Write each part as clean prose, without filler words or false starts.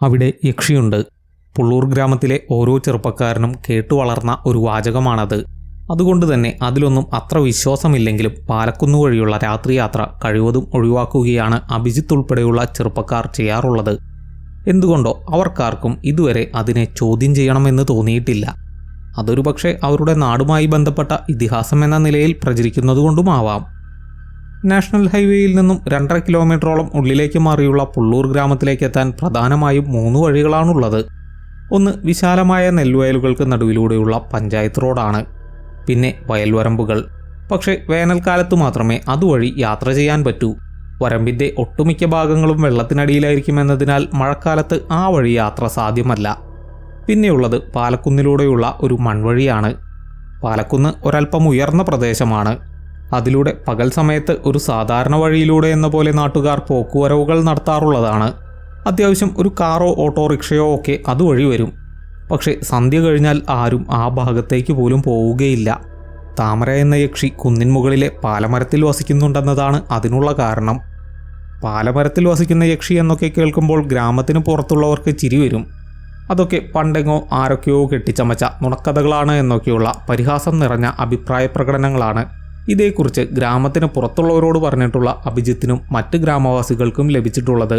അവിടെ യക്ഷിയുണ്ട്. പുള്ളൂർ ഗ്രാമത്തിലെ ഓരോ ചെറുപ്പക്കാരനും കേട്ടുവളർന്ന ഒരു വാചകമാണത്. അതുകൊണ്ട് തന്നെ അതിലൊന്നും അത്ര വിശ്വാസമില്ലെങ്കിലും പാലക്കുന്ന് വഴിയുള്ള രാത്രിയാത്ര കഴിവതും ഒഴിവാക്കുകയാണ് അഭിജിത്ത് ഉൾപ്പെടെയുള്ള ചെറുപ്പക്കാർ ചെയ്യാറുള്ളത്. എന്തുകൊണ്ടോ അവർക്കാർക്കും ഇതുവരെ അതിനെ ചോദ്യം ചെയ്യണമെന്ന് തോന്നിയിട്ടില്ല. അതൊരു പക്ഷേ അവരുടെ നാടുമായി ബന്ധപ്പെട്ട ഇതിഹാസം എന്ന നിലയിൽ പ്രചരിക്കുന്നതുകൊണ്ടുമാവാം. നാഷണൽ ഹൈവേയിൽ നിന്നും 2.5 കിലോമീറ്ററോളം ഉള്ളിലേക്ക് മാറിയുള്ള പുള്ളൂർ ഗ്രാമത്തിലേക്ക് എത്താൻ പ്രധാനമായും 3 വഴികളാണുള്ളത്. ഒന്ന് വിശാലമായ നെൽവയലുകൾക്ക് നടുവിലൂടെയുള്ള പഞ്ചായത്ത് റോഡാണ്. പിന്നെ വയൽവരമ്പുകൾ. പക്ഷേ വേനൽക്കാലത്ത് മാത്രമേ അതുവഴി യാത്ര ചെയ്യാൻ പറ്റൂ. വരമ്പിൻ്റെ ഒട്ടുമിക്ക ഭാഗങ്ങളും വെള്ളത്തിനടിയിലായിരിക്കുമെന്നതിനാൽ മഴക്കാലത്ത് ആ വഴി യാത്ര സാധ്യമല്ല. പിന്നെയുള്ളത് പാലക്കുന്നിലൂടെയുള്ള ഒരു മൺവഴിയാണ്. പാലക്കുന്ന് ഒരൽപ്പം ഉയർന്ന പ്രദേശമാണ്. അതിലൂടെ പകൽ സമയത്ത് ഒരു സാധാരണ വഴിയിലൂടെ എന്ന പോലെ നാട്ടുകാർ പോക്കുവരവുകൾ നടത്താറുള്ളതാണ്. അത്യാവശ്യം ഒരു കാറോ ഓട്ടോറിക്ഷയോ ഒക്കെ അതുവഴി വരും. പക്ഷേ സന്ധ്യ കഴിഞ്ഞാൽ ആരും ആ ഭാഗത്തേക്ക് പോലും പോവുകയില്ല. താമര എന്ന യക്ഷി കുന്നിൻ മുകളിലെ പാലമരത്തിൽ വസിക്കുന്നുണ്ടെന്നതാണ് അതിനുള്ള കാരണം. പാലമരത്തിൽ വസിക്കുന്ന യക്ഷി എന്നൊക്കെ കേൾക്കുമ്പോൾ ഗ്രാമത്തിന് പുറത്തുള്ളവർക്ക് ചിരി വരും. അതൊക്കെ പണ്ടെങ്ങോ ആരൊക്കെയോ കെട്ടിച്ചമച്ച നുണക്കഥകളാണ് എന്നൊക്കെയുള്ള പരിഹാസം നിറഞ്ഞ അഭിപ്രായ പ്രകടനങ്ങളാണ് ഇതേക്കുറിച്ച് ഗ്രാമത്തിന് പുറത്തുള്ളവരോട് പറഞ്ഞിട്ടുള്ള അഭിജിത്തിനും മറ്റ് ഗ്രാമവാസികൾക്കും ലഭിച്ചിട്ടുള്ളത്.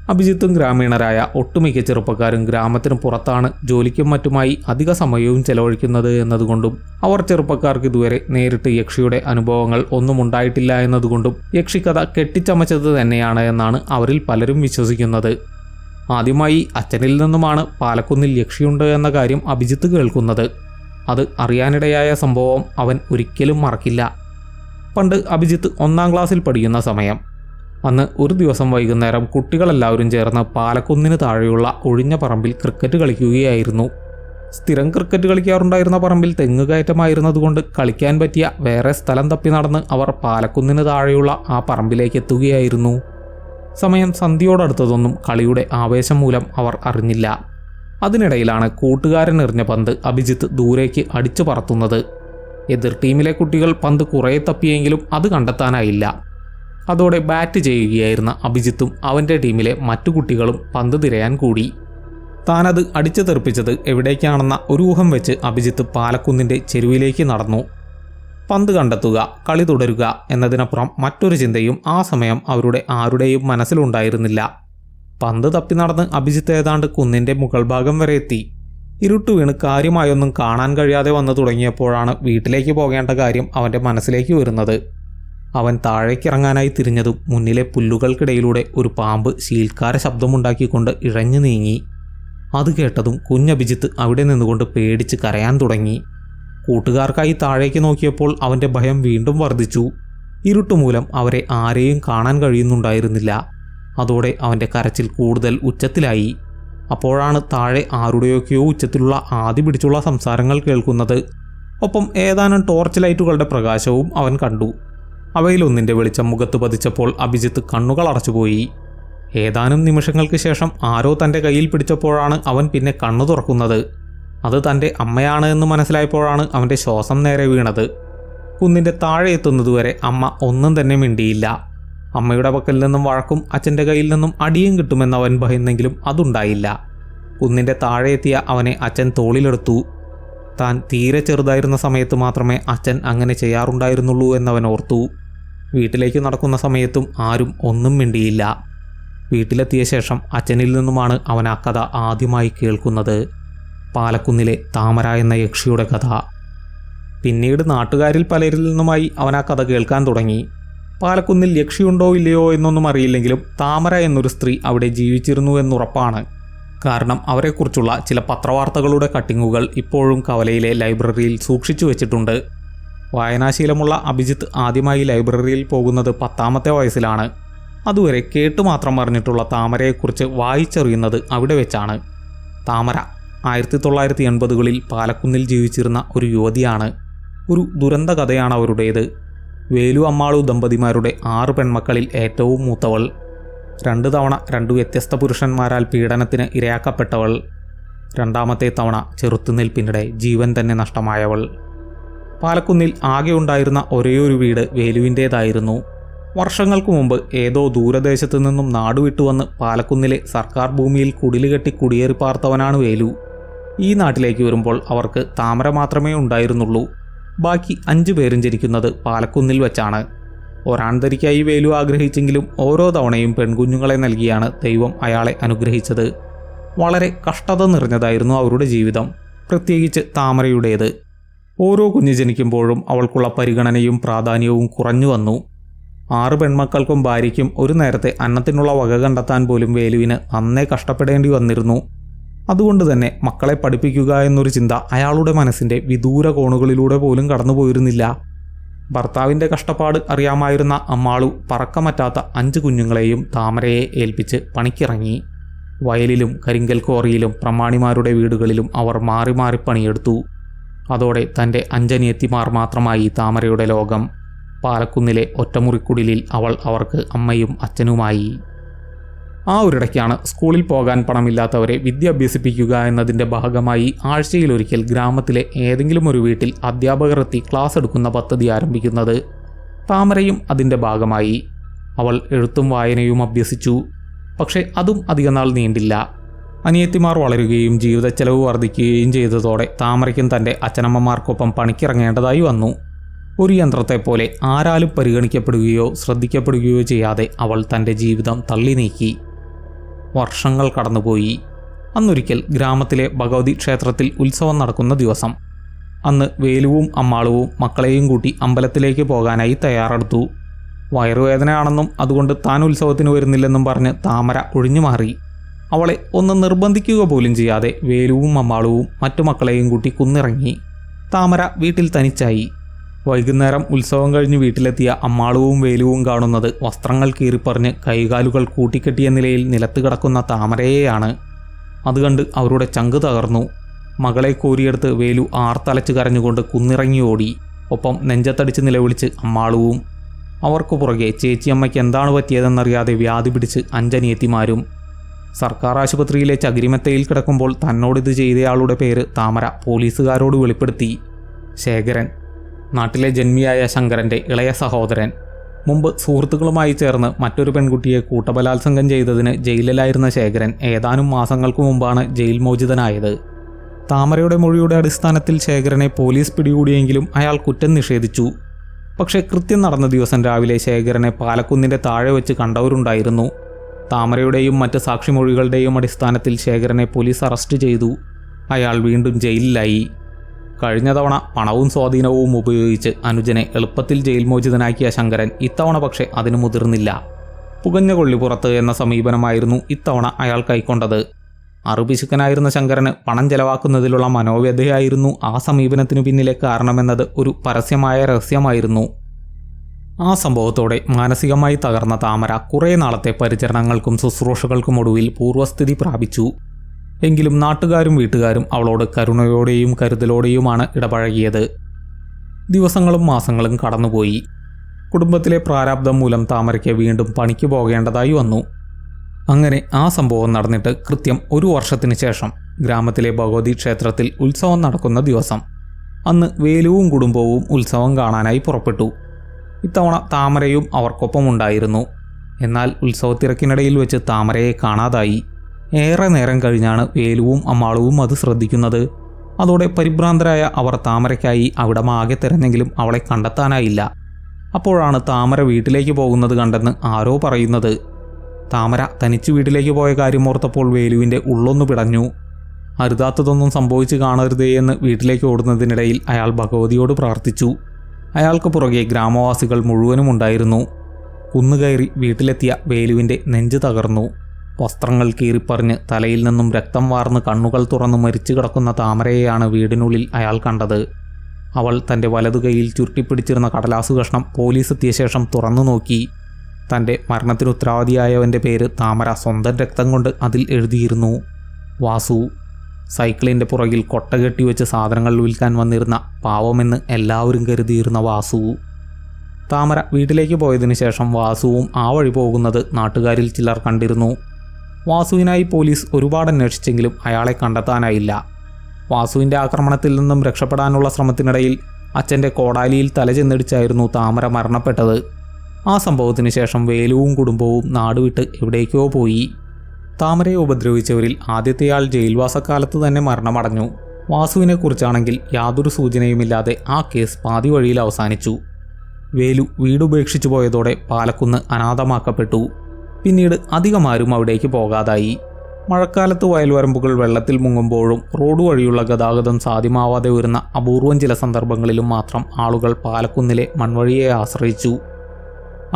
അഭിജിത്തും ഗ്രാമീണരായ ഒട്ടുമിക്ക ചെറുപ്പക്കാരും ഗ്രാമത്തിന് പുറത്താണ് ജോലിക്കും മറ്റുമായി അധിക സമയവും ചെലവഴിക്കുന്നത് എന്നതുകൊണ്ടും അവർ ചെറുപ്പക്കാർക്ക് ഇതുവരെ നേരിട്ട് യക്ഷിയുടെ അനുഭവങ്ങൾ ഒന്നും ഉണ്ടായിട്ടില്ല എന്നതുകൊണ്ടും യക്ഷിക്കഥ കെട്ടിച്ചമച്ചത് തന്നെയാണ് എന്നാണ് അവരിൽ പലരും വിശ്വസിക്കുന്നത്. ആദ്യമായി അച്ഛനിൽ നിന്നുമാണ് പാലക്കുന്നിൽ യക്ഷിയുണ്ട് എന്ന കാര്യം അഭിജിത്ത് കേൾക്കുന്നത്. അത് അറിയാനിടയായ സംഭവം അവൻ ഒരിക്കലും മറക്കില്ല. പണ്ട് അഭിജിത്ത് 1-ാം ക്ലാസ്സിൽ പഠിക്കുന്ന സമയം. അന്ന് ഒരു ദിവസം വൈകുന്നേരം കുട്ടികളെല്ലാവരും ചേർന്ന് പാലക്കുന്നിന് താഴെയുള്ള ഒഴിഞ്ഞ പറമ്പിൽ ക്രിക്കറ്റ് കളിക്കുകയായിരുന്നു. സ്ഥിരം ക്രിക്കറ്റ് കളിക്കാറുണ്ടായിരുന്ന പറമ്പിൽ തെങ്ങുകയറ്റമായിരുന്നതുകൊണ്ട് കളിക്കാൻ പറ്റിയ വേറെ സ്ഥലം തപ്പി നടന്ന് അവർ പാലക്കുന്നിന് താഴെയുള്ള ആ പറമ്പിലേക്ക് എത്തുകയായിരുന്നു. സമയം സന്ധ്യയോടടുത്തതൊന്നും കളിയുടെ ആവേശം മൂലം അവർ അറിഞ്ഞില്ല. അതിനിടയിലാണ് കൂട്ടുകാരൻ എറിഞ്ഞ പന്ത് അഭിജിത്ത് ദൂരേക്ക് അടിച്ചു പറത്തുന്നത്. എതിർ ടീമിലെ കുട്ടികൾ പന്ത് കുറേ തപ്പിയെങ്കിലും അത് കണ്ടെത്താനായില്ല. അതോടെ ബാറ്റ് ചെയ്യുകയായിരുന്ന അഭിജിത്തും അവൻ്റെ ടീമിലെ മറ്റു കുട്ടികളും പന്ത് തിരയാൻ കൂടി. താനത് അടിച്ചു തെറിപ്പിച്ചത് എവിടേക്കാണെന്ന ഒരു ഊഹം വെച്ച് അഭിജിത്ത് പാലക്കുന്നിൻ്റെ ചെരുവിലേക്ക് നടന്നു. പന്ത് കണ്ടെത്തുക, കളി തുടരുക എന്നതിനപ്പുറം മറ്റൊരു ചിന്തയും ആ സമയം അവരുടെ ആരുടെയും മനസ്സിലുണ്ടായിരുന്നില്ല. പന്ത് തപ്പി നടന്ന് അഭിജിത്ത് ഏതാണ്ട് കുന്നിൻ്റെ മുകൾ ഭാഗം വരെ എത്തി. ഇരുട്ട് വീണ് കാര്യമായൊന്നും കാണാൻ കഴിയാതെ വന്നു തുടങ്ങിയപ്പോഴാണ് വീട്ടിലേക്ക് പോകേണ്ട കാര്യം അവൻ്റെ മനസ്സിലേക്ക് വരുന്നത്. അവൻ താഴേക്കിറങ്ങാനായി തിരിഞ്ഞതും മുന്നിലെ പുല്ലുകൾക്കിടയിലൂടെ ഒരു പാമ്പ് ശീൽക്കാര ശബ്ദമുണ്ടാക്കിക്കൊണ്ട് ഇഴഞ്ഞു നീങ്ങി. അത് കേട്ടതും കുഞ്ഞഭിജിത്ത് അവിടെ നിന്നുകൊണ്ട് പേടിച്ച് കരയാൻ തുടങ്ങി. കൂട്ടുകാർക്കായി താഴേക്ക് നോക്കിയപ്പോൾ അവൻ്റെ ഭയം വീണ്ടും വർദ്ധിച്ചു. ഇരുട്ടുമൂലം അവരെ ആരെയും കാണാൻ കഴിയുന്നുണ്ടായിരുന്നില്ല. അതോടെ അവൻ്റെ കരച്ചിൽ കൂടുതൽ ഉച്ചത്തിലായി. അപ്പോഴാണ് താഴെ ആരുടെയൊക്കെയോ ഉച്ചത്തിലുള്ള ആദി പിടിച്ചുള്ള സംസാരങ്ങൾ കേൾക്കുന്നത്. ഒപ്പം ഏതാനും ടോർച്ച് ലൈറ്റുകളുടെ പ്രകാശവും അവൻ കണ്ടു. അവയിലൊന്നിൻ്റെ വെളിച്ചം മുഖത്ത് പതിച്ചപ്പോൾ അഭിജിത്ത് കണ്ണുകൾ അടച്ചുപോയി. ഏതാനും നിമിഷങ്ങൾക്ക് ശേഷം ആരോ തൻ്റെ കയ്യിൽ പിടിച്ചപ്പോഴാണ് അവൻ പിന്നെ കണ്ണു തുറക്കുന്നത്. അത് തൻ്റെ അമ്മയാണ് എന്ന് മനസ്സിലായപ്പോഴാണ് അവൻ്റെ ശ്വാസം നേരെ വീണത്. കുന്നിൻ്റെ താഴെ എത്തുന്നതുവരെ അമ്മ ഒന്നും തന്നെ മിണ്ടിയില്ല. അമ്മയുടെ പക്കൽ നിന്നും വഴക്കും അച്ഛൻ്റെ കയ്യിൽ നിന്നും അടിയും കിട്ടുമെന്ന് അവൻ ഭയന്നെങ്കിലും അതുണ്ടായില്ല. കുന്നിൻ്റെ താഴെ എത്തിയ അവനെ അച്ഛൻ തോളിലെടുത്തു. താൻ തീരെ ചെറുതായിരുന്ന സമയത്ത് മാത്രമേ അച്ഛൻ അങ്ങനെ ചെയ്യാറുണ്ടായിരുന്നുള്ളൂ എന്നവൻ ഓർത്തു. വീട്ടിലേക്ക് നടക്കുന്ന സമയത്തും ആരും ഒന്നും മിണ്ടിയില്ല. വീട്ടിലെത്തിയ ശേഷം അച്ഛനിൽ നിന്നുമാണ് അവൻ ആ കഥ ആദ്യമായി കേൾക്കുന്നത്. പാലക്കുന്നിലെ താമര എന്ന യക്ഷിയുടെ കഥ. പിന്നീട് നാട്ടുകാരിൽ പലരിൽ നിന്നുമായി അവൻ ആ കഥ കേൾക്കാൻ തുടങ്ങി. പാലക്കുന്നിൽ യക്ഷിയുണ്ടോ ഇല്ലയോ എന്നൊന്നും അറിയില്ലെങ്കിലും താമര എന്നൊരു സ്ത്രീ അവിടെ ജീവിച്ചിരുന്നു എന്നുറപ്പാണ്. കാരണം അവരെക്കുറിച്ചുള്ള ചില പത്രവാർത്തകളുടെ കട്ടിങ്ങുകൾ ഇപ്പോഴും കവലയിലെ ലൈബ്രറിയിൽ സൂക്ഷിച്ചു വെച്ചിട്ടുണ്ട്. വായനാശീലമുള്ള അഭിജിത്ത് ആദ്യമായി ലൈബ്രറിയിൽ പോകുന്നത് 10ാമത്തെ വയസ്സിലാണ്. അതുവരെ കേട്ടു മാത്രം അറിഞ്ഞിട്ടുള്ള താമരയെക്കുറിച്ച് വായിച്ചറിയുന്നത് അവിടെ വെച്ചാണ്. താമര 1980കളിൽ പാലക്കുന്നിൽ ജീവിച്ചിരുന്ന ഒരു യുവതിയാണ്. ഒരു ദുരന്ത കഥയാണ് അവരുടേത്. വേലു അമ്മാളു ദമ്പതിമാരുടെ 6 പെൺമക്കളിൽ ഏറ്റവും മൂത്തവൾ. 2 തവണ 2 വ്യത്യസ്ത പുരുഷന്മാരാൽ പീഡനത്തിന് ഇരയാക്കപ്പെട്ടവൾ. 2ാമത്തെ തവണ ചെറുത്തുനിൽപ്പിനിടെ ജീവൻ തന്നെ നഷ്ടമായവൾ. പാലക്കുന്നിൽ ആകെ ഉണ്ടായിരുന്ന ഒരേയൊരു വീട് വേലുവിൻ്റേതായിരുന്നു. വർഷങ്ങൾക്ക് മുമ്പ് ഏതോ ദൂരദേശത്തു നിന്നും നാടുവിട്ടുവന്ന് പാലക്കുന്നിലെ സർക്കാർ ഭൂമിയിൽ കുടിലുകെട്ടി കുടിയേറി പാർത്തവനാണ് വേലു. ഈ നാട്ടിലേക്ക് വരുമ്പോൾ അവർക്ക് താമര മാത്രമേ ഉണ്ടായിരുന്നുള്ളൂ. ബാക്കി 5 പേരും ജനിക്കുന്നത് പാലക്കുന്നിൽ വെച്ചാണ്. ഒരാൺതരിക്കായി വേലു ആഗ്രഹിച്ചെങ്കിലും ഓരോ തവണയും പെൺകുഞ്ഞുങ്ങളെ നൽകിയാണ് ദൈവം അയാളെ അനുഗ്രഹിച്ചത്. വളരെ കഷ്ടത നിറഞ്ഞതായിരുന്നു അവരുടെ ജീവിതം, പ്രത്യേകിച്ച് താമരയുടേത്. ഓരോ കുഞ്ഞ് ജനിക്കുമ്പോഴും അവൾക്കുള്ള പരിഗണനയും പ്രാധാന്യവും കുറഞ്ഞു വന്നു. 6 പെൺമക്കൾക്കും ഭാര്യയ്ക്കും ഒരു നേരത്തെ അന്നത്തിനുള്ള വക കണ്ടെത്താൻ പോലും വേലുവിന് നന്നേ കഷ്ടപ്പെടേണ്ടി വന്നിരുന്നു. അതുകൊണ്ട് തന്നെ മക്കളെ പഠിപ്പിക്കുക എന്നൊരു ചിന്ത അയാളുടെ മനസ്സിൻ്റെ വിദൂര കോണുകളിലൂടെ പോലും കടന്നുപോയിരുന്നില്ല. ഭർത്താവിൻ്റെ കഷ്ടപ്പാട് അറിയാമായിരുന്ന അമ്മാളു പറക്കമറ്റാത്ത 5 കുഞ്ഞുങ്ങളെയും താമരയെ ഏൽപ്പിച്ച് പണിക്കിറങ്ങി. വയലിലും കരിങ്കൽ ക്വാറിയിലും പ്രമാണിമാരുടെ വീടുകളിലും അവർ മാറി മാറി പണിയെടുത്തു. അതോടെ തൻ്റെ 5 അനിയത്തിമാർ മാത്രമായി താമരയുടെ ലോകം. പാലക്കുന്നിലെ ഒറ്റമുറിക്കുടിലിൽ അവൾ അവർക്ക് അമ്മയും അച്ഛനുമായി. ആ ഒരിടയ്ക്കാണ് സ്കൂളിൽ പോകാൻ പണമില്ലാത്തവരെ വിദ്യ അഭ്യസിപ്പിക്കുക എന്നതിൻ്റെ ഭാഗമായി ആഴ്ചയിലൊരിക്കൽ ഗ്രാമത്തിലെ ഏതെങ്കിലും ഒരു വീട്ടിൽ അധ്യാപകർ എത്തി ക്ലാസ് എടുക്കുന്ന പദ്ധതി ആരംഭിക്കുന്നത്. താമരയും അതിൻ്റെ ഭാഗമായി. അവൾ എഴുത്തും വായനയും അഭ്യസിച്ചു. പക്ഷേ അതും അധികനാൾ നീണ്ടില്ല. അനിയത്തിമാർ വളരുകയും ജീവിതച്ചെലവ് വർദ്ധിക്കുകയും ചെയ്തതോടെ താമരയ്ക്കും തൻ്റെ അച്ഛനമ്മമാർക്കൊപ്പം പണിക്കിറങ്ങേണ്ടതായി വന്നു. ഒരു യന്ത്രത്തെപ്പോലെ ആരാലും പരിഗണിക്കപ്പെടുകയോ ശ്രദ്ധിക്കപ്പെടുകയോ ചെയ്യാതെ അവൾ തൻ്റെ ജീവിതം തള്ളി നീക്കി. വർഷങ്ങൾ കടന്നുപോയി. അന്നൊരിക്കൽ ഗ്രാമത്തിലെ ഭഗവതി ക്ഷേത്രത്തിൽ ഉത്സവം നടക്കുന്ന ദിവസം. അന്ന് വേലുവും അമ്മാളുവും മക്കളെയും കൂട്ടി അമ്പലത്തിലേക്ക് പോകാനായി തയ്യാറെടുത്തു. വയറുവേദനയാണെന്നും അതുകൊണ്ട് താൻ ഉത്സവത്തിന് വരുന്നില്ലെന്നും പറഞ്ഞ് താമര ഒഴിഞ്ഞുമാറി. അവളെ ഒന്ന് നിർബന്ധിക്കുക പോലും ചെയ്യാതെ വേലുവും അമ്മാളുവും മറ്റു മക്കളെയും കൂട്ടി കുന്നിറങ്ങി. താമര വീട്ടിൽ തനിച്ചായി. വൈകുന്നേരം ഉത്സവം കഴിഞ്ഞ് വീട്ടിലെത്തിയ അമ്മാളുവും വേലുവും കാണുന്നത് വസ്ത്രങ്ങൾ കീറിപ്പറിഞ്ഞ് കൈകാലുകൾ കൂട്ടിക്കെട്ടിയ നിലയിൽ നിലത്ത് കിടക്കുന്ന താമരയെയാണ്. അത് കണ്ട് അവരുടെ ചങ്ക് തകർന്നു. മകളെ കോരിയെടുത്ത് വേലു ആർത്തലച്ച് കരഞ്ഞുകൊണ്ട് കുന്നിറങ്ങി ഓടി. ഒപ്പം നെഞ്ചത്തടിച്ച് നിലവിളിച്ച് അമ്മാളുവും. അവർക്കു പുറകെ ചേച്ചിയമ്മയ്ക്ക് എന്താണ് പറ്റിയതെന്നറിയാതെ വ്യാധി പിടിച്ച് 5 അനിയത്തിമാരും. സർക്കാർ ആശുപത്രിയിലെ ചകിരിമെത്തയിൽ കിടക്കുമ്പോൾ തന്നോടിത് ചെയ്തയാളുടെ പേര് താമര പോലീസുകാരോട് വെളിപ്പെടുത്തി. ശേഖരൻ, നാട്ടിലെ ജന്മിയായ ശങ്കരൻ്റെ ഇളയ സഹോദരൻ. മുമ്പ് സുഹൃത്തുക്കളുമായി ചേർന്ന് മറ്റൊരു പെൺകുട്ടിയെ കൂട്ടബലാത്സംഗം ചെയ്തതിന് ജയിലിലായിരുന്ന ശേഖരൻ ഏതാനും മാസങ്ങൾക്ക് മുമ്പാണ് ജയിൽ മോചിതനായത്. താമരയുടെ മൊഴിയുടെ അടിസ്ഥാനത്തിൽ ശേഖരനെ പോലീസ് പിടികൂടിയെങ്കിലും അയാൾ കുറ്റം നിഷേധിച്ചു. പക്ഷേ കൃത്യം നടന്ന ദിവസം രാവിലെ ശേഖരനെ പാലക്കുന്നിൻ്റെ താഴെ വെച്ച് കണ്ടവരുണ്ടായിരുന്നു. താമരയുടെയും മറ്റ് സാക്ഷിമൊഴികളുടെയും അടിസ്ഥാനത്തിൽ ശേഖരനെ പോലീസ് അറസ്റ്റ് ചെയ്തു. അയാൾ വീണ്ടും ജയിലിലായി. കഴിഞ്ഞ തവണ പണവും സ്വാധീനവും ഉപയോഗിച്ച് അനുജനെ എളുപ്പത്തിൽ ജയിൽ മോചിതനാക്കിയ ശങ്കരൻ ഇത്തവണ പക്ഷേ അതിന് മുതിർന്നില്ല. പുകഞ്ഞ കൊള്ളിപ്പുറത്ത് എന്ന സമീപനമായിരുന്നു ഇത്തവണ അയാൾ കൈക്കൊണ്ടത്. അറുപിശുക്കനായിരുന്ന ശങ്കരന് പണം ചെലവാക്കുന്നതിലുള്ള മനോവ്യഥയായിരുന്നു ആ സമീപനത്തിനു പിന്നിലെ കാരണമെന്നത് ഒരു പരസ്യമായ രഹസ്യമായിരുന്നു. ആ സംഭവത്തോടെ മാനസികമായി തകർന്ന താമര കുറേ നാളത്തെ പരിചരണങ്ങൾക്കും ശുശ്രൂഷകൾക്കും ഒടുവിൽ പൂർവ്വസ്ഥിതി പ്രാപിച്ചു. എങ്കിലും നാട്ടുകാരും വീട്ടുകാരും അവളോട് കരുണയോടെയും കരുതലോടെയുമാണ് ഇടപഴകിയത്. ദിവസങ്ങളും മാസങ്ങളും കടന്നുപോയി. കുടുംബത്തിലെ പ്രാരാബ്ദം മൂലം താമരയ്ക്ക് വീണ്ടും പണിക്ക് പോകേണ്ടതായി വന്നു. അങ്ങനെ ആ സംഭവം നടന്നിട്ട് കൃത്യം 1 വർഷത്തിന് ശേഷം ഗ്രാമത്തിലെ ഭഗവതി ക്ഷേത്രത്തിൽ ഉത്സവം നടക്കുന്ന ദിവസം. അന്ന് വേലുവും കുടുംബവും ഉത്സവം കാണാനായി പുറപ്പെട്ടു. ഇത്തവണ താമരയും അവർക്കൊപ്പമുണ്ടായിരുന്നു. എന്നാൽ ഉത്സവത്തിരക്കിനിടയിൽ വെച്ച് താമരയെ കാണാതായി. ഏറെ നേരം കഴിഞ്ഞാണ് വേലുവും അമ്മാളുവും അത് ശ്രദ്ധിക്കുന്നത്. അതോടെ പരിഭ്രാന്തരായ അവർ താമരയ്ക്കായി അവിടമാകെ തിരഞ്ഞെങ്കിലും അവളെ കണ്ടെത്താനായില്ല. അപ്പോഴാണ് താമര വീട്ടിലേക്ക് പോകുന്നത് കണ്ടെന്ന് ആരോ പറയുന്നത്. താമര തനിച്ച് വീട്ടിലേക്ക് പോയ കാര്യം ഓർത്തപ്പോൾ വേലുവിൻ്റെ ഉള്ളൊന്നു പിടഞ്ഞു. അരുതാത്തതൊന്നും സംഭവിച്ചു കാണരുതേ എന്ന് വീട്ടിലേക്ക് ഓടുന്നതിനിടയിൽ അയാൾ ഭഗവതിയോട് പ്രാർത്ഥിച്ചു. അയാൾക്ക് പുറകെ ഗ്രാമവാസികൾ മുഴുവനും ഉണ്ടായിരുന്നു. കുന്നുകയറി വീട്ടിലെത്തിയ വേലുവിൻ്റെ നെഞ്ച് തകർന്നു. വസ്ത്രങ്ങൾ കീറിപ്പറിഞ്ഞ് തലയിൽ നിന്നും രക്തം വാർന്ന് കണ്ണുകൾ തുറന്ന് മരിച്ചു കിടക്കുന്ന താമരയെയാണ് വീടിനുള്ളിൽ അയാൾ കണ്ടത്. അവൾ തൻ്റെ വലതുകൈയിൽ ചുരുട്ടിപ്പിടിച്ചിരുന്ന കടലാസു കഷ്ണം പോലീസ് എത്തിയ ശേഷം തുറന്നു നോക്കി. തൻ്റെ മരണത്തിന് ഉത്തരവാദിയായവൻ്റെ പേര് താമര സ്വന്തം രക്തം കൊണ്ട് അതിൽ എഴുതിയിരുന്നു. വാസു. സൈക്കിളിൻ്റെ പുറകിൽ കൊട്ട കെട്ടിവെച്ച് സാധനങ്ങൾ വിൽക്കാൻ വന്നിരുന്ന പാവമെന്ന് എല്ലാവരും കരുതിയിരുന്ന വാസു. താമര വീട്ടിലേക്ക് പോയതിനു ശേഷം വാസുവും ആ വഴി പോകുന്നത് നാട്ടുകാരിൽ ചിലർ കണ്ടിരുന്നു. വാസുവിനായി പോലീസ് ഒരുപാട് അന്വേഷിച്ചെങ്കിലും അയാളെ കണ്ടെത്താനായില്ല. വാസുവിൻ്റെ ആക്രമണത്തിൽ നിന്നും രക്ഷപ്പെടാനുള്ള ശ്രമത്തിനിടയിൽ അച്ഛൻ്റെ കോടാലിയിൽ തല ചെന്നിടിച്ചായിരുന്നു താമര മരണപ്പെട്ടത്. ആ സംഭവത്തിന് ശേഷം വേലുവും കുടുംബവും നാടുവിട്ട് എവിടേക്കോ പോയി. താമരയെ ഉപദ്രവിച്ചവരിൽ ആദ്യത്തെയാൾ ജയിൽവാസക്കാലത്ത് തന്നെ മരണമടഞ്ഞു. വാസുവിനെക്കുറിച്ചാണെങ്കിൽ യാതൊരു സൂചനയുമില്ലാതെ ആ കേസ് പാതി വഴിയിൽ അവസാനിച്ചു. വേലു വീടുപേക്ഷിച്ചു പോയതോടെ പാലക്കുന്ന് അനാഥമാക്കപ്പെട്ടു. പിന്നീട് അധികമാരും അവിടേക്ക് പോകാതായി. മഴക്കാലത്ത് വയൽവരമ്പുകൾ വെള്ളത്തിൽ മുങ്ങുമ്പോഴും റോഡ് വഴിയുള്ള ഗതാഗതം സാധ്യമാവാതെ വരുന്ന അപൂർവം ചില സന്ദർഭങ്ങളിലും മാത്രം ആളുകൾ പാലക്കുന്നിലെ മൺവഴിയെ ആശ്രയിച്ചു.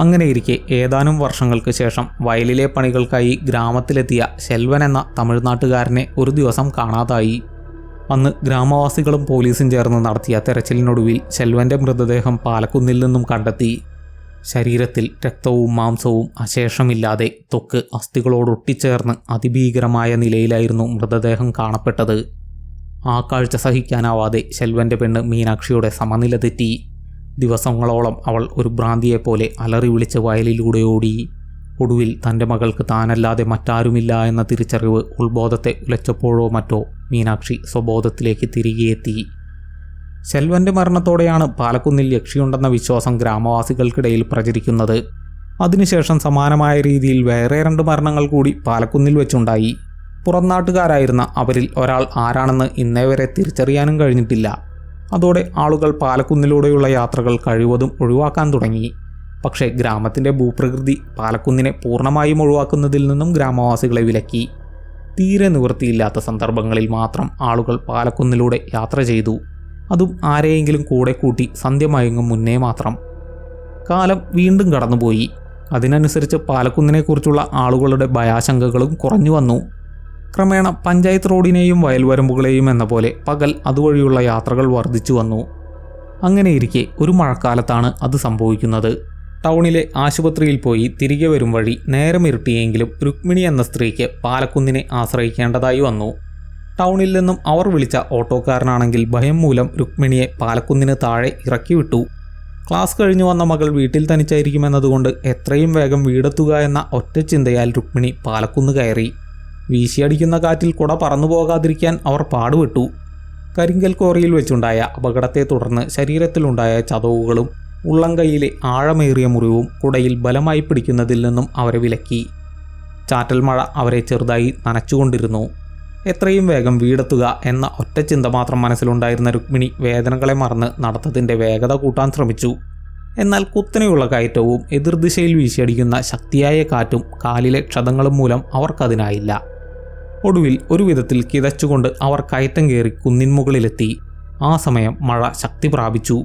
അങ്ങനെയിരിക്കെ ഏതാനും വർഷങ്ങൾക്ക് ശേഷം വയലിലെ പണികൾക്കായി ഗ്രാമത്തിലെത്തിയ ശെൽവൻ എന്ന തമിഴ്നാട്ടുകാരനെ ഒരു ദിവസം കാണാതായി. അന്ന് ഗ്രാമവാസികളും പോലീസും ചേർന്ന് നടത്തിയ തെരച്ചിലിനൊടുവിൽ ശെൽവന്റെ മൃതദേഹം പാലക്കുന്നിൽ നിന്നും കണ്ടെത്തി. ശരീരത്തിൽ രക്തവും മാംസവും അശേഷമില്ലാതെ ത്വക്ക് അസ്ഥികളോടൊട്ടിച്ചേർന്ന് അതിഭീകരമായ നിലയിലായിരുന്നു മൃതദേഹം കാണപ്പെട്ടത്. ആ കാഴ്ച സഹിക്കാനാവാതെ ശെൽവന്റെ പെണ്ണ് മീനാക്ഷിയുടെ സമനില തെറ്റി. ദിവസങ്ങളോളം അവൾ ഒരു ഭ്രാന്തിയെപ്പോലെ അലറി വിളിച്ച് വയലിലൂടെ ഓടി. ഒടുവിൽ തൻ്റെ മകൾക്ക് താനല്ലാതെ മറ്റാരുമില്ല എന്ന തിരിച്ചറിവ് ഉൾബോധത്തെ ഉലച്ചപ്പോഴോ മറ്റോ മീനാക്ഷി സ്വബോധത്തിലേക്ക് തിരികെ എത്തി. ശെൽവന്റെ മരണത്തോടെയാണ് പാലക്കുന്നിൽ യക്ഷിയുണ്ടെന്ന വിശ്വാസം ഗ്രാമവാസികൾക്കിടയിൽ പ്രചരിക്കുന്നത്. അതിനുശേഷം സമാനമായ രീതിയിൽ വേറെ 2 മരണങ്ങൾ കൂടി പാലക്കുന്നിൽ വെച്ചുണ്ടായി. പുറംനാട്ടുകാരായിരുന്ന അവരിൽ ഒരാൾ ആരാണെന്ന് ഇന്നേ വരെ തിരിച്ചറിയാനും കഴിഞ്ഞിട്ടില്ല. അതോടെ ആളുകൾ പാലക്കുന്നിലൂടെയുള്ള യാത്രകൾ കഴിവതും ഒഴിവാക്കാൻ തുടങ്ങി. പക്ഷേ ഗ്രാമത്തിൻ്റെ ഭൂപ്രകൃതി പാലക്കുന്നിനെ പൂർണ്ണമായും ഒഴിവാക്കുന്നതിൽ നിന്നും ഗ്രാമവാസികളെ വിലക്കി. തീരെ നിവൃത്തിയില്ലാത്ത സന്ദർഭങ്ങളിൽ മാത്രം ആളുകൾ പാലക്കുന്നിലൂടെ യാത്ര ചെയ്തു. അതും ആരെയെങ്കിലും കൂടെ കൂട്ടി സന്ധ്യ മയങ്ങും മുന്നേ മാത്രം. കാലം വീണ്ടും കടന്നുപോയി. അതിനനുസരിച്ച് പാലക്കുന്നിനെക്കുറിച്ചുള്ള ആളുകളുടെ ഭയാശങ്കകളും കുറഞ്ഞു വന്നു. ക്രമേണ പഞ്ചായത്ത് റോഡിനെയും വയൽവരമ്പുകളെയും എന്ന പോലെ പകൽ അതുവഴിയുള്ള യാത്രകൾ വർദ്ധിച്ചു വന്നു. അങ്ങനെയിരിക്കെ ഒരു മഴക്കാലത്താണ് അത് സംഭവിക്കുന്നത്. ടൗണിലെ ആശുപത്രിയിൽ പോയി തിരികെ വരും വഴി നേരം ഇരുട്ടിയെങ്കിലും രുക്മിണി എന്ന സ്ത്രീക്ക് പാലക്കുന്നിനെ ആശ്രയിക്കേണ്ടതായി വന്നു. ടൗണിൽ നിന്നും അവർ വിളിച്ച ഓട്ടോക്കാരനാണെങ്കിൽ ഭയം മൂലം രുക്മിണിയെ പാലക്കുന്നിന് താഴെ ഇറക്കി വിട്ടു. ക്ലാസ് കഴിഞ്ഞു വന്ന മകൾ വീട്ടിൽ തനിച്ചായിരിക്കുമെന്നതുകൊണ്ട് എത്രയും വേഗം വീടെത്തുക എന്ന ഒറ്റ ചിന്തയാൽ രുക്മിണി പാലക്കുന്ന് കയറി. വീശിയടിക്കുന്ന കാറ്റിൽ കുട പറന്നു പോകാതിരിക്കാൻ അവർ പാടുപെട്ടു. കരിങ്കൽ കോറിയിൽ വെച്ചുണ്ടായ അപകടത്തെ തുടർന്ന് ശരീരത്തിലുണ്ടായ ചതവുകളും ഉള്ളംകൈയിലെ ആഴമേറിയ മുറിവും കുടയിൽ ബലമായി പിടിക്കുന്നതിൽ നിന്നും അവരെ വിലക്കി. ചാറ്റൽ മഴ അവരെ ചെറുതായി നനച്ചുകൊണ്ടിരുന്നു. എത്രയും വേഗം വീടെത്തുക എന്ന ഒറ്റ ചിന്ത മാത്രം മനസ്സിലുണ്ടായിരുന്ന രുക്മിണി വേദനകളെ മറന്ന് നടത്തത്തിൻ്റെ വേഗത കൂട്ടാൻ ശ്രമിച്ചു. എന്നാൽ കുത്തനെയുള്ള കയറ്റവും എതിർദിശയിൽ വീശിയടിക്കുന്ന ശക്തിയായ കാറ്റും കാലിലെ ക്ഷതങ്ങളും മൂലം അവർക്കതിനായില്ല. ഒടുവിൽ ഒരു വിധത്തിൽ കിതച്ചുകൊണ്ട് അവർ കയറ്റം കയറി കുന്നിൻ മുകളിലെത്തി. ആ സമയം മഴ ശക്തി പ്രാപിച്ചു.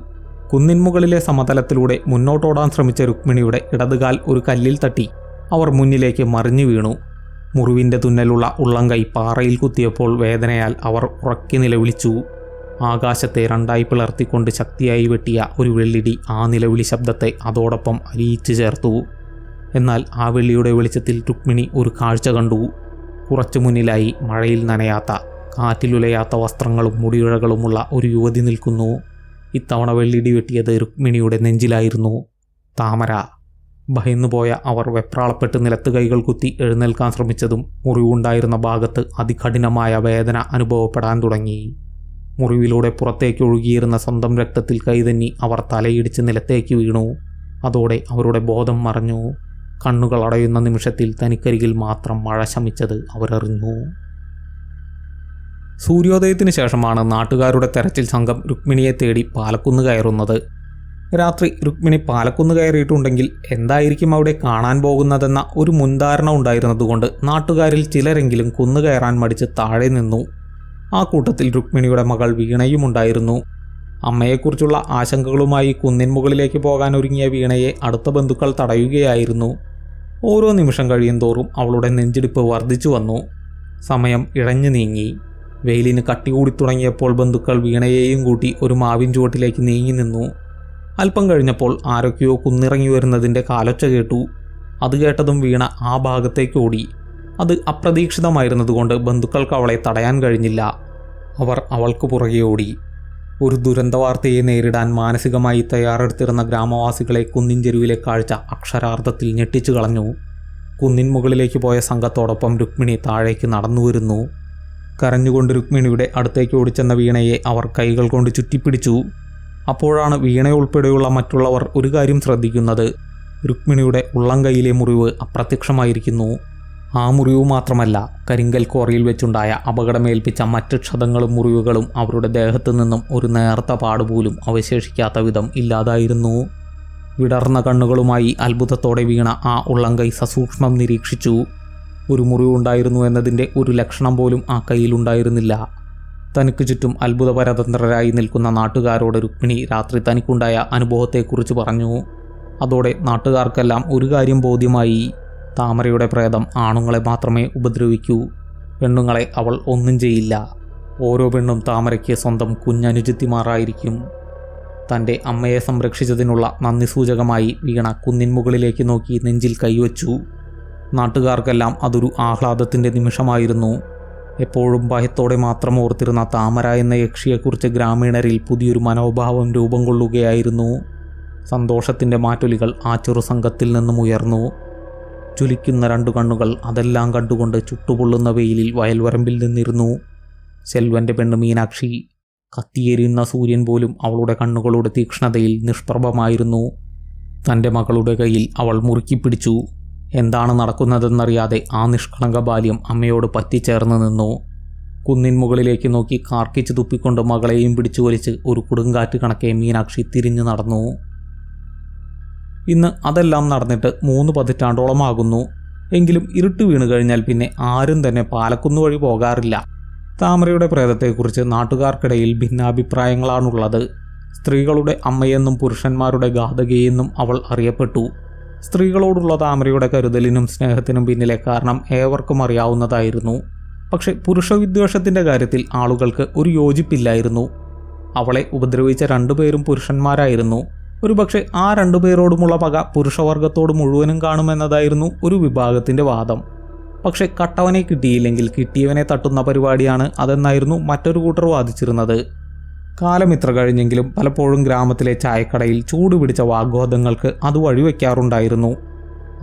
കുന്നിൻ മുകളിലെ സമതലത്തിലൂടെ മുന്നോട്ടോടാൻ ശ്രമിച്ച രുക്മിണിയുടെ ഇടതുകാൽ ഒരു കല്ലിൽ തട്ടി അവർ മുന്നിലേക്ക് മറിഞ്ഞു വീണു. മുറിവിൻ്റെ തുന്നലുള്ള ഉള്ളംകൈ പാറയിൽ കുത്തിയപ്പോൾ വേദനയാൽ അവർ ഉറക്കി നിലവിളിച്ചു. ആകാശത്തെ 2ആയി പിളർത്തിക്കൊണ്ട് ശക്തിയായി വെട്ടിയ ഒരു വെള്ളിടി ആ നിലവിളി ശബ്ദത്തെ അതോടൊപ്പം അലിയിച്ചു ചേർത്തു. എന്നാൽ ആ വെള്ളിയുടെ വെളിച്ചത്തിൽ രുക്മിണി ഒരു കാഴ്ച കണ്ടു. കുറച്ചു മുന്നിലായി മഴയിൽ നനയാത്ത, കാറ്റിലുലയാത്ത വസ്ത്രങ്ങളും മുടിയിഴകളുമുള്ള ഒരു യുവതി നിൽക്കുന്നു. ഇത്തവണ വെള്ളിടി വെട്ടിയത് രുക്മിണിയുടെ നെഞ്ചിലായിരുന്നു. താമര. ഭയന്നുപോയ അവർ വെപ്രാളപ്പെട്ട് നിലത്ത് കൈകൾ കുത്തി എഴുന്നേൽക്കാൻ ശ്രമിച്ചതും മുറിവുണ്ടായിരുന്ന ഭാഗത്ത് അതികഠിനമായ വേദന അനുഭവപ്പെടാൻ തുടങ്ങി. മുറിവിലൂടെ പുറത്തേക്ക് ഒഴുകിയിരുന്ന സ്വന്തം രക്തത്തിൽ കൈതന്നി അവർ തലയിടിച്ച് നിലത്തേക്ക് വീണു. അതോടെ അവരുടെ ബോധം മറഞ്ഞു. കണ്ണുകൾ അടയുന്ന നിമിഷത്തിൽ തനിക്കരികിൽ മാത്രം മഴ ശമിച്ചത് അവരറിഞ്ഞു. സൂര്യോദയത്തിന് ശേഷമാണ് നാട്ടുകാരുടെ തെരച്ചിൽ സംഘം രുക്മിണിയെ തേടി പാലക്കുന്ന് കയറുന്നത്. രാത്രി രുക്മിണി പാലക്കുന്ന് കയറിയിട്ടുണ്ടെങ്കിൽ എന്തായിരിക്കും അവിടെ കാണാൻ പോകുന്നതെന്ന ഒരു മുൻധാരണ ഉണ്ടായിരുന്നതുകൊണ്ട് നാട്ടുകാരിൽ ചിലരെങ്കിലും കുന്നു കയറാൻ മടിച്ച് താഴെ നിന്നു. ആ കൂട്ടത്തിൽ രുക്മിണിയുടെ മകൾ വീണയുമുണ്ടായിരുന്നു. അമ്മയെക്കുറിച്ചുള്ള ആശങ്കകളുമായി കുന്നിൻ മുകളിലേക്ക് പോകാൻ ഒരുങ്ങിയ വീണയെ അടുത്ത ബന്ധുക്കൾ തടയുകയായിരുന്നു. ഓരോ നിമിഷം കഴിയും തോറും അവളുടെ നെഞ്ചിടിപ്പ് വർദ്ധിച്ചു വന്നു. സമയം ഇഴഞ്ഞു നീങ്ങി. വെയിലിന് കട്ടികൂടി തുടങ്ങിയപ്പോൾ ബന്ധുക്കൾ വീണയെയും കൂട്ടി ഒരു മാവിൻ ചുവട്ടിലേക്ക് നീങ്ങി നിന്നു. അല്പം കഴിഞ്ഞപ്പോൾ ആരൊക്കെയോ കുന്നിറങ്ങി വരുന്നതിൻ്റെ കാലൊച്ച കേട്ടു. അത് കേട്ടതും വീണ ആ ഭാഗത്തേക്ക് ഓടി. അത് അപ്രതീക്ഷിതമായിരുന്നതുകൊണ്ട് ബന്ധുക്കൾക്ക് അവളെ തടയാൻ കഴിഞ്ഞില്ല. അവർ അവൾക്ക് പുറകെ ഓടി. ഒരു ദുരന്ത വാർത്തയെ നേരിടാൻ മാനസികമായി തയ്യാറെടുത്തിരുന്ന ഗ്രാമവാസികളെ കുന്നിൻ ചെരുവിലെ കാഴ്ച അക്ഷരാർത്ഥത്തിൽ ഞെട്ടിച്ചു കളഞ്ഞു. കുന്നിൻ മുകളിലേക്ക് പോയ സംഘത്തോടൊപ്പം രുക്മിണി താഴേക്ക് നടന്നു വരുന്നു. കരഞ്ഞുകൊണ്ട് രുക്മിണിയുടെ അടുത്തേക്ക് ഓടിച്ചെന്ന വീണയെ അവർ കൈകൾ കൊണ്ട് ചുറ്റിപ്പിടിച്ചു. അപ്പോഴാണ് വീണ ഉൾപ്പെടെയുള്ള മറ്റുള്ളവർ ഒരു കാര്യം ശ്രദ്ധിക്കുന്നത്. രുക്മിണിയുടെ ഉള്ളംകൈയിലെ മുറിവ് അപ്രത്യക്ഷമായിരിക്കുന്നു. ആ മുറിവ് മാത്രമല്ല, കരിങ്കൽ ക്വാറിയിൽ വെച്ചുണ്ടായ അപകടമേൽപ്പിച്ച മറ്റ് ക്ഷതങ്ങളും മുറിവുകളും അവരുടെ ദേഹത്തു നിന്നും ഒരു നേർത്ത പാടുപോലും അവശേഷിക്കാത്ത വിധം ഇല്ലാതായിരുന്നു. വിടർന്ന കണ്ണുകളുമായി അത്ഭുതത്തോടെ വീണ ആ ഉള്ളംകൈ സസൂക്ഷ്മം നിരീക്ഷിച്ചു. ഒരു മുറിവുണ്ടായിരുന്നു എന്നതിൻ്റെ ഒരു ലക്ഷണം പോലും ആ കൈയിലുണ്ടായിരുന്നില്ല. തനിക്ക് ചുറ്റും അത്ഭുതപരതന്ത്രരായി നിൽക്കുന്ന നാട്ടുകാരോട് രുക്മിണി രാത്രി തനിക്കുണ്ടായ അനുഭവത്തെക്കുറിച്ച് പറഞ്ഞു. അതോടെ നാട്ടുകാർക്കെല്ലാം ഒരു കാര്യം ബോധ്യമായി. താമരയുടെ പ്രേതം ആണുങ്ങളെ മാത്രമേ ഉപദ്രവിക്കൂ. പെണ്ണുങ്ങളെ അവൾ ഒന്നും ചെയ്യില്ല. ഓരോ പെണ്ണും താമരയ്ക്ക് സ്വന്തം കുഞ്ഞനുജത്തിമാരായിരിക്കും. തൻ്റെ അമ്മയെ സംരക്ഷിച്ചതിനുള്ള നന്ദി സൂചകമായി വീണ കുന്നിൻ മുകളിലേക്ക് നോക്കി നെഞ്ചിൽ കൈവച്ചു. നാട്ടുകാർക്കെല്ലാം അതൊരു ആഹ്ലാദത്തിൻ്റെ നിമിഷമായിരുന്നു. എപ്പോഴും ഭയത്തോടെ മാത്രം ഓർത്തിരുന്ന താമര എന്ന യക്ഷിയെക്കുറിച്ച് ഗ്രാമീണരിൽ പുതിയൊരു മനോഭാവം രൂപം കൊള്ളുകയായിരുന്നു. സന്തോഷത്തിൻ്റെ മാറ്റൊലികൾ ആ ചെറുസംഘത്തിൽ നിന്നും ഉയർന്നു. ജ്വലിക്കുന്ന 2 കണ്ണുകൾ അതെല്ലാം കണ്ടുകൊണ്ട് ചുട്ടുപൊള്ളുന്ന വെയിലിൽ വയൽവരമ്പിൽ നിന്നിരുന്നു. ശെൽവൻ്റെ പെണ്ണ് മീനാക്ഷി. കത്തിയെരിയുന്ന സൂര്യൻ പോലും അവളുടെ കണ്ണുകളുടെ തീക്ഷ്ണതയിൽ നിഷ്പ്രഭമായിരുന്നു. തൻ്റെ മകളുടെ കയ്യിൽ അവൾ മുറുക്കിപ്പിടിച്ചു. എന്താണ് നടക്കുന്നതെന്നറിയാതെ ആ നിഷ്കളങ്ക ബാല്യം അമ്മയോട് പറ്റിച്ചേർന്ന് നിന്നു. കുന്നിൻ മുകളിലേക്ക് നോക്കി കാർക്കിച്ച് തുപ്പിക്കൊണ്ട് മകളെയും പിടിച്ചു വലിച്ച് ഒരു കൊടുങ്കാറ്റ് കണക്കെ മീനാക്ഷി തിരിഞ്ഞു നടന്നു. ഇന്ന് അതെല്ലാം നടന്നിട്ട് 3 പതിറ്റാണ്ടോളമാകുന്നു. എങ്കിലും ഇരുട്ട് വീണ് കഴിഞ്ഞാൽ പിന്നെ ആരും തന്നെ പാലക്കുന്ന് വഴി പോകാറില്ല. താമരയുടെ പ്രേതത്തെക്കുറിച്ച് നാട്ടുകാർക്കിടയിൽ ഭിന്നാഭിപ്രായങ്ങളാണുള്ളത്. സ്ത്രീകളുടെ അമ്മയെന്നും പുരുഷന്മാരുടെ ഘാതകയെന്നും അവൾ അറിയപ്പെട്ടു. സ്ത്രീകളോടുള്ള താമരയുടെ കരുതലിനും സ്നേഹത്തിനും പിന്നിലെ കാരണം ഏവർക്കും അറിയാവുന്നതായിരുന്നു. പക്ഷെ പുരുഷവിദ്വേഷത്തിൻ്റെ കാര്യത്തിൽ ആളുകൾക്ക് ഒരു യോജിപ്പില്ലായിരുന്നു. അവളെ ഉപദ്രവിച്ച 2 പേരും പുരുഷന്മാരായിരുന്നു. ഒരുപക്ഷെ ആ 2 പേരോടുമുള്ള പക പുരുഷവർഗത്തോട് മുഴുവനും കാണുമെന്നതായിരുന്നു ഒരു വിഭാഗത്തിൻ്റെ വാദം. പക്ഷെ കട്ടവനെ കിട്ടിയില്ലെങ്കിൽ കിട്ടിയവനെ തട്ടുന്ന പരിപാടിയാണ് അതെന്നായിരുന്നു മറ്റൊരു കൂട്ടർ വാദിച്ചിരുന്നത്. കാലം ഇത്ര കഴിഞ്ഞെങ്കിലും പലപ്പോഴും ഗ്രാമത്തിലെ ചായക്കടയിൽ ചൂടുപിടിച്ച വാഗ്വാദങ്ങൾക്ക് അത് വഴിവെക്കാറുണ്ടായിരുന്നു.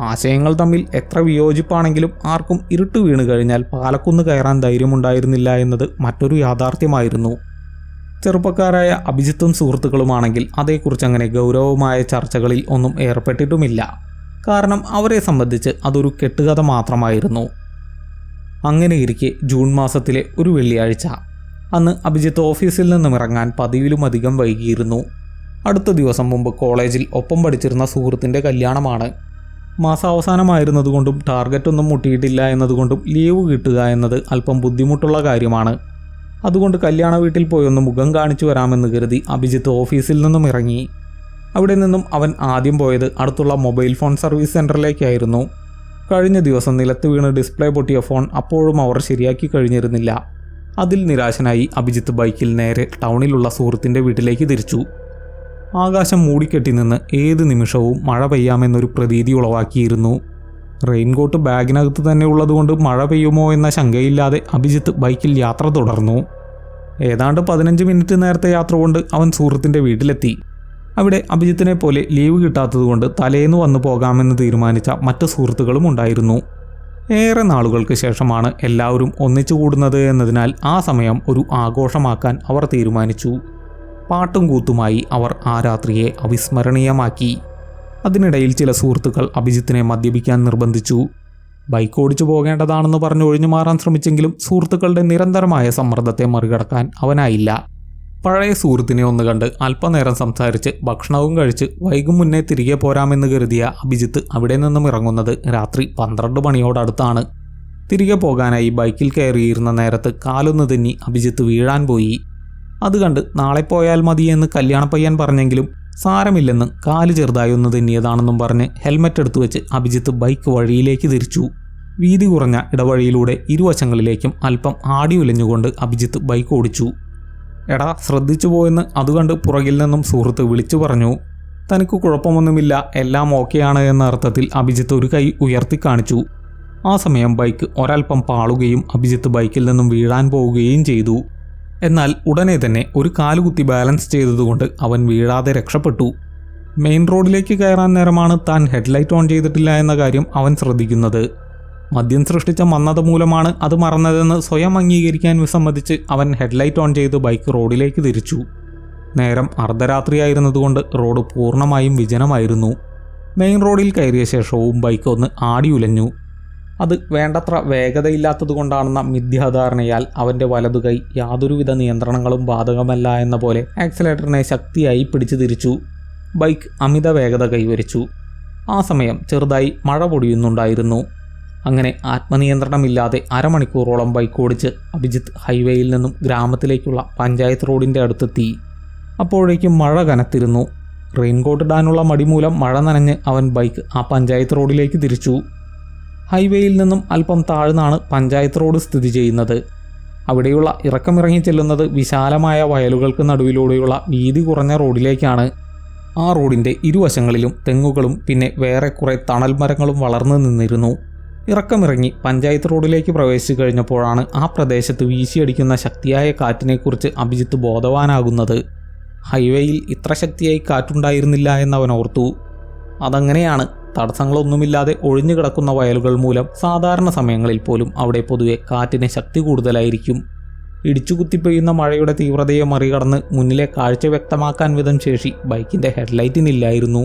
ആശയങ്ങൾ തമ്മിൽ എത്ര വിയോജിപ്പാണെങ്കിലും ആർക്കും ഇരുട്ട് വീണ് കഴിഞ്ഞാൽ പാലക്കുന്ന് കയറാൻ ധൈര്യമുണ്ടായിരുന്നില്ല എന്നത് മറ്റൊരു യാഥാർത്ഥ്യമായിരുന്നു. ചെറുപ്പക്കാരായ അഭിജിത്തും സുഹൃത്തുക്കളുമാണെങ്കിൽ അതേക്കുറിച്ച് അങ്ങനെ ഗൗരവമായ ചർച്ചകളിൽ ഒന്നും ഏർപ്പെട്ടിട്ടുമില്ല. കാരണം അവരെ സംബന്ധിച്ച് അതൊരു കെട്ടുകഥ മാത്രമായിരുന്നു. അങ്ങനെയിരിക്കെ ജൂൺ മാസത്തിലെ ഒരു വെള്ളിയാഴ്ച. അന്ന് അഭിജിത്ത് ഓഫീസിൽ നിന്നും ഇറങ്ങാൻ പതിവിലുമധികം വൈകിയിരുന്നു. അടുത്ത ദിവസം മുമ്പ് കോളേജിൽ ഒപ്പം പഠിച്ചിരുന്ന സുഹൃത്തിൻ്റെ കല്യാണമാണ്. മാസാവസാനമായിരുന്നതുകൊണ്ടും ടാർഗറ്റൊന്നും മുട്ടിയിട്ടില്ല എന്നതുകൊണ്ടും ലീവ് കിട്ടുക എന്നത് അല്പം ബുദ്ധിമുട്ടുള്ള കാര്യമാണ്. അതുകൊണ്ട് കല്യാണ വീട്ടിൽ പോയൊന്ന് മുഖം കാണിച്ചു വരാമെന്ന് കരുതി അഭിജിത്ത് ഓഫീസിൽ നിന്നും ഇറങ്ങി. അവിടെ നിന്നും അവൻ ആദ്യം പോയത് അടുത്തുള്ള മൊബൈൽ ഫോൺ സർവീസ് സെൻ്ററിലേക്കായിരുന്നു. കഴിഞ്ഞ ദിവസം നിലത്ത് വീണ് ഡിസ്പ്ലേ പൊട്ടിയ ഫോൺ അപ്പോഴും അവർ ശരിയാക്കി കഴിഞ്ഞിരുന്നില്ല. അതിൽ നിരാശനായി അഭിജിത്ത് ബൈക്കിൽ നേരെ ടൗണിലുള്ള സുഹൃത്തിൻ്റെ വീട്ടിലേക്ക് തിരിച്ചു. ആകാശം മൂടിക്കെട്ടി നിന്ന് ഏത് നിമിഷവും മഴ പെയ്യാമെന്നൊരു പ്രതീതി ഉളവാക്കിയിരുന്നു. റെയിൻകോട്ട് ബാഗിനകത്ത് തന്നെ ഉള്ളതുകൊണ്ട് മഴ പെയ്യുമോ എന്ന ശങ്കയില്ലാതെ അഭിജിത്ത് ബൈക്കിൽ യാത്ര തുടർന്നു. ഏതാണ്ട് 15 മിനിറ്റ് നേരത്തെ യാത്ര കൊണ്ട് അവൻ സുഹൃത്തിൻ്റെ വീട്ടിലെത്തി. അവിടെ അഭിജിത്തിനെ പോലെ ലീവ് കിട്ടാത്തതുകൊണ്ട് തലേന്ന് വന്നു പോകാമെന്ന് തീരുമാനിച്ച മറ്റ് സുഹൃത്തുക്കളും ഉണ്ടായിരുന്നു. ഏറെ നാളുകൾക്ക് ശേഷമാണ് എല്ലാവരും ഒന്നിച്ചു കൂടുന്നത് എന്നതിനാൽ ആ സമയം ഒരു ആഘോഷമാക്കാൻ അവർ തീരുമാനിച്ചു. പാട്ടും കൂത്തുമായി അവർ ആ രാത്രിയെ അവിസ്മരണീയമാക്കി. അതിനിടയിൽ ചില സുഹൃത്തുക്കൾ അഭിജിത്തിനെ മദ്യപിക്കാൻ നിർബന്ധിച്ചു. ബൈക്ക് ഓടിച്ചു പോകേണ്ടതാണെന്ന് പറഞ്ഞ് ഒഴിഞ്ഞു മാറാൻ ശ്രമിച്ചെങ്കിലും സുഹൃത്തുക്കളുടെ നിരന്തരമായ സമ്മർദ്ദത്തെ മറികടക്കാൻ അവനായില്ല. പഴയ സുഹൃത്തിനെ ഒന്ന് കണ്ട് അല്പനേരം സംസാരിച്ച് ഭക്ഷണവും കഴിച്ച് വൈകും മുന്നേ തിരികെ പോരാമെന്ന് കരുതിയ അഭിജിത്ത് അവിടെ നിന്നും ഇറങ്ങുന്നത് രാത്രി 12 മണിയോടടുത്താണ്. തിരികെ പോകാനായി ബൈക്കിൽ കയറിയിരുന്ന നേരത്ത് കാലൊന്ന് തെന്നി അഭിജിത്ത് വീഴാൻ പോയി. അത് കണ്ട് നാളെ പോയാൽ മതിയെന്ന് കല്യാണപ്പയ്യൻ പറഞ്ഞെങ്കിലും സാരമില്ലെന്ന് കാല് ചെറുതായി ഒന്ന് തെന്നിയതാണെന്നും പറഞ്ഞ് ഹെൽമറ്റ് എടുത്തു വെച്ച് അഭിജിത്ത് ബൈക്ക് വഴിയിലേക്ക് തിരിച്ചു. വീതി കുറഞ്ഞ ഇടവഴിയിലൂടെ ഇരുവശങ്ങളിലേക്കും അല്പം ആടി ഉലഞ്ഞുകൊണ്ട് അഭിജിത്ത് ബൈക്ക് ഓടിച്ചു. എടാ ശ്രദ്ധിച്ചു പോയെന്ന് അതുകണ്ട് പുറകിൽ നിന്നും സുഹൃത്ത് വിളിച്ചു പറഞ്ഞു. തനിക്ക് കുഴപ്പമൊന്നുമില്ല, എല്ലാം ഓക്കെയാണ് എന്ന അർത്ഥത്തിൽ അഭിജിത്ത് ഒരു കൈ ഉയർത്തി കാണിച്ചു. ആ സമയം ബൈക്ക് ഒരൽപ്പം പാളുകയും അഭിജിത്ത് ബൈക്കിൽ നിന്നും വീഴാൻ പോവുകയും ചെയ്തു. എന്നാൽ ഉടനെ തന്നെ ഒരു കാലുകുത്തി ബാലൻസ് ചെയ്തതുകൊണ്ട് അവൻ വീഴാതെ രക്ഷപ്പെട്ടു. മെയിൻ റോഡിലേക്ക് കയറാൻ നേരമാണ് താൻ ഹെഡ്ലൈറ്റ് ഓൺ ചെയ്തിട്ടില്ല എന്ന കാര്യം അവൻ ശ്രദ്ധിക്കുന്നത്. മദ്യം സൃഷ്ടിച്ച മന്ദത മൂലമാണ് അത് മറന്നതെന്ന് സ്വയം അംഗീകരിക്കാൻ വിസമ്മതിച്ച് അവൻ ഹെഡ്ലൈറ്റ് ഓൺ ചെയ്ത് ബൈക്ക് റോഡിലേക്ക് തിരിച്ചു. നേരം അർദ്ധരാത്രിയായിരുന്നതുകൊണ്ട് റോഡ് പൂർണ്ണമായും വിജനമായിരുന്നു. മെയിൻ റോഡിൽ കയറിയ ശേഷവും ബൈക്ക് ഒന്ന് ആടി ഉലഞ്ഞു. അത് വേണ്ടത്ര വേഗതയില്ലാത്തതുകൊണ്ടാണെന്ന മിഥ്യാധാരണയാൽ അവൻ്റെ വലതുകൈ യാതൊരുവിധ നിയന്ത്രണങ്ങളും ബാധകമല്ല എന്ന പോലെ ആക്സിലേറ്ററിനെ ശക്തിയായി പിടിച്ചു തിരിച്ചു. ബൈക്ക് അമിത വേഗത കൈവരിച്ചു. ആ സമയം ചെറുതായി മഴ പൊടിയുന്നുണ്ടായിരുന്നു. അങ്ങനെ ആത്മനിയന്ത്രണമില്ലാതെ അരമണിക്കൂറോളം ബൈക്ക് ഓടിച്ച് അഭിജിത്ത് ഹൈവേയിൽ നിന്നും ഗ്രാമത്തിലേക്കുള്ള പഞ്ചായത്ത് റോഡിൻ്റെ അടുത്തെത്തി. അപ്പോഴേക്കും മഴ കനത്തിരുന്നു. റെയിൻകോട്ട് ഇടാനുള്ള മടി മൂലം മഴ നനഞ്ഞ് അവൻ ബൈക്ക് ആ പഞ്ചായത്ത് റോഡിലേക്ക് തിരിച്ചു. ഹൈവേയിൽ നിന്നും അല്പം താഴ്ന്നാണ് പഞ്ചായത്ത് റോഡ് സ്ഥിതി ചെയ്യുന്നത്. അവിടെയുള്ള ഇറക്കമിറങ്ങി ചെല്ലുന്നത് വിശാലമായ വയലുകൾക്ക് നടുവിലൂടെയുള്ള വീതി കുറഞ്ഞ റോഡിലേക്കാണ്. ആ റോഡിൻ്റെ ഇരുവശങ്ങളിലും തെങ്ങുകളും പിന്നെ വേറെ കുറേ തണൽ മരങ്ങളും വളർന്നു നിന്നിരുന്നു. ഇറക്കമിറങ്ങി പഞ്ചായത്ത് റോഡിലേക്ക് പ്രവേശിച്ചു കഴിഞ്ഞപ്പോഴാണ് ആ പ്രദേശത്ത് വീശിയടിക്കുന്ന ശക്തിയായ കാറ്റിനെക്കുറിച്ച് അഭിജിത്ത് ബോധവാനാകുന്നത്. ഹൈവേയിൽ ഇത്ര ശക്തിയായി കാറ്റുണ്ടായിരുന്നില്ല എന്നവൻ ഓർത്തു. അതങ്ങനെയാണ്. തടസ്സങ്ങളൊന്നുമില്ലാതെ ഒഴിഞ്ഞു കിടക്കുന്ന വയലുകൾ മൂലം സാധാരണ സമയങ്ങളിൽ പോലും അവിടെ പൊതുവെ കാറ്റിന് ശക്തി കൂടുതലായിരിക്കും. ഇടിച്ചുകുത്തിപ്പെയ്യുന്ന മഴയുടെ തീവ്രതയെ മറികടന്ന് മുന്നിലെ കാഴ്ച വ്യക്തമാക്കാൻ വിധം ശേഷി ബൈക്കിൻ്റെ ഹെഡ്ലൈറ്റിനില്ലായിരുന്നു.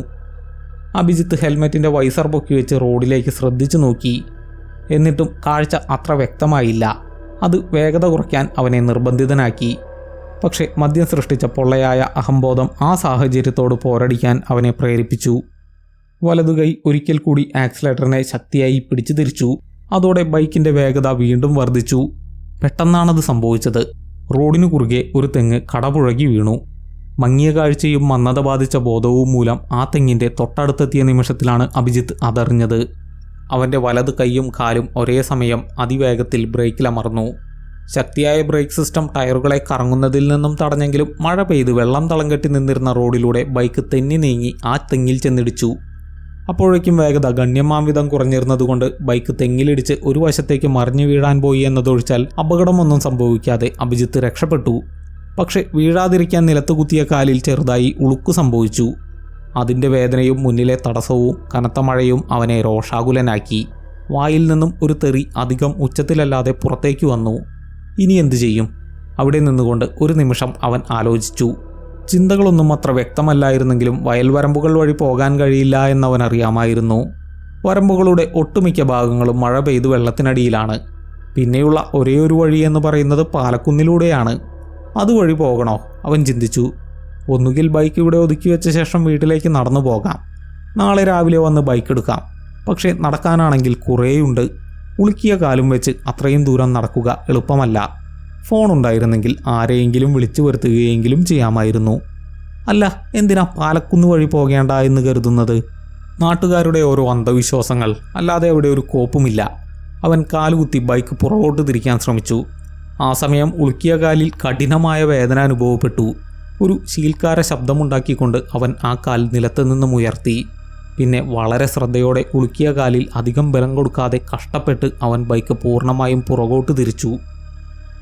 അഭിജിത്ത് ഹെൽമെറ്റിൻ്റെ വൈസർ പൊക്കി വെച്ച് റോഡിലേക്ക് ശ്രദ്ധിച്ചു നോക്കി. എന്നിട്ടും കാഴ്ച അത്ര വ്യക്തമായില്ല. അത് വേഗത കുറയ്ക്കാൻ അവനെ നിർബന്ധിതനാക്കി. പക്ഷേ മദ്യം സൃഷ്ടിച്ച പൊള്ളയായ അഹംബോധം ആ സാഹചര്യത്തോട് പോരടിക്കാൻ അവനെ പ്രേരിപ്പിച്ചു. വലതുകൈ ഒരിക്കൽ കൂടി ആക്സിലേറ്ററിനെ ശക്തിയായി പിടിച്ചു തിരിച്ചു. അതോടെ ബൈക്കിൻ്റെ വേഗത വീണ്ടും വർദ്ധിച്ചു. പെട്ടെന്നാണത് സംഭവിച്ചത്. റോഡിനു കുറുകെ ഒരു തെങ്ങ് കടപുഴകി വീണു. മങ്ങിയ കാഴ്ചയും മന്ദത ബാധിച്ച ബോധവും മൂലം ആ തെങ്ങിൻ്റെ തൊട്ടടുത്തെത്തിയ നിമിഷത്തിലാണ് അഭിജിത്ത് അതറിഞ്ഞത്. അവൻ്റെ വലത് കൈയും കാലും ഒരേ സമയം അതിവേഗത്തിൽ ബ്രേക്കിലമർന്നു. ശക്തിയായ ബ്രേക്ക് സിസ്റ്റം ടയറുകളെ കറങ്ങുന്നതിൽ നിന്നും തടഞ്ഞെങ്കിലും മഴ പെയ്ത് വെള്ളം തളം കെട്ടി നിന്നിരുന്ന റോഡിലൂടെ ബൈക്ക് തെന്നി നീങ്ങി ആ തെങ്ങിൽ ചെന്നിടിച്ചു. അപ്പോഴേക്കും വേഗത ഗണ്യമാംവിധം കുറഞ്ഞിരുന്നതുകൊണ്ട് ബൈക്ക് തെങ്ങിലിടിച്ച് ഒരു വശത്തേക്ക് മറിഞ്ഞു വീഴാൻ പോയി എന്നതൊഴിച്ചാൽ അപകടമൊന്നും സംഭവിക്കാതെ അഭിജിത്ത് രക്ഷപ്പെട്ടു. പക്ഷെ വീഴാതിരിക്കാൻ നിലത്ത് കുത്തിയ കാലിൽ ചെറുതായി ഉളുക്കു സംഭവിച്ചു. അതിൻ്റെ വേദനയും മുന്നിലെ തടസ്സവും കനത്ത മഴയും അവനെ രോഷാകുലനാക്കി. വായിൽ നിന്നും ഒരു തെറി അധികം ഉച്ചത്തിലല്ലാതെ പുറത്തേക്ക് വന്നു. ഇനി എന്തു ചെയ്യും? അവിടെ നിന്നുകൊണ്ട് ഒരു നിമിഷം അവൻ ആലോചിച്ചു. ചിന്തകളൊന്നും അത്ര വ്യക്തമല്ലായിരുന്നെങ്കിലും വയൽവരമ്പുകൾ വഴി പോകാൻ കഴിയില്ല എന്നവൻ അറിയാമായിരുന്നു. വരമ്പുകളുടെ ഒട്ടുമിക്ക ഭാഗങ്ങളും മഴ പെയ്ത് വെള്ളത്തിനടിയിലാണ്. പിന്നെയുള്ള ഒരേയൊരു വഴി എന്ന് പറയുന്നത് പാലക്കുന്നിലൂടെയാണ്. അതുവഴി പോകണോ? അവൻ ചിന്തിച്ചു. ഒന്നുകിൽ ബൈക്ക് ഇവിടെ ഒതുക്കി വെച്ച ശേഷം വീട്ടിലേക്ക് നടന്നു പോകാം. നാളെ രാവിലെ വന്ന് ബൈക്ക് എടുക്കാം. പക്ഷേ നടക്കാനാണെങ്കിൽ കുറേയുണ്ട്. ഉളുക്കിയ കാലും വെച്ച് അത്രയും ദൂരം നടക്കുക എളുപ്പമല്ല. ഫോൺ ഉണ്ടായിരുന്നെങ്കിൽ ആരെയെങ്കിലും വിളിച്ചു വരുത്തുകയെങ്കിലും ചെയ്യാമായിരുന്നു. അല്ല, എന്തിനാ പാലക്കുന്ന് വഴി പോകേണ്ട എന്ന് കരുതുന്നത്? നാട്ടുകാരുടെ ഓരോ അന്ധവിശ്വാസങ്ങൾ, അല്ലാതെ അവിടെ ഒരു കോപ്പുമില്ല. അവൻ കാലുകുത്തി ബൈക്ക് പുറകോട്ട് തിരിക്കാൻ ശ്രമിച്ചു. ആ സമയം ഉളുക്കിയ കാലിൽ കഠിനമായ വേദന അനുഭവപ്പെട്ടു. ഒരു ശീൽക്കാര ശബ്ദമുണ്ടാക്കിക്കൊണ്ട് അവൻ ആ കാൽ നിലത്ത് നിന്നും ഉയർത്തി. പിന്നെ വളരെ ശ്രദ്ധയോടെ ഉളുക്കിയ കാലിൽ അധികം ബലം കൊടുക്കാതെ കഷ്ടപ്പെട്ട് അവൻ ബൈക്ക് പൂർണ്ണമായും പുറകോട്ട് തിരിച്ചു.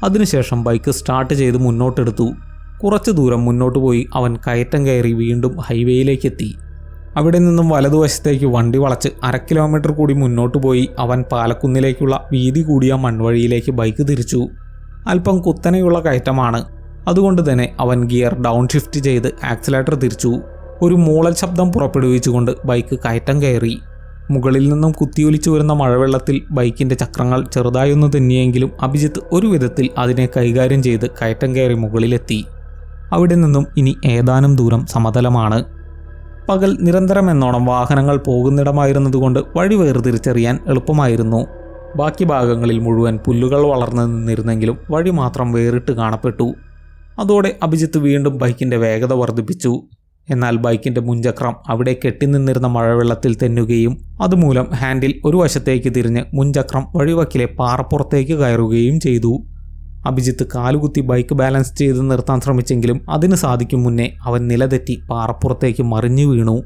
അതിനുശേഷം ബൈക്ക് സ്റ്റാർട്ട് ചെയ്ത് മുന്നോട്ടെടുത്തു. കുറച്ചു ദൂരം മുന്നോട്ട് പോയി അവൻ കയറ്റം കയറി വീണ്ടും ഹൈവേയിലേക്കെത്തി. അവിടെ നിന്നും വലതുവശത്തേക്ക് വണ്ടി വളച്ച് 1/2 കിലോമീറ്റർ കൂടി മുന്നോട്ട് പോയി അവൻ പാലക്കുന്നിലേക്കുള്ള വീതി കൂടിയ മൺവഴിയിലേക്ക് ബൈക്ക് തിരിച്ചു. അല്പം കുത്തനെയുള്ള കയറ്റമാണ്. അതുകൊണ്ട് തന്നെ അവൻ ഗിയർ ഡൗൺ ഷിഫ്റ്റ് ചെയ്ത് ആക്സിലേറ്റർ തിരിച്ചു. ഒരു മൂളൽ ശബ്ദം പുറപ്പെടുവിച്ചുകൊണ്ട് ബൈക്ക് കയറ്റം കയറി. മുകളിൽ നിന്നും കുത്തിയൊലിച്ചു വരുന്ന മഴവെള്ളത്തിൽ ബൈക്കിൻ്റെ ചക്രങ്ങൾ ചെറുതായൊന്ന് തെന്നിയെങ്കിലും അഭിജിത്ത് ഒരു വിധത്തിൽ അതിനെ കൈകാര്യം ചെയ്ത് കയറ്റം കയറി മുകളിലെത്തി. അവിടെ നിന്നും ഇനി ഏതാനും ദൂരം സമതലമാണ്. പകൽ നിരന്തരം എന്നോണം വാഹനങ്ങൾ പോകുന്നിടമായിരുന്നതുകൊണ്ട് വഴി വേർതിരിച്ചറിയാൻ എളുപ്പമായിരുന്നു. ബാക്കി ഭാഗങ്ങളിൽ മുഴുവൻ പുല്ലുകൾ വളർന്നു നിന്നിരുന്നെങ്കിലും വഴി മാത്രം വേറിട്ട് കാണപ്പെട്ടു. അതോടെ അഭിജിത്ത് വീണ്ടും ബൈക്കിൻ്റെ വേഗത വർദ്ധിപ്പിച്ചു. എന്നാൽ ബൈക്കിൻ്റെ മുൻചക്രം അവിടെ കെട്ടിനിന്നിരുന്ന മഴവെള്ളത്തിൽ തെന്നുകയും അതുമൂലം ഹാൻഡിൽ ഒരു വശത്തേക്ക് തിരിഞ്ഞ് മുൻചക്രം വഴിവക്കിലെ പാറപ്പുറത്തേക്ക് കയറുകയും ചെയ്തു. അഭിജിത്ത് കാലുകുത്തി ബൈക്ക് ബാലൻസ് ചെയ്ത് നിർത്താൻ ശ്രമിച്ചെങ്കിലും അതിന് സാധിക്കും മുന്നേ അവൻ നിലതെറ്റി പാറപ്പുറത്തേക്ക് മറിഞ്ഞു വീണു.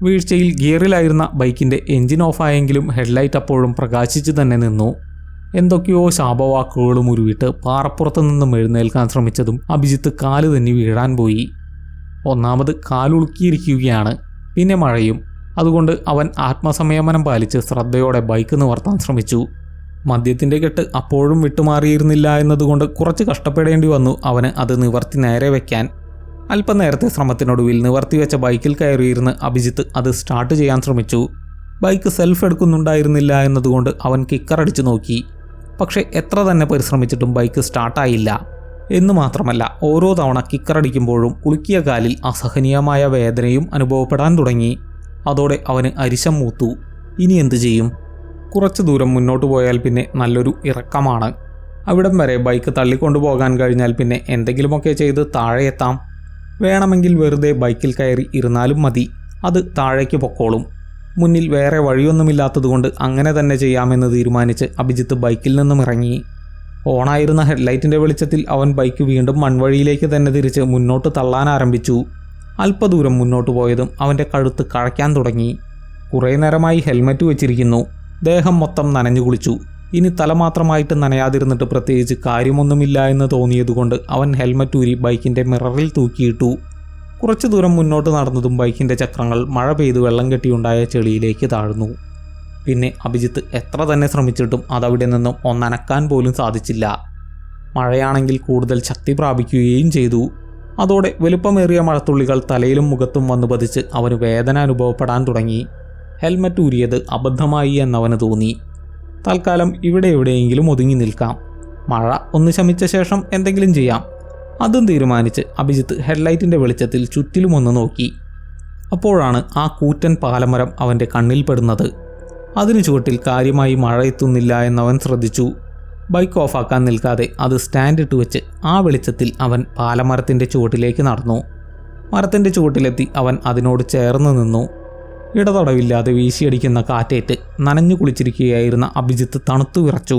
വീഴ്ചയിൽ ഗിയറിലായിരുന്ന ബൈക്കിൻ്റെ എൻജിൻ ഓഫായെങ്കിലും ഹെഡ്ലൈറ്റ് അപ്പോഴും പ്രകാശിച്ചു തന്നെ നിന്നു. എന്തൊക്കെയോ ശാപവാക്കുകളും ഉരുവിട്ട് പാറപ്പുറത്ത് നിന്നും എഴുന്നേൽക്കാൻ ശ്രമിച്ചതും അഭിജിത്ത് കാല് തന്നെ വീഴാൻ പോയി. ഒന്നാമത് കാലുളുക്കിയിരിക്കുകയാണ്, പിന്നെ മഴയും. അതുകൊണ്ട് അവൻ ആത്മസംയമനം പാലിച്ച് ശ്രദ്ധയോടെ ബൈക്ക് നിവർത്താൻ ശ്രമിച്ചു. മദ്യത്തിൻ്റെ കെട്ട് അപ്പോഴും വിട്ടുമാറിയിരുന്നില്ല എന്നതുകൊണ്ട് കുറച്ച് കഷ്ടപ്പെടേണ്ടി വന്നു അവന് അത് നിവർത്തി നേരെ വയ്ക്കാൻ. അല്പനേരത്തെ ശ്രമത്തിനൊടുവിൽ നിവർത്തിവെച്ച ബൈക്കിൽ കയറിയിരുന്ന് അഭിജിത്ത് അത് സ്റ്റാർട്ട് ചെയ്യാൻ ശ്രമിച്ചു. ബൈക്ക് സെൽഫ് എടുക്കുന്നുണ്ടായിരുന്നില്ല എന്നതുകൊണ്ട് അവൻ കിക്കറടിച്ചു നോക്കി. പക്ഷേ എത്ര തന്നെ പരിശ്രമിച്ചിട്ടും ബൈക്ക് സ്റ്റാർട്ടായില്ല. എന്നു മാത്രമല്ല, ഓരോ തവണ കിക്കറടിക്കുമ്പോഴും ഉളുക്കിയ കാലിൽ അസഹനീയമായ വേദനയും അനുഭവപ്പെടാൻ തുടങ്ങി. അതോടെ അവന് അരിശം മൂത്തു. ഇനി എന്തു ചെയ്യും? കുറച്ചു ദൂരം മുന്നോട്ട് പോയാൽ പിന്നെ നല്ലൊരു ഇറക്കമാണ്. അവിടം വരെ ബൈക്ക് തള്ളിക്കൊണ്ടുപോകാൻ കഴിഞ്ഞാൽ പിന്നെ എന്തെങ്കിലുമൊക്കെ ചെയ്ത് താഴെ എത്താം. വേണമെങ്കിൽ വെറുതെ ബൈക്കിൽ കയറി ഇരുന്നാലും മതി, അത് താഴേക്ക് പൊക്കോളും. മുന്നിൽ വേറെ വഴിയൊന്നുമില്ലാത്തതുകൊണ്ട് അങ്ങനെ തന്നെ ചെയ്യാമെന്ന് തീരുമാനിച്ച് അഭിജിത്ത് ബൈക്കിൽ നിന്നും ഇറങ്ങി. ഓണായിരുന്ന ഹെഡ്ലൈറ്റിൻ്റെ വെളിച്ചത്തിൽ അവൻ ബൈക്ക് വീണ്ടും മൺവഴിയിലേക്ക് തന്നെ തിരിച്ച് മുന്നോട്ട് തള്ളാൻ ആരംഭിച്ചു. അല്പദൂരം മുന്നോട്ട് പോയതും അവൻ്റെ കഴുത്ത് കഴയ്ക്കാൻ തുടങ്ങി. കുറേ നേരമായി ഹെൽമറ്റ് വെച്ചിരിക്കുന്നു. ദേഹം മൊത്തം നനഞ്ഞു കുളിച്ചു. ഇനി തല മാത്രമായിട്ട് നനയാതിരുന്നിട്ട് പ്രത്യേകിച്ച് കാര്യമൊന്നുമില്ല എന്ന് തോന്നിയതുകൊണ്ട് അവൻ ഹെൽമറ്റ് ഊരി ബൈക്കിൻ്റെ മിററിൽ തൂക്കിയിട്ടു. കുറച്ചു ദൂരം മുന്നോട്ട് നടന്നതും ബൈക്കിൻ്റെ ചക്രങ്ങൾ മഴ പെയ്ത് വെള്ളം കെട്ടിയുണ്ടായ ചെളിയിലേക്ക് താഴ്ന്നു. പിന്നെ അഭിജിത്ത് എത്ര തന്നെ ശ്രമിച്ചിട്ടും അതവിടെ നിന്നും ഒന്നനക്കാൻ പോലും സാധിച്ചില്ല. മഴയാണെങ്കിൽ കൂടുതൽ ശക്തി പ്രാപിക്കുകയും ചെയ്തു. അതോടെ വലുപ്പമേറിയ മഴത്തുള്ളികൾ തലയിലും മുഖത്തും വന്നു പതിച്ച് അവന് വേദന അനുഭവപ്പെടാൻ തുടങ്ങി. ഹെൽമറ്റ് ഊരിയത് അബദ്ധമായി എന്നവന് തോന്നി. തൽക്കാലം ഇവിടെ എവിടെയെങ്കിലും ഒതുങ്ങി നിൽക്കാം, മഴ ഒന്ന് ശമിച്ച ശേഷം എന്തെങ്കിലും ചെയ്യാം. അതും തീരുമാനിച്ച് അഭിജിത്ത് ഹെഡ്ലൈറ്റിൻ്റെ വെളിച്ചത്തിൽ ചുറ്റിലുമൊന്ന് നോക്കി. അപ്പോഴാണ് ആ കൂറ്റൻ പാലമരം അവൻ്റെ കണ്ണിൽപ്പെടുന്നത്. അതിനു ചുവട്ടിൽ കാര്യമായി മഴ എത്തുന്നില്ല എന്നവൻ ശ്രദ്ധിച്ചു. ബൈക്ക് ഓഫാക്കാൻ നിൽക്കാതെ അത് സ്റ്റാൻഡ് ഇട്ട് വെച്ച് ആ വെളിച്ചത്തിൽ അവൻ പാലമരത്തിൻ്റെ ചുവട്ടിലേക്ക് നടന്നു. മരത്തിൻ്റെ ചുവട്ടിലെത്തി അവൻ അതിനോട് ചേർന്ന് നിന്നു. ഇടതടവില്ലാതെ വീശിയടിക്കുന്ന കാറ്റേറ്റ് നനഞ്ഞു കുളിച്ചിരിക്കുകയായിരുന്ന അഭിജിത്ത് തണുത്തു വിറച്ചു.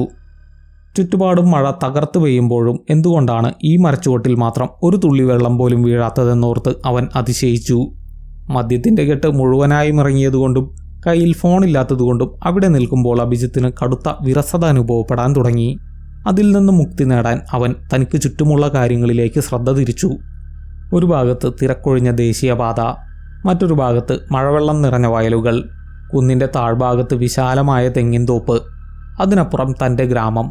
ചുറ്റുപാടും മഴ തകർത്ത് പെയ്യുമ്പോഴും എന്തുകൊണ്ടാണ് ഈ മരച്ചുവട്ടിൽ മാത്രം ഒരു തുള്ളി വെള്ളം പോലും വീഴാത്തതെന്നോർത്ത് അവൻ അതിശയിച്ചു. മദ്യത്തിൻ്റെ കെട്ട് മുഴുവനായും ഇറങ്ങിയതുകൊണ്ടും കയ്യിൽ ഫോണില്ലാത്തതുകൊണ്ടും അവിടെ നിൽക്കുമ്പോൾ അഭിജിത്തിന് കടുത്ത വിരസത അനുഭവപ്പെടാൻ തുടങ്ങി. അതിൽ നിന്ന് മുക്തി നേടാൻ അവൻ തനിക്ക് ചുറ്റുമുള്ള കാര്യങ്ങളിലേക്ക് ശ്രദ്ധ തിരിച്ചു. ഒരു ഭാഗത്ത് തിരക്കൊഴിഞ്ഞ ദേശീയപാത, മറ്റൊരു ഭാഗത്ത് മഴവെള്ളം നിറഞ്ഞ വയലുകൾ, കുന്നിൻ്റെ താഴ്ഭാഗത്ത് വിശാലമായ തെങ്ങിൻതോപ്പ്, അതിനപ്പുറം തൻ്റെ ഗ്രാമം.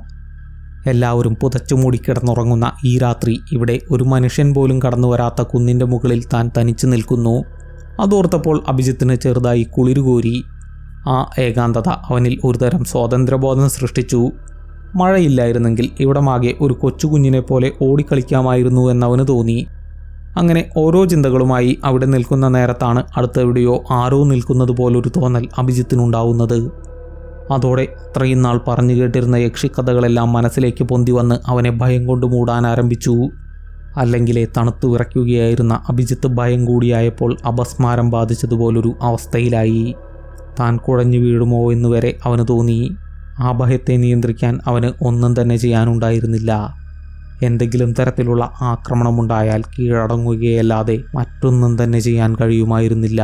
എല്ലാവരും പുതച്ചു മൂടിക്കിടന്നുറങ്ങുന്ന ഈ രാത്രി ഇവിടെ ഒരു മനുഷ്യൻ പോലും കടന്നു വരാത്ത കുന്നിൻ്റെ മുകളിൽ താൻ തനിച്ചു നിൽക്കുന്നു. അതോർത്തപ്പോൾ അഭിജിത്തിന് ചെറുതായി കുളിരുകോരി. ആ ഏകാന്തത അവനിൽ ഒരുതരം സ്വാതന്ത്ര്യബോധം സൃഷ്ടിച്ചു. മഴയില്ലായിരുന്നെങ്കിൽ ഇവിടമാകെ ഒരു കൊച്ചുകുഞ്ഞിനെ പോലെ ഓടിക്കളിക്കാമായിരുന്നു എന്നവന് തോന്നി. അങ്ങനെ ഓരോ ചിന്തകളുമായി അവിടെ നിൽക്കുന്ന നേരത്താണ് അടുത്തെവിടെയോ ആരോ നിൽക്കുന്നത് പോലൊരു തോന്നൽ അഭിജിത്തിനുണ്ടാവുന്നത്. അതോടെ ഇത്രയും നാൾ പറഞ്ഞു കേട്ടിരുന്ന യക്ഷിക്കഥകളെല്ലാം മനസ്സിലേക്ക് പൊന്തി വന്ന് അവനെ ഭയം കൊണ്ട് മൂടാൻ ആരംഭിച്ചു. അല്ലെങ്കിലേ തണുത്തു വിറയ്ക്കുകയായിരുന്ന അഭിജിത്ത് ഭയം കൂടിയായപ്പോൾ അപസ്മാരം ബാധിച്ചതുപോലൊരു അവസ്ഥയിലായി. താൻ കുഴഞ്ഞു വീഴുമോ എന്നുവരെ അവന് തോന്നി. ആ ഭയത്തെ നിയന്ത്രിക്കാൻ അവന് ഒന്നും തന്നെ ചെയ്യാനുണ്ടായിരുന്നില്ല. എന്തെങ്കിലും തരത്തിലുള്ള ആക്രമണമുണ്ടായാൽ കീഴടങ്ങുകയല്ലാതെ മറ്റൊന്നും തന്നെ ചെയ്യാൻ കഴിയുമായിരുന്നില്ല.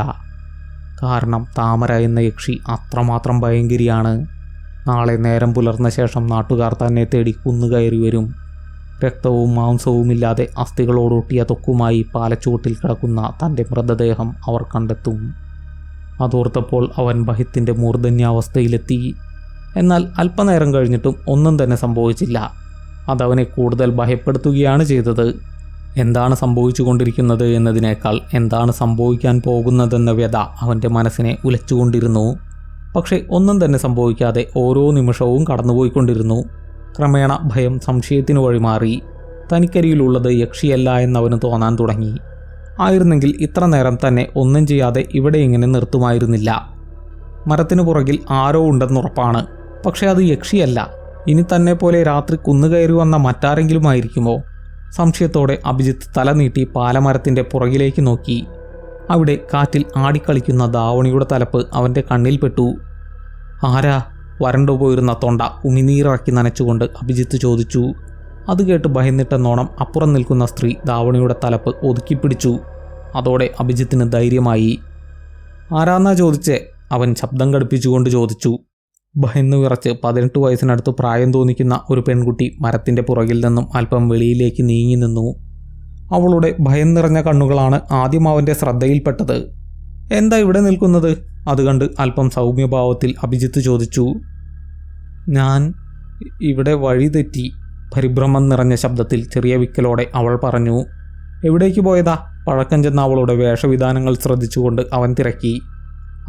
കാരണം താമര എന്ന യക്ഷി അത്രമാത്രം ഭയങ്കരിയാണ്. നാളെ നേരം പുലർന്ന ശേഷം നാട്ടുകാർ തന്നെ തേടി കുന്നുകയറി വരും. രക്തവും മാംസവുമില്ലാതെ അസ്ഥികളോടൊട്ടിയ തൊക്കുമായി പാലച്ചുവട്ടിൽ കിടക്കുന്ന തൻ്റെ മൃതദേഹം അവർ കണ്ടെത്തും. അതോർത്തപ്പോൾ അവൻ ഭയത്തിൻ്റെ മൂർധന്യാവസ്ഥയിലെത്തി. എന്നാൽ അല്പനേരം കഴിഞ്ഞിട്ടും ഒന്നും തന്നെ സംഭവിച്ചില്ല. അതവനെ കൂടുതൽ ഭയപ്പെടുത്തുകയാണ് ചെയ്തത്. എന്താണ് സംഭവിച്ചു കൊണ്ടിരിക്കുന്നത് എന്നതിനേക്കാൾ എന്താണ് സംഭവിക്കാൻ പോകുന്നതെന്ന വ്യത അവൻ്റെ മനസ്സിനെ ഉലച്ചുകൊണ്ടിരുന്നു. പക്ഷേ ഒന്നും തന്നെ സംഭവിക്കാതെ ഓരോ നിമിഷവും കടന്നുപോയിക്കൊണ്ടിരുന്നു. ക്രമേണ ഭയം സംശയത്തിനു വഴിമാറി. തനിക്കരിയിലുള്ളത് യക്ഷിയല്ല എന്നവന് തോന്നാൻ തുടങ്ങി. ആയിരുന്നെങ്കിൽ ഇത്ര നേരം തന്നെ ഒന്നും ചെയ്യാതെ ഇവിടെ ഇങ്ങനെ നിർത്തുമായിരുന്നില്ല. മരത്തിനു പുറകിൽ ആരോ ഉണ്ടെന്നുറപ്പാണ്. പക്ഷേ അത് യക്ഷിയല്ല. ഇനി തന്നെ പോലെ രാത്രി കുന്നുകയറി വന്ന മറ്റാരെങ്കിലും ആയിരിക്കുമോ? സംശയത്തോടെ അഭിജിത്ത് തല നീട്ടി പാലമരത്തിൻ്റെ പുറകിലേക്ക് നോക്കി. അവിടെ കാറ്റിൽ ആടിക്കളിക്കുന്ന ദാവണിയുടെ തലപ്പ് അവൻ്റെ കണ്ണിൽപ്പെട്ടു. ആരാ? വരണ്ടുപോയിരുന്ന തൊണ്ട ഉമിനീറിറക്കി നനച്ചുകൊണ്ട് അഭിജിത്ത് ചോദിച്ചു. അത് കേട്ട് ഭയന്നിട്ടെന്നോണം അപ്പുറം നിൽക്കുന്ന സ്ത്രീ ദാവണിയുടെ തലപ്പ് ഒതുക്കിപ്പിടിച്ചു. അതോടെ അഭിജിത്തിന് ധൈര്യമായി. ആരാന്നാ ചോദിച്ചേ? അവൻ ശബ്ദം കടുപ്പിച്ചുകൊണ്ട് ചോദിച്ചു. ഭയന്നു വിറച്ച് 18 വയസ്സിനടുത്ത് പ്രായം തോന്നിക്കുന്ന ഒരു പെൺകുട്ടി മരത്തിൻ്റെ പുറകിൽ നിന്നും അല്പം വെളിയിലേക്ക് നീങ്ങി നിന്നു. അവളുടെ ഭയം നിറഞ്ഞ കണ്ണുകളാണ് ആദ്യം അവൻ്റെ ശ്രദ്ധയിൽപ്പെട്ടത്. എന്താ ഇവിടെ നിൽക്കുന്നത്? അത് കണ്ട് അല്പം സൗമ്യഭാവത്തിൽ അഭിജിത്ത് ചോദിച്ചു. ഞാൻ ഇവിടെ വഴി തെറ്റി. പരിഭ്രമം നിറഞ്ഞ ശബ്ദത്തിൽ ചെറിയ വിക്കലോടെ അവൾ പറഞ്ഞു. എവിടേക്ക് പോയതാ? പഴക്കം ചെന്ന അവളുടെ വേഷവിധാനങ്ങൾ ശ്രദ്ധിച്ചുകൊണ്ട് അവൻ തിരക്കി.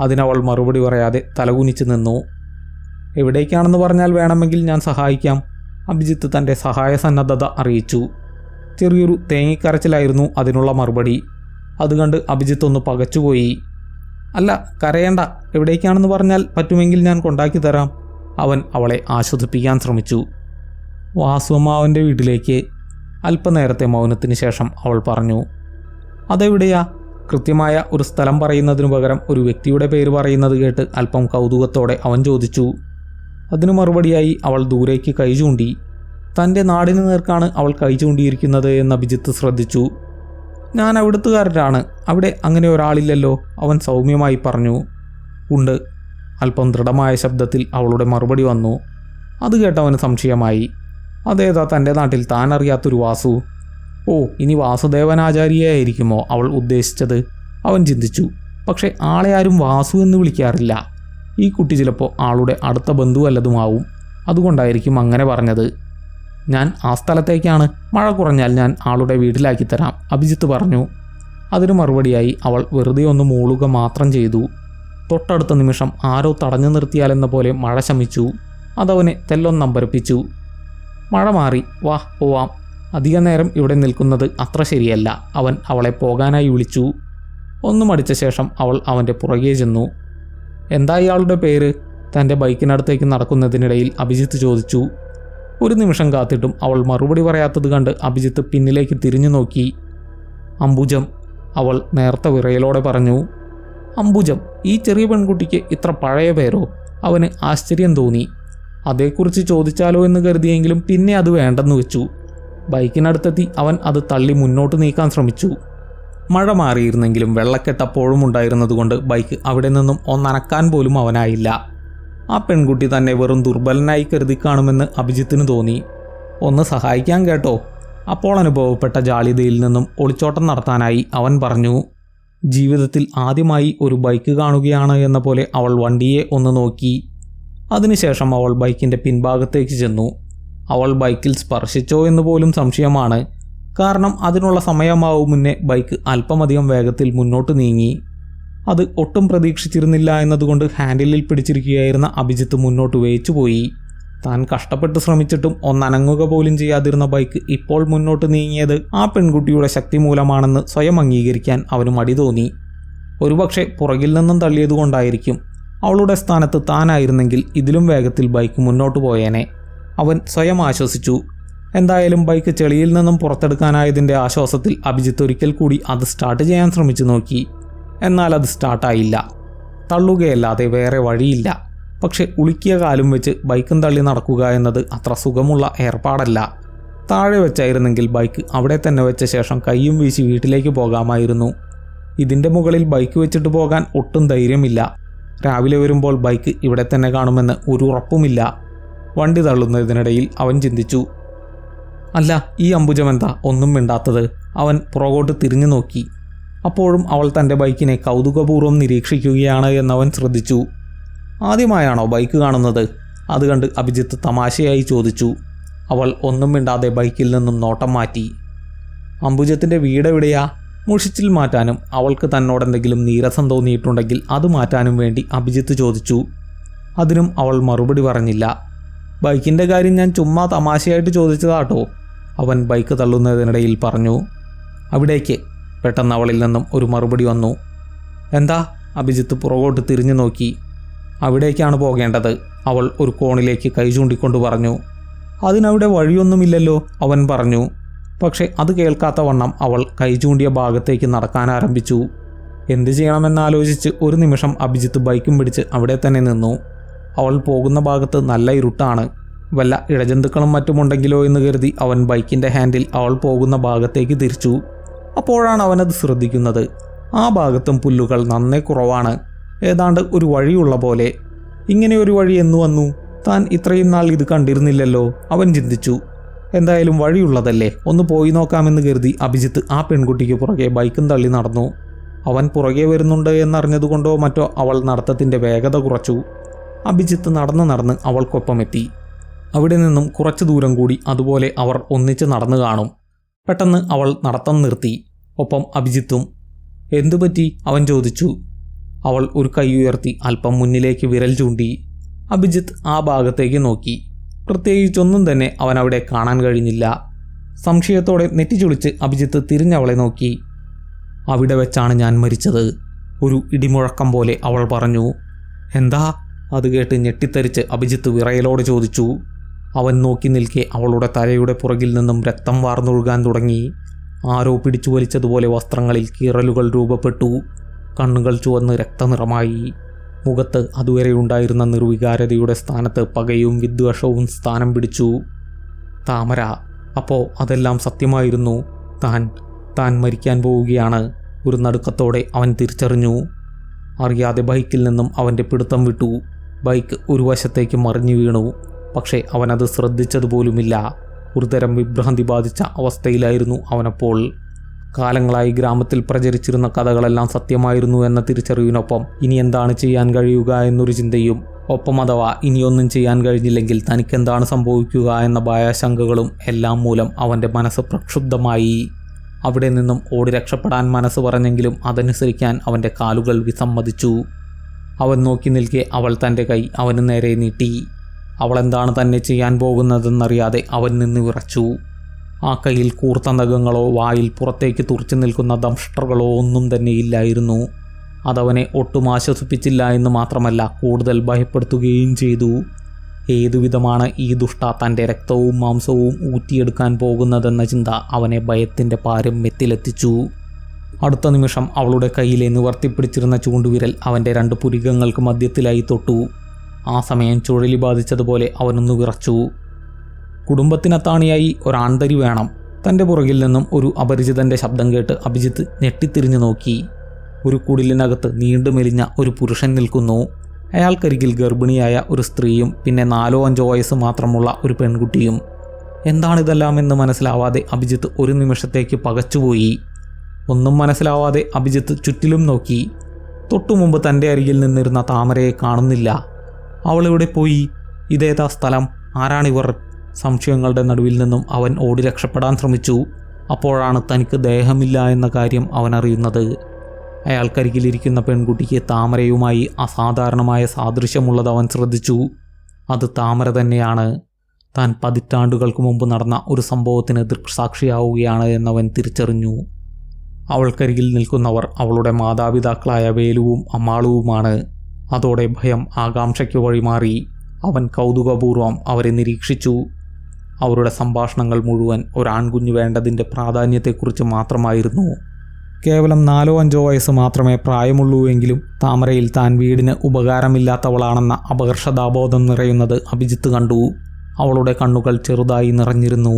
അതിനവൾ മറുപടി പറയാതെ തലകുനിച്ച് നിന്നു. എവിടേക്കാണെന്ന് പറഞ്ഞാൽ വേണമെങ്കിൽ ഞാൻ സഹായിക്കാം. അഭിജിത്ത് തൻ്റെ സഹായ സന്നദ്ധത അറിയിച്ചു. ചെറിയൊരു തേങ്ങിക്കരച്ചിലായിരുന്നു അതിനുള്ള മറുപടി. അത് കണ്ട് അഭിജിത്ത് ഒന്ന് പകച്ചുപോയി. അല്ല, കരയേണ്ട. എവിടേക്കാണെന്ന് പറഞ്ഞാൽ പറ്റുമെങ്കിൽ ഞാൻ കൊണ്ടാക്കി തരാം. അവൻ അവളെ ആശ്വസിപ്പിക്കാൻ ശ്രമിച്ചു. വാസുഅമ്മാവൻ്റെ വീട്ടിലേക്ക്. അല്പനേരത്തെ മൗനത്തിന് ശേഷം അവൾ പറഞ്ഞു. അതെവിടെയാ? കൃത്യമായ ഒരു സ്ഥലം പറയുന്നതിനു പകരം ഒരു വ്യക്തിയുടെ പേര് പറയുന്നത് കേട്ട് അല്പം കൗതുകത്തോടെ അവൻ ചോദിച്ചു. അതിനു മറുപടിയായി അവൾ ദൂരേക്ക് കൈ ചൂണ്ടി. തൻ്റെ നാടിന് നേർക്കാണ് അവൾ കൈ ചൂണ്ടിയിരിക്കുന്നത് എന്ന് അഭിജിത്ത് ശ്രദ്ധിച്ചു. ഞാൻ അവിടുത്തുകാരനാണ്. അവിടെ അങ്ങനെ ഒരാളില്ലല്ലോ, അവൻ സൗമ്യമായി പറഞ്ഞു. ഉണ്ട്. അല്പം ദൃഢമായ ശബ്ദത്തിൽ അവളുടെ മറുപടി വന്നു. അത് കേട്ടവന് സംശയമായി. അതേതാ തൻ്റെ നാട്ടിൽ താൻ അറിയാത്തൊരു വാസു? ഓ, ഇനി വാസുദേവനാചാര്യയായിരിക്കുമോ അവൾ ഉദ്ദേശിച്ചത്? അവൻ ചിന്തിച്ചു. പക്ഷെ ആളെ ആരും വാസു എന്ന് വിളിക്കാറില്ല. ഈ കുട്ടി ചിലപ്പോൾ ആളുടെ അടുത്ത ബന്ധു വല്ലതുമാവും. അതുകൊണ്ടായിരിക്കും അങ്ങനെ പറഞ്ഞത്. ഞാൻ ആ സ്ഥലത്തേക്കാണ്. മഴ കുറഞ്ഞാൽ ഞാൻ ആളുടെ വീട്ടിലാക്കി തരാം, അഭിജിത്ത് പറഞ്ഞു. അതിനു മറുപടിയായി അവൾ വെറുതെ ഒന്ന് മൂളുക മാത്രം ചെയ്തു. തൊട്ടടുത്ത നിമിഷം ആരോ തടഞ്ഞു നിർത്തിയാലെന്ന പോലെ മഴ ശമിച്ചു. അതവനെ തെല്ലൊന്നമ്പരപ്പിച്ചു. മഴ മാറി, വാ പോവാം. അധിക നേരം ഇവിടെ നിൽക്കുന്നത് അത്ര ശരിയല്ല. അവൻ അവളെ പോകാനായി വിളിച്ചു. ഒന്നു മടിച്ച ശേഷം അവൾ അവൻ്റെ പുറകെ ചെന്നു. എന്താ ഇയാളുടെ പേര്? തൻ്റെ ബൈക്കിനടുത്തേക്ക് നടക്കുന്നതിനിടയിൽ അഭിജിത്ത് ചോദിച്ചു. ഒരു നിമിഷം കാത്തിട്ടും അവൾ മറുപടി പറയാത്തത് കണ്ട് അഭിജിത്ത് പിന്നിലേക്ക് തിരിഞ്ഞു നോക്കി. അംബുജം, അവൾ നേർത്ത വിറയലോടെ പറഞ്ഞു. അംബുജം? ഈ ചെറിയ പെൺകുട്ടിക്ക് ഇത്ര പഴയ പേരോ? അവന് ആശ്ചര്യം തോന്നി. അതേക്കുറിച്ച് ചോദിച്ചാലോ എന്ന് കരുതിയെങ്കിലും പിന്നെ അത് വേണ്ടെന്ന് വെച്ചു. ബൈക്കിനടുത്തെത്തി അവൻ അത് തള്ളി മുന്നോട്ട് നീക്കാൻ ശ്രമിച്ചു. മഴ മാറിയിരുന്നെങ്കിലും വെള്ളക്കെട്ട് അപ്പോഴും ഉണ്ടായിരുന്നതുകൊണ്ട് ബൈക്ക് അവിടെ നിന്നും ഒന്നനക്കാൻ പോലും അവനായില്ല. ആ പെൺകുട്ടി തന്നെ വെറും ദുർബലനായി കരുതി കാണുമെന്ന് അഭിജിത്തിന് തോന്നി. ഒന്ന് സഹായിക്കാൻ കേട്ടോ? അപ്പോൾ അനുഭവപ്പെട്ട ജാള്യതയിൽ നിന്നും ഒളിച്ചോട്ടം നടത്താനായി അവൻ പറഞ്ഞു. ജീവിതത്തിൽ ആദ്യമായി ഒരു ബൈക്ക് കാണുകയാണ് എന്ന പോലെ അവൾ വണ്ടിയെ ഒന്ന് നോക്കി. അതിനുശേഷം അവൾ ബൈക്കിൻ്റെ പിൻഭാഗത്തേക്ക് ചെന്നു. അവൾ ബൈക്കിൽ സ്പർശിച്ചോ എന്ന് പോലും സംശയമാണ്. കാരണം അതിനുള്ള സമയമാവും മുന്നേ ബൈക്ക് അല്പമധികം വേഗത്തിൽ മുന്നോട്ട് നീങ്ങി. അത് ഒട്ടും പ്രതീക്ഷിച്ചിരുന്നില്ല എന്നതുകൊണ്ട് ഹാൻഡിലിൽ പിടിച്ചിരിക്കുകയായിരുന്ന അഭിജിത്ത് മുന്നോട്ട് വേച്ചുപോയി. താൻ കഷ്ടപ്പെട്ട് ശ്രമിച്ചിട്ടും ഒന്നനങ്ങുക പോലും ചെയ്യാതിരുന്ന ബൈക്ക് ഇപ്പോൾ മുന്നോട്ട് നീങ്ങിയത് ആ പെൺകുട്ടിയുടെ ശക്തി മൂലമാണെന്ന് സ്വയം അംഗീകരിക്കാൻ അവന് മടി തോന്നി. ഒരുപക്ഷെ പുറകിൽ നിന്നും തള്ളിയതുകൊണ്ടായിരിക്കും. അവളുടെ സ്ഥാനത്ത് താനായിരുന്നെങ്കിൽ ഇതിലും വേഗത്തിൽ ബൈക്ക് മുന്നോട്ട് പോയേനെ. അവൻ സ്വയം ആശ്വസിച്ചു. എന്തായാലും ബൈക്ക് ചെളിയിൽ നിന്നും പുറത്തെടുക്കാനായതിൻ്റെ ആശ്വാസത്തിൽ അഭിജിത്ത് ഒരിക്കൽ കൂടി അത് സ്റ്റാർട്ട് ചെയ്യാൻ ശ്രമിച്ചു നോക്കി. എന്നാൽ അത് സ്റ്റാർട്ടായില്ല. തള്ളുകയല്ലാതെ വേറെ വഴിയില്ല. പക്ഷെ ഉളുക്കിയ കാലും വെച്ച് ബൈക്കും തള്ളി നടക്കുക എന്നത് അത്ര സുഖമുള്ള ഏർപ്പാടല്ല. താഴെ വെച്ചായിരുന്നെങ്കിൽ ബൈക്ക് അവിടെ തന്നെ വെച്ച ശേഷം കൈയും വീശി വീട്ടിലേക്ക് പോകാമായിരുന്നു. ഇതിൻ്റെ മുകളിൽ ബൈക്ക് വെച്ചിട്ട് പോകാൻ ഒട്ടും ധൈര്യമില്ല. രാവിലെ വരുമ്പോൾ ബൈക്ക് ഇവിടെ തന്നെ കാണുമെന്ന് ഒരു ഉറപ്പുമില്ല. വണ്ടി തള്ളുന്നതിനിടയിൽ അവൻ ചിന്തിച്ചു. അല്ല, ഈ അംബുജമെന്താ ഒന്നും മിണ്ടാത്തത്? അവൻ പുറകോട്ട് തിരിഞ്ഞു നോക്കി. അപ്പോഴും അവൾ തൻ്റെ ബൈക്കിനെ കൗതുകപൂർവ്വം നിരീക്ഷിക്കുകയാണ് എന്നവൻ ശ്രദ്ധിച്ചു. ആദ്യമായാണോ ബൈക്ക് കാണുന്നത്? അത് കണ്ട് അഭിജിത്ത് തമാശയായി ചോദിച്ചു. അവൾ ഒന്നും മിണ്ടാതെ ബൈക്കിൽ നിന്നും നോട്ടം മാറ്റി. അംബുജത്തിൻ്റെ വീടെവിടെയാ? മുഷിച്ചിൽ മാറ്റാനും അവൾക്ക് തന്നോടെന്തെങ്കിലും നീരസം തോന്നിയിട്ടുണ്ടെങ്കിൽ അത് മാറ്റാനും വേണ്ടി അഭിജിത്ത് ചോദിച്ചു. അതിനും അവൾ മറുപടി പറഞ്ഞില്ല. ബൈക്കിൻ്റെ കാര്യം ഞാൻ ചുമ്മാ തമാശയായിട്ട് ചോദിച്ചതാട്ടോ, അവൻ ബൈക്ക് തള്ളുന്നതിനിടയിൽ പറഞ്ഞു. അവിടേക്ക്. പെട്ടെന്ന് അവളിൽ നിന്നും ഒരു മറുപടി വന്നു. എന്താ? അഭിജിത്ത് പുറകോട്ട് തിരിഞ്ഞു നോക്കി. അവിടേക്കാണ് പോകേണ്ടത്, അവൾ ഒരു കോണിലേക്ക് കൈ ചൂണ്ടിക്കൊണ്ട് പറഞ്ഞു. അതിനവിടെ വഴിയൊന്നുമില്ലല്ലോ, അവൻ പറഞ്ഞു. പക്ഷെ അത് കേൾക്കാത്ത വണ്ണം അവൾ കൈ ചൂണ്ടിയ ഭാഗത്തേക്ക് നടക്കാൻ ആരംഭിച്ചു. എന്ത് ചെയ്യണമെന്നാലോചിച്ച് ഒരു നിമിഷം അഭിജിത്ത് ബൈക്കും പിടിച്ച് അവിടെ തന്നെ നിന്നു. അവൾ പോകുന്ന ഭാഗത്ത് നല്ല ഇരുട്ടാണ്. വല്ല ഇഴജന്തുക്കളും മറ്റുമുണ്ടെങ്കിലോ എന്ന് കരുതി അവൻ ബൈക്കിൻ്റെ ഹാൻഡിൽ അവൾ പോകുന്ന ഭാഗത്തേക്ക് തിരിച്ചു. അപ്പോഴാണ് അവനത് ശ്രദ്ധിക്കുന്നത്. ആ ഭാഗത്തും പുല്ലുകൾ നന്നേ കുറവാണ്. ഏതാണ്ട് ഒരു വഴിയുള്ള പോലെ. ഇങ്ങനെ ഒരു വഴി എന്നു വന്നു? താൻ ഇത്രയും നാൾ ഇത് കണ്ടിരുന്നില്ലല്ലോ, അവൻ ചിന്തിച്ചു. എന്തായാലും വഴിയുള്ളതല്ലേ, ഒന്ന് പോയി നോക്കാമെന്ന് കരുതി അഭിജിത്ത് ആ പെൺകുട്ടിക്ക് പുറകെ ബൈക്കും തള്ളി നടന്നു. അവൻ പുറകെ വരുന്നുണ്ട് എന്നറിഞ്ഞതുകൊണ്ടോ മറ്റോ അവൾ നടത്തത്തിൻ്റെ വേഗത കുറച്ചു. അഭിജിത്ത് നടന്ന് അവൾക്കൊപ്പമെത്തി. അവിടെ നിന്നും കുറച്ചു ദൂരം കൂടി അതുപോലെ അവർ ഒന്നിച്ച് നടന്നു കാണും. പെട്ടെന്ന് അവൾ നടത്തം നിർത്തി. ഒപ്പം അഭിജിത്തും. എന്തുപറ്റി? അവൻ ചോദിച്ചു. അവൾ ഒരു കൈ ഉയർത്തി അല്പം മുന്നിലേക്ക് വിരൽ ചൂണ്ടി. അഭിജിത്ത് ആ ഭാഗത്തേക്ക് നോക്കി. പ്രത്യേകിച്ചൊന്നും തന്നെ അവൻ അവിടെ കാണാൻ കഴിഞ്ഞില്ല. സംശയത്തോടെ നെറ്റിച്ചുളിച്ച് അഭിജിത്ത് തിരിഞ്ഞവളെ നോക്കി. അവിടെ വെച്ചാണ് ഞാൻ മരിച്ചത്, ഒരു ഇടിമുഴക്കം പോലെ അവൾ പറഞ്ഞു. എന്താ? അത് കേട്ട് ഞെട്ടിത്തരിച്ച് അഭിജിത്ത് വിറയലോടെ ചോദിച്ചു. അവൻ നോക്കി നിൽക്കെ അവളുടെ തലയുടെ പുറകിൽ നിന്നും രക്തം വാർന്നൊഴുകാൻ തുടങ്ങി. ആരോ പിടിച്ചു വലിച്ചതുപോലെ വസ്ത്രങ്ങളിൽ കീറലുകൾ രൂപപ്പെട്ടു. കണ്ണുകൾ ചുവന്ന് രക്തനിറമായി. മുഖത്ത് അതുവരെ ഉണ്ടായിരുന്ന നിർവികാരതയുടെ സ്ഥാനത്ത് പകയും വിദ്വേഷവും സ്ഥാനം പിടിച്ചു. താമര, അപ്പോൾ അതെല്ലാം സത്യമായിരുന്നു. താൻ മരിക്കാൻ പോവുകയാണ്. ഒരു നടുക്കത്തോടെ അവൻ തിരിച്ചറിഞ്ഞു. അറിയാതെ ബൈക്കിൽ നിന്നും അവൻ്റെ പിടുത്തം വിട്ടു. ബൈക്ക് ഒരു വശത്തേക്ക് മറിഞ്ഞു വീണു. പക്ഷേ അവനത് ശ്രദ്ധിച്ചതുപോലുമില്ല. ഒരുതരം വിഭ്രാന്തി ബാധിച്ച അവസ്ഥയിലായിരുന്നു അവനപ്പോൾ. കാലങ്ങളായി ഗ്രാമത്തിൽ പ്രചരിച്ചിരുന്ന കഥകളെല്ലാം സത്യമായിരുന്നു എന്ന തിരിച്ചറിവിനൊപ്പം ഇനി എന്താണ് ചെയ്യാൻ കഴിയുക എന്നൊരു ചിന്തയും, ഒപ്പം അഥവാ ഇനിയൊന്നും ചെയ്യാൻ കഴിഞ്ഞില്ലെങ്കിൽ തനിക്കെന്താണ് സംഭവിക്കുക എന്ന ഭയാശങ്കകളും എല്ലാം മൂലം അവൻ്റെ മനസ്സ് പ്രക്ഷുബ്ധമായി. അവിടെ നിന്നും ഓടി രക്ഷപ്പെടാൻ മനസ്സ് പറഞ്ഞെങ്കിലും അതനുസരിക്കാൻ അവൻ്റെ കാലുകൾ വിസമ്മതിച്ചു. അവൻ നോക്കി നിൽക്കെ അവൾ തൻ്റെ കൈ അവന് നേരെ നീട്ടി. അവളെന്താണ് തന്നെ ചെയ്യാൻ പോകുന്നതെന്നറിയാതെ അവൻ നിന്ന് വിറച്ചു. ആ കയ്യിൽ കൂർത്ത നഖങ്ങളോ വായിൽ പുറത്തേക്ക് തുറച്ചു നിൽക്കുന്ന ദംഷ്ട്രകളോ ഒന്നും തന്നെ ഇല്ലായിരുന്നു. അതവനെ ഒട്ടും ആശ്വസിപ്പിച്ചില്ല എന്ന് മാത്രമല്ല, കൂടുതൽ ഭയപ്പെടുത്തുകയും ചെയ്തു. ഏതുവിധമാണ് ഈ ദുഷ്ട തൻ്റെ രക്തവും മാംസവും ഊറ്റിയെടുക്കാൻ പോകുന്നതെന്ന ചിന്ത അവനെ ഭയത്തിൻ്റെ പാരമ്യത്തിലെത്തിച്ചു. അടുത്ത നിമിഷം അവളുടെ കയ്യിലെ നിവർത്തിപ്പിടിച്ചിരുന്ന ചൂണ്ടുവിരൽ അവൻ്റെ 2 പുരികങ്ങൾക്ക് മധ്യത്തിലായി തൊട്ടു. ആ സമയം ചുഴലി ബാധിച്ചതുപോലെ അവനൊന്ന് വിറച്ചു. കുടുംബത്തിനത്താണിയായി ഒരാൺതരി വേണം. തൻ്റെ പുറകിൽ നിന്നും ഒരു അപരിചിതൻ്റെ ശബ്ദം കേട്ട് അഭിജിത്ത് ഞെട്ടിത്തിരിഞ്ഞു നോക്കി. ഒരു കുടിലിനകത്ത് നീണ്ടു മെലിഞ്ഞ ഒരു പുരുഷൻ നിൽക്കുന്നു. അയാൾക്കരികിൽ ഗർഭിണിയായ ഒരു സ്ത്രീയും പിന്നെ 4-5 വയസ്സ് മാത്രമുള്ള ഒരു പെൺകുട്ടിയും. എന്താണിതെല്ലാം എന്ന് മനസ്സിലാവാതെ അഭിജിത്ത് ഒരു നിമിഷത്തേക്ക് പകച്ചുപോയി. ഒന്നും മനസ്സിലാവാതെ അഭിജിത്ത് ചുറ്റിലും നോക്കി. തൊട്ടുമുമ്പ് തൻ്റെ അരികിൽ നിന്നിരുന്ന താമരയെ കാണുന്നില്ല. അവളെവിടെ പോയി? ഇതേതാ സ്ഥലം? ആരാണിവർ? സംശയങ്ങളുടെ നടുവിൽ നിന്നും അവൻ ഓടി രക്ഷപ്പെടാൻ ശ്രമിച്ചു. അപ്പോഴാണ് തനിക്ക് ദേഹമില്ല എന്ന കാര്യം അവൻ അറിയുന്നത്. അയാൾക്കരികിലിരിക്കുന്ന പെൺകുട്ടിക്ക് താമരയുമായി അസാധാരണമായ സാദൃശ്യമുള്ളത് അവൻ ശ്രദ്ധിച്ചു. അത് താമര തന്നെയാണ്. താൻ പതിറ്റാണ്ടുകൾക്ക് മുമ്പ് നടന്ന ഒരു സംഭവത്തിന് ദൃക്സാക്ഷിയാവുകയാണ് എന്നവൻ തിരിച്ചറിഞ്ഞു. അവൾക്കരികിൽ നിൽക്കുന്നവർ അവളുടെ മാതാപിതാക്കളായ വേലുവും അമ്മാളുവുമാണ്. അതോടെ ഭയം ആകാംക്ഷയ്ക്ക് വഴിമാറി. അവൻ കൗതുകപൂർവ്വം അവരെ നിരീക്ഷിച്ചു. അവരുടെ സംഭാഷണങ്ങൾ മുഴുവൻ ഒരാൺകുഞ്ഞ് വേണ്ടതിൻ്റെ പ്രാധാന്യത്തെക്കുറിച്ച് മാത്രമായിരുന്നു. കേവലം 4-5 വയസ്സ് മാത്രമേ പ്രായമുള്ളൂവെങ്കിലും താമരയിൽ താൻ വീടിന് ഉപകാരമില്ലാത്തവളാണെന്ന അപകർഷതാബോധം നിറയുന്നത് അഭിജിത്ത് കണ്ടു. അവളുടെ കണ്ണുകൾ ചെറുതായി നിറഞ്ഞിരുന്നു.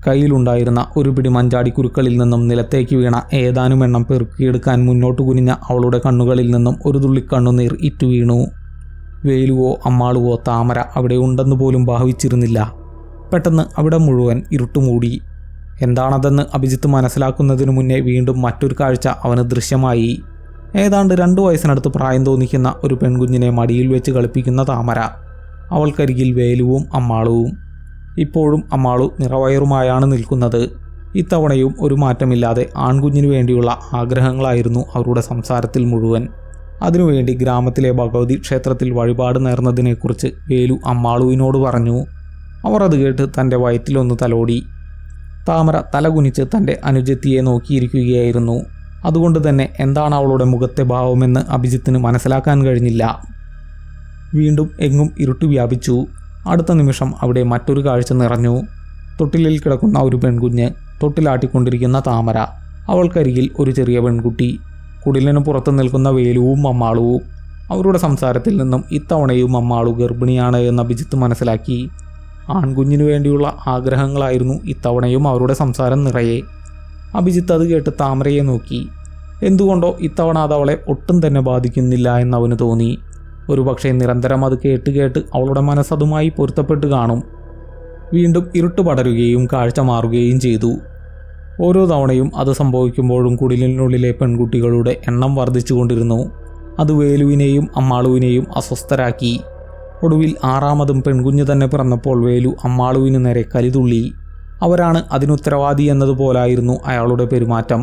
കയ്യിലുണ്ടായിരുന്ന ഒരു പിടി മഞ്ചാടിക്കുരുക്കളിൽ നിന്നും നിലത്തേക്ക് വീണ ഏതാനും എണ്ണം പെറുക്കിയെടുക്കാൻ മുന്നോട്ട് കുനിഞ്ഞ അവളുടെ കണ്ണുകളിൽ നിന്നും ഒരു തുള്ളി കണ്ണുനീർ ഇറ്റുവീണു. വേലുവോ അമ്മാളുവോ താമര അവിടെ ഉണ്ടെന്ന് പോലും ഭാവിച്ചിരുന്നില്ല. പെട്ടെന്ന് അവിടെ മുഴുവൻ ഇരുട്ടുമൂടി. എന്താണതെന്ന് അഭിജിത്ത് മനസ്സിലാക്കുന്നതിനു മുന്നേ വീണ്ടും മറ്റൊരു കാഴ്ച അവന് ദൃശ്യമായി. ഏതാണ്ട് 2 വയസ്സിനടുത്ത് പ്രായം തോന്നിക്കുന്ന ഒരു പെൺകുഞ്ഞിനെ മടിയിൽ വെച്ച് കളിപ്പിക്കുന്ന താമര. അവൾക്കരികിൽ വേലുവും അമ്മാളുവും. ഇപ്പോഴും അമ്മാളു നിറവയറുമായാണ് നിൽക്കുന്നത്. ഇത്തവണയും ഒരു മാറ്റമില്ലാതെ ആൺകുഞ്ഞിനു വേണ്ടിയുള്ള ആഗ്രഹങ്ങളായിരുന്നു അവരുടെ സംസാരത്തിൽ മുഴുവൻ. അതിനുവേണ്ടി ഗ്രാമത്തിലെ ഭഗവതി ക്ഷേത്രത്തിൽ വഴിപാട് നേർന്നതിനെക്കുറിച്ച് വേലു അമ്മാളുവിനോട് പറഞ്ഞു. അവർ അത് കേട്ട് തൻ്റെ വയറ്റിലൊന്ന് തലോടി. താമര തലകുനിച്ച് തൻ്റെ അനുജത്തിയെ നോക്കിയിരിക്കുകയായിരുന്നു. അതുകൊണ്ട് തന്നെ എന്താണ് അവളുടെ മുഖത്തെ ഭാവമെന്ന് അഭിജിത്തിന് മനസ്സിലാക്കാൻ കഴിഞ്ഞില്ല. വീണ്ടും എങ്ങും ഇരുട്ട് വ്യാപിച്ചു. അടുത്ത നിമിഷം അവിടെ മറ്റൊരു കാഴ്ച നിറഞ്ഞു. തൊട്ടിലിൽ കിടക്കുന്ന ഒരു പെൺകുഞ്ഞ്, തൊട്ടിലാട്ടിക്കൊണ്ടിരിക്കുന്ന താമര, അവൾക്കരികിൽ ഒരു ചെറിയ പെൺകുട്ടി, കുടിലിന് പുറത്ത് നിൽക്കുന്ന വേലുവും അമ്മാളുവും. അവരുടെ സംസാരത്തിൽ നിന്നും ഇത്തവണയും അമ്മാളു ഗർഭിണിയാണ് എന്ന് അഭിജിത്ത് മനസ്സിലാക്കി. ആൺകുഞ്ഞിനു വേണ്ടിയുള്ള ആഗ്രഹങ്ങളായിരുന്നു ഇത്തവണയും അവരുടെ സംസാരം നിറയെ. അഭിജിത്ത് അത് കേട്ട് താമരയെ നോക്കി. എന്തുകൊണ്ടോ ഇത്തവണ അത് അവളെ ഒട്ടും തന്നെ ബാധിക്കുന്നില്ല എന്നവന് തോന്നി. ഒരുപക്ഷെ നിരന്തരം അത് കേട്ട് അവളുടെ മനസ്സതുമായി പൊരുത്തപ്പെട്ട് കാണും. വീണ്ടും ഇരുട്ട് പടരുകയും കാഴ്ച മാറുകയും ചെയ്തു. ഓരോ തവണയും അത് സംഭവിക്കുമ്പോഴും കുടിലിനുള്ളിലെ പെൺകുട്ടികളുടെ എണ്ണം വർദ്ധിച്ചുകൊണ്ടിരുന്നു. അത് വേലുവിനെയും അമ്മാളുവിനെയും അസ്വസ്ഥരാക്കി. ഒടുവിൽ 6ാമതും പെൺകുഞ്ഞ് തന്നെ പിറന്നപ്പോൾ വേലു അമ്മാളുവിന് നേരെ കലിതുള്ളി. അവരാണ് അതിനുത്തരവാദി എന്നതുപോലായിരുന്നു അയാളുടെ പെരുമാറ്റം.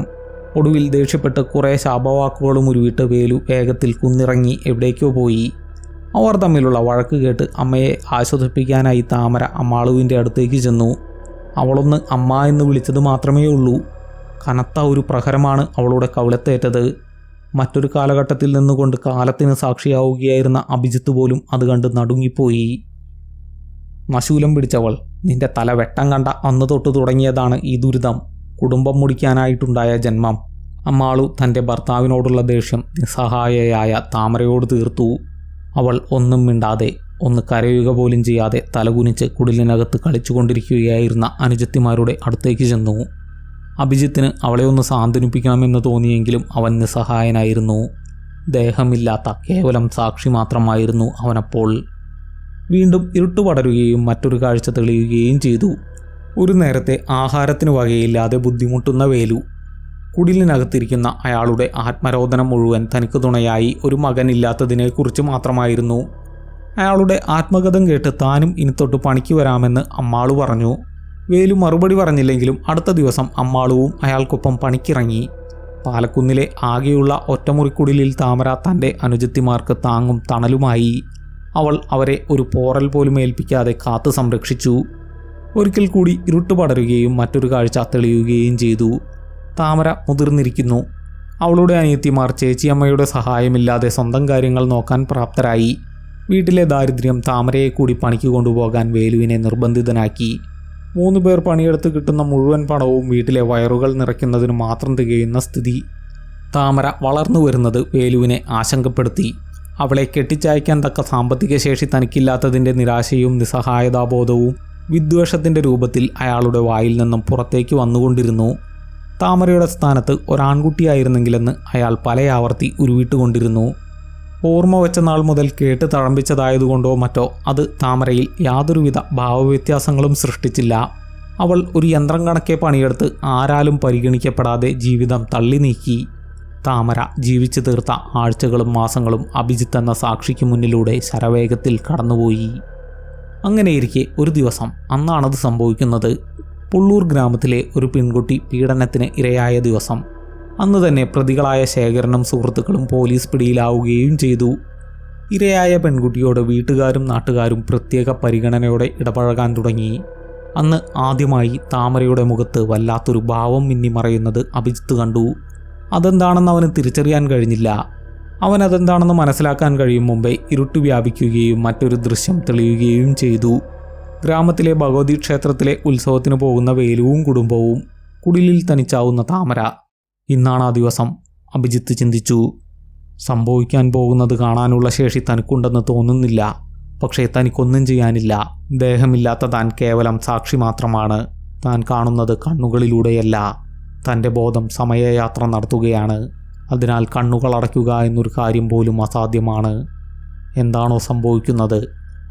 ഒടുവിൽ ദേഷ്യപ്പെട്ട് കുറേ ശാപവാക്കുകളും ഉരുവിട്ട് വേലു വേഗത്തിൽ കുന്നിറങ്ങി എവിടേക്കോ പോയി. അവർ തമ്മിലുള്ള വഴക്ക് കേട്ട് അമ്മയെ ആശ്വസിപ്പിക്കാനായി താമര അമ്മാളുവിൻ്റെ അടുത്തേക്ക് ചെന്നു. അവളൊന്ന് അമ്മ എന്ന് വിളിച്ചത് മാത്രമേ ഉള്ളൂ. കനത്ത ഒരു പ്രഹരമാണ് അവളുടെ കവിളത്തേറ്റത്. മറ്റൊരു കാലഘട്ടത്തിൽ നിന്നുകൊണ്ട് കാലത്തിന് സാക്ഷിയാവുകയായിരുന്ന അഭിജിത്ത് പോലും അത് കണ്ട് നടുങ്ങിപ്പോയി. മശൂലം പിടിച്ചവൾ, നിന്റെ തല വെട്ടം കണ്ട അന്ന് തൊട്ട് തുടങ്ങിയതാണ് ഈ ദുരിതം. കുടുംബം മുടിക്കാനായിട്ടുണ്ടായ ജന്മം. അമ്മാളു തൻ്റെ ഭർത്താവിനോടുള്ള ദേഷ്യം നിസ്സഹായയായ താമരയോട് തീർത്തു. അവൾ ഒന്നും മിണ്ടാതെ, ഒന്ന് കരയുക പോലും ചെയ്യാതെ തലകുനിച്ച് കുടിലിനകത്ത് കളിച്ചുകൊണ്ടിരിക്കുകയായിരുന്ന അനുജത്തിമാരുടെ അടുത്തേക്ക് ചെന്നു. അഭിജിത്തിന് അവളെ ഒന്ന് സാന്ത്വനിപ്പിക്കണമെന്ന് തോന്നിയെങ്കിലും അവൻ നിസ്സഹായനായിരുന്നു. ദേഹമില്ലാത്ത കേവലം സാക്ഷി മാത്രമായിരുന്നു അവനപ്പോൾ. വീണ്ടും ഇരുട്ട് പടരുകയും മറ്റൊരു കാഴ്ച തെളിയുകയും ചെയ്തു. ഒരു നേരത്തെ ആഹാരത്തിന് വകയില്ലാതെ ബുദ്ധിമുട്ടുന്ന വേലു. കുടിലിനകത്തിരിക്കുന്ന അയാളുടെ ആത്മരോധനം മുഴുവൻ തനിക്ക് തുണയായി ഒരു മകനില്ലാത്തതിനെക്കുറിച്ച് മാത്രമായിരുന്നു. അയാളുടെ ആത്മകഥം കേട്ട് താനും ഇനി തൊട്ട് പണിക്ക് വരാമെന്ന് അമ്മാളു പറഞ്ഞു. വേലു മറുപടി പറഞ്ഞില്ലെങ്കിലും അടുത്ത ദിവസം അമ്മാളുവും അയാൾക്കൊപ്പം പണിക്കിറങ്ങി. പാലക്കുന്നിലെ ആകെയുള്ള ഒറ്റമുറിക്കുടിലിൽ താമര തൻ്റെ അനുജത്തിമാർക്ക് താങ്ങും തണലുമായി. അവൾ അവരെ ഒരു പോറൽ പോലും ഏൽപ്പിക്കാതെ കാത്തു സംരക്ഷിച്ചു. ഒരിക്കൽ കൂടി ഇരുട്ട് പടരുകയും മറ്റൊരു കാഴ്ച തെളിയുകയും ചെയ്തു. താമര മുതിർന്നിരിക്കുന്നു. അവളുടെ അനിയത്തിമാർ ചേച്ചിയമ്മയുടെ സഹായമില്ലാതെ സ്വന്തം കാര്യങ്ങൾ നോക്കാൻ പ്രാപ്തരായി. വീട്ടിലെ ദാരിദ്ര്യം താമരയെ കൂടി പണിക്ക് കൊണ്ടുപോകാൻ വേലുവിനെ നിർബന്ധിതനാക്കി. 3 പേർ പണിയെടുത്ത് കിട്ടുന്ന മുഴുവൻ പണവും വീട്ടിലെ വയറുകൾ നിറയ്ക്കുന്നതിന് മാത്രം തികയുന്ന സ്ഥിതി. താമര വളർന്നു വരുന്നത് വേലുവിനെ ആശങ്കപ്പെടുത്തി. അവളെ കെട്ടിച്ചയക്കാൻ തക്ക സാമ്പത്തിക ശേഷി തനിക്കില്ലാത്തതിൻ്റെ നിരാശയും നിസ്സഹായതാബോധവും വിദ്വേഷത്തിൻ്റെ രൂപത്തിൽ അയാളുടെ വായിൽ നിന്നും പുറത്തേക്ക് വന്നുകൊണ്ടിരുന്നു. താമരയുടെ സ്ഥാനത്ത് ഒരാൺകുട്ടിയായിരുന്നെങ്കിലെന്ന് അയാൾ പലയാവർത്തി ഉരുവിട്ടുകൊണ്ടിരുന്നു. ഓർമ്മ വെച്ച നാൾ മുതൽ കേട്ട് തഴമ്പിച്ചതായതുകൊണ്ടോ മറ്റോ അത് താമരയിൽ യാതൊരുവിധ ഭാവവ്യത്യാസങ്ങളും സൃഷ്ടിച്ചില്ല. അവൾ ഒരു യന്ത്രം കണക്കെ പണിയെടുത്ത് ആരാലും പരിഗണിക്കപ്പെടാതെ ജീവിതം തള്ളി നീക്കി. താമര ജീവിച്ചു തീർത്ത ആഴ്ചകളും മാസങ്ങളും അഭിജിത്ത് എന്ന സാക്ഷിക്ക് മുന്നിലൂടെ ശരവേഗത്തിൽ കടന്നുപോയി. അങ്ങനെയിരിക്കെ ഒരു ദിവസം, അന്നാണത് സംഭവിക്കുന്നത്. പുള്ളൂർ ഗ്രാമത്തിലെ ഒരു പെൺകുട്ടി പീഡനത്തിന് ഇരയായ ദിവസം. അന്ന് തന്നെ പ്രതികളായ ശേഖരനും സുഹൃത്തുക്കളും പോലീസ് പിടിയിലാവുകയും ചെയ്തു. ഇരയായ പെൺകുട്ടിയോട് വീട്ടുകാരും നാട്ടുകാരും പ്രത്യേക പരിഗണനയോടെ ഇടപഴകാൻ തുടങ്ങി. അന്ന് ആദ്യമായി താമരയുടെ മുഖത്ത് വല്ലാത്തൊരു ഭാവം മിന്നിമറയുന്നത് അഭിജിത്ത് കണ്ടു. അതെന്താണെന്ന് അവന് തിരിച്ചറിയാൻ കഴിഞ്ഞില്ല. അവൻ അതെന്താണെന്ന് മനസ്സിലാക്കാൻ കഴിയും മുമ്പേ ഇരുട്ട് വ്യാപിക്കുകയും മറ്റൊരു ദൃശ്യം തെളിയുകയും ചെയ്തു. ഗ്രാമത്തിലെ ഭഗവതി ക്ഷേത്രത്തിലെ ഉത്സവത്തിന് പോകുന്ന വേലുവും കുടുംബവും, കുടിലിൽ തനിച്ചാവുന്ന താമര. ഇന്നാണ് ആ ദിവസം, അഭിജിത്ത് ചിന്തിച്ചു. സംഭവിക്കാൻ പോകുന്നത് കാണാനുള്ള ശേഷി തനിക്കുണ്ടെന്ന് തോന്നുന്നില്ല. പക്ഷേ തനിക്കൊന്നും ചെയ്യാനില്ല. ദേഹമില്ലാത്ത താൻ കേവലം സാക്ഷി മാത്രമാണ്. താൻ കാണുന്നത് കണ്ണുകളിലൂടെയല്ല. തൻ്റെ ബോധം സമയയാത്ര നടത്തുകയാണ്. അതിനാൽ കണ്ണുകൾ അടയ്ക്കുക എന്നൊരു കാര്യം പോലും അസാധ്യമാണ്. എന്താണോ സംഭവിക്കുന്നത്,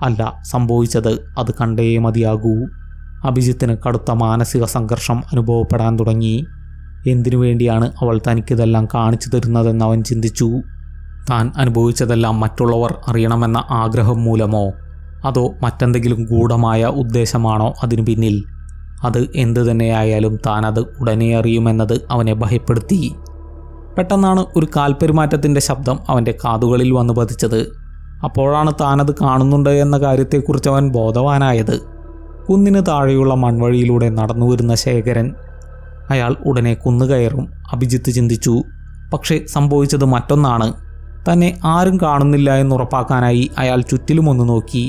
അല്ല സംഭവിച്ചത്, അത് കണ്ടേ മതിയാകൂ. അഭിജിത്തിന് കടുത്ത മാനസിക സംഘർഷം അനുഭവപ്പെടാൻ തുടങ്ങി. എന്തിനു വേണ്ടിയാണ് അവൾ തനിക്കിതെല്ലാം കാണിച്ചു തരുന്നതെന്ന് അവൻ ചിന്തിച്ചു. താൻ അനുഭവിച്ചതെല്ലാം മറ്റുള്ളവർ അറിയണമെന്ന ആഗ്രഹം മൂലമോ, അതോ മറ്റെന്തെങ്കിലും ഗൂഢമായ ഉദ്ദേശമാണോ അതിനു പിന്നിൽ? അത് എന്തു തന്നെയായാലും താനത് ഉടനെ അറിയുമെന്നത് അവനെ ഭയപ്പെടുത്തി. പെട്ടെന്നാണ് ഒരു കാൽപ്പെരുമാറ്റത്തിൻ്റെ ശബ്ദം അവൻ്റെ കാതുകളിൽ വന്നു പതിച്ചത്. അപ്പോഴാണ് താനത് കാണുന്നുണ്ട് എന്ന കാര്യത്തെക്കുറിച്ച് അവൻ ബോധവാനായത്. കുന്നിന് താഴെയുള്ള മൺവഴിയിലൂടെ നടന്നു വരുന്ന ശേഖരൻ. അയാൾ ഉടനെ കുന്നുകയറും, അഭിജിത്ത് ചിന്തിച്ചു. പക്ഷേ സംഭവിച്ചത് മറ്റൊന്നാണ്. തന്നെ ആരും കാണുന്നില്ല എന്നുറപ്പാക്കാനായി അയാൾ ചുറ്റിലുമൊന്ന് നോക്കി.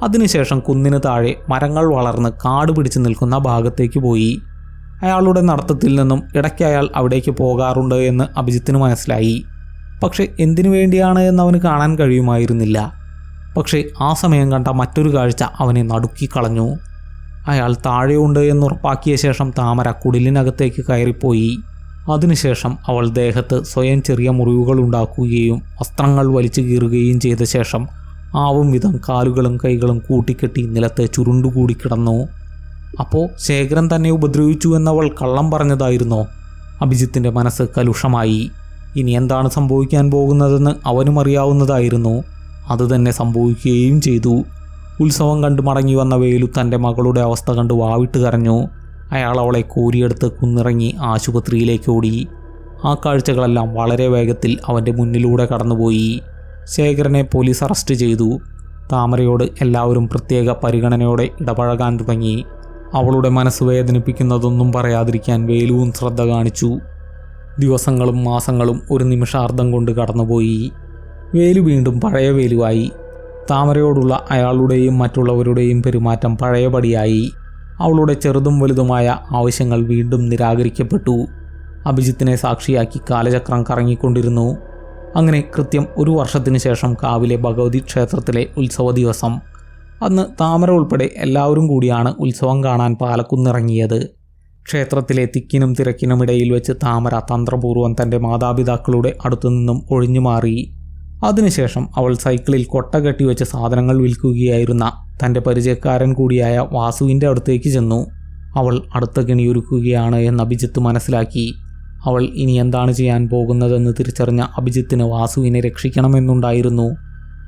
അതിനുശേഷം കുന്നിന് താഴെ മരങ്ങൾ വളർന്ന് കാട് പിടിച്ചു നിൽക്കുന്ന ഭാഗത്തേക്ക് പോയി. അയാളുടെ നടത്തത്തിൽ നിന്നും ഇടയ്ക്ക് അയാൾ അവിടേക്ക് പോകാറുണ്ട് എന്ന് അഭിജിത്തിന് മനസ്സിലായി. പക്ഷേ എന്തിനു വേണ്ടിയാണ് എന്നവന് കാണാൻ കഴിയുമായിരുന്നില്ല. പക്ഷേ ആ സമയം കണ്ട മറ്റൊരു കാഴ്ച അവനെ നടുക്കിക്കളഞ്ഞു. അയാൾ താഴെയുണ്ട് എന്നുറപ്പാക്കിയ ശേഷം താമര കുടിലിനകത്തേക്ക് കയറിപ്പോയി. അതിനുശേഷം അവൾ ദേഹത്ത് സ്വയം ചെറിയ മുറിവുകൾ ഉണ്ടാക്കുകയും വസ്ത്രങ്ങൾ വലിച്ചു കീറുകയും ചെയ്ത ശേഷം ആവും വിധം കാലുകളും കൈകളും കൂട്ടിക്കെട്ടി നിലത്ത് ചുരുണ്ടുകൂടി കിടന്നു. അപ്പോൾ ശേഖരൻ തന്നെ ഉപദ്രവിച്ചു എന്നവൾ കള്ളം പറഞ്ഞതായിരുന്നോ? അഭിജിത്തിൻ്റെ മനസ്സ് കലുഷമായി. ഇനി എന്താണ് സംഭവിക്കാൻ പോകുന്നതെന്ന് അവനും അറിയാവുന്നതായിരുന്നു. അതുതന്നെ സംഭവിക്കുകയും ചെയ്തു. ഉത്സവം കണ്ടു മടങ്ങി വന്ന വേലു തൻ്റെ മകളുടെ അവസ്ഥ കണ്ട് വാവിട്ട് കരഞ്ഞു. അയാൾ അവളെ കോരിയെടുത്ത് കുന്നിറങ്ങി ആശുപത്രിയിലേക്ക് ഓടി. ആ കാഴ്ചകളെല്ലാം വളരെ വേഗത്തിൽ അവൻ്റെ മുന്നിലൂടെ കടന്നുപോയി. ശേഖരനെ പോലീസ് അറസ്റ്റ് ചെയ്തു. താമരയോട് എല്ലാവരും പ്രത്യേക പരിഗണനയോടെ ഇടപഴകാൻ തുടങ്ങി. അവളുടെ മനസ്സ് വേദനിപ്പിക്കുന്നതൊന്നും പറയാതിരിക്കാൻ വേലുവും ശ്രദ്ധ കാണിച്ചു. ദിവസങ്ങളും മാസങ്ങളും ഒരു നിമിഷാർദ്ധം കൊണ്ട് കടന്നുപോയി. വേലു വീണ്ടും പഴയ വേലുവായി. താമരയോടുള്ള അയാളുടെയും മറ്റുള്ളവരുടെയും പെരുമാറ്റം പഴയപടിയായി. അവളുടെ ചെറുതും വലുതുമായ ആവശ്യങ്ങൾ വീണ്ടും നിരാകരിക്കപ്പെട്ടു. അഭിജിത്തിനെ സാക്ഷിയാക്കി കാലചക്രം കറങ്ങിക്കൊണ്ടിരുന്നു. അങ്ങനെ കൃത്യം 1 വർഷത്തിന് ശേഷം കാവിലെ ഭഗവതി ക്ഷേത്രത്തിലെ ഉത്സവ ദിവസം. അന്ന് താമര ഉൾപ്പെടെ എല്ലാവരും കൂടിയാണ് ഉത്സവം കാണാൻ പാലക്കുന്നിറങ്ങിയത്. ക്ഷേത്രത്തിലെ തിക്കിനും തിരക്കിനുമിടയിൽ വെച്ച് താമര തന്ത്രപൂർവ്വം തൻ്റെ മാതാപിതാക്കളുടെ അടുത്തുനിന്നും ഒഴിഞ്ഞുമാറി. അതിനുശേഷം അവൾ സൈക്കിളിൽ കൊട്ട കെട്ടിവെച്ച് സാധനങ്ങൾ വിൽക്കുകയായിരുന്ന തൻ്റെ പരിചയക്കാരൻ കൂടിയായ വാസുവിൻ്റെ അടുത്തേക്ക് ചെന്നു. അവൾ അടുത്ത കെണിയൊരുക്കുകയാണ് എന്ന് അഭിജിത്ത് മനസ്സിലാക്കി. അവൾ ഇനി എന്താണ് ചെയ്യാൻ പോകുന്നതെന്ന് തിരിച്ചറിഞ്ഞ അഭിജിത്തിന് വാസുവിനെ രക്ഷിക്കണമെന്നുണ്ടായിരുന്നു.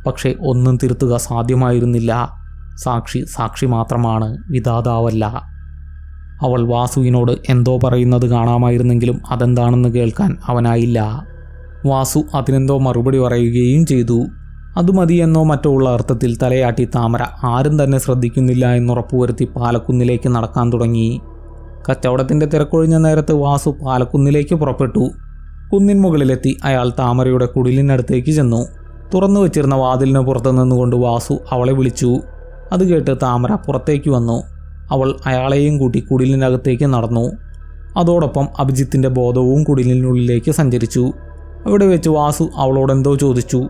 പക്ഷേ ഒന്നും തിരുത്തുക സാധ്യമായിരുന്നില്ല. സാക്ഷി മാത്രമാണ്, വിധാതാവല്ല. അവൾ വാസുവിനോട് എന്തോ പറയുന്നത് കാണാമായിരുന്നെങ്കിലും അതെന്താണെന്ന് കേൾക്കാൻ അവനായില്ല. വാസു അതിനെന്തോ മറുപടി പറയുകയും ചെയ്തു. അത് മതിയെന്നോ മറ്റോ ഉള്ള അർത്ഥത്തിൽ തലയാട്ടി താമര ആരും തന്നെ ശ്രദ്ധിക്കുന്നില്ല എന്നുറപ്പുവരുത്തി പാലക്കുന്നിലേക്ക് നടക്കാൻ തുടങ്ങി. കച്ചവടത്തിൻ്റെ തിരക്കൊഴിഞ്ഞ നേരത്ത് വാസു പാലക്കുന്നിലേക്ക് പുറപ്പെട്ടു. കുന്നിൻ മുകളിലെത്തി അയാൾ താമരയുടെ കുടിലിനടുത്തേക്ക് ചെന്നു. തുറന്നു വച്ചിരുന്ന വാതിലിന് പുറത്തു നിന്നുകൊണ്ട് വാസു അവളെ വിളിച്ചു. അത് കേട്ട് താമര പുറത്തേക്ക് വന്നു. അവൾ അയാളെയും കൂട്ടി കുടിലിനകത്തേക്ക് നടന്നു. അതോടൊപ്പം അഭിജിത്തിൻ്റെ ബോധവും കുടിലിനുള്ളിലേക്ക് സഞ്ചരിച്ചു. അവിടെ വെച്ച് വാസു അവളോടെന്തോ ചോദിച്ചു.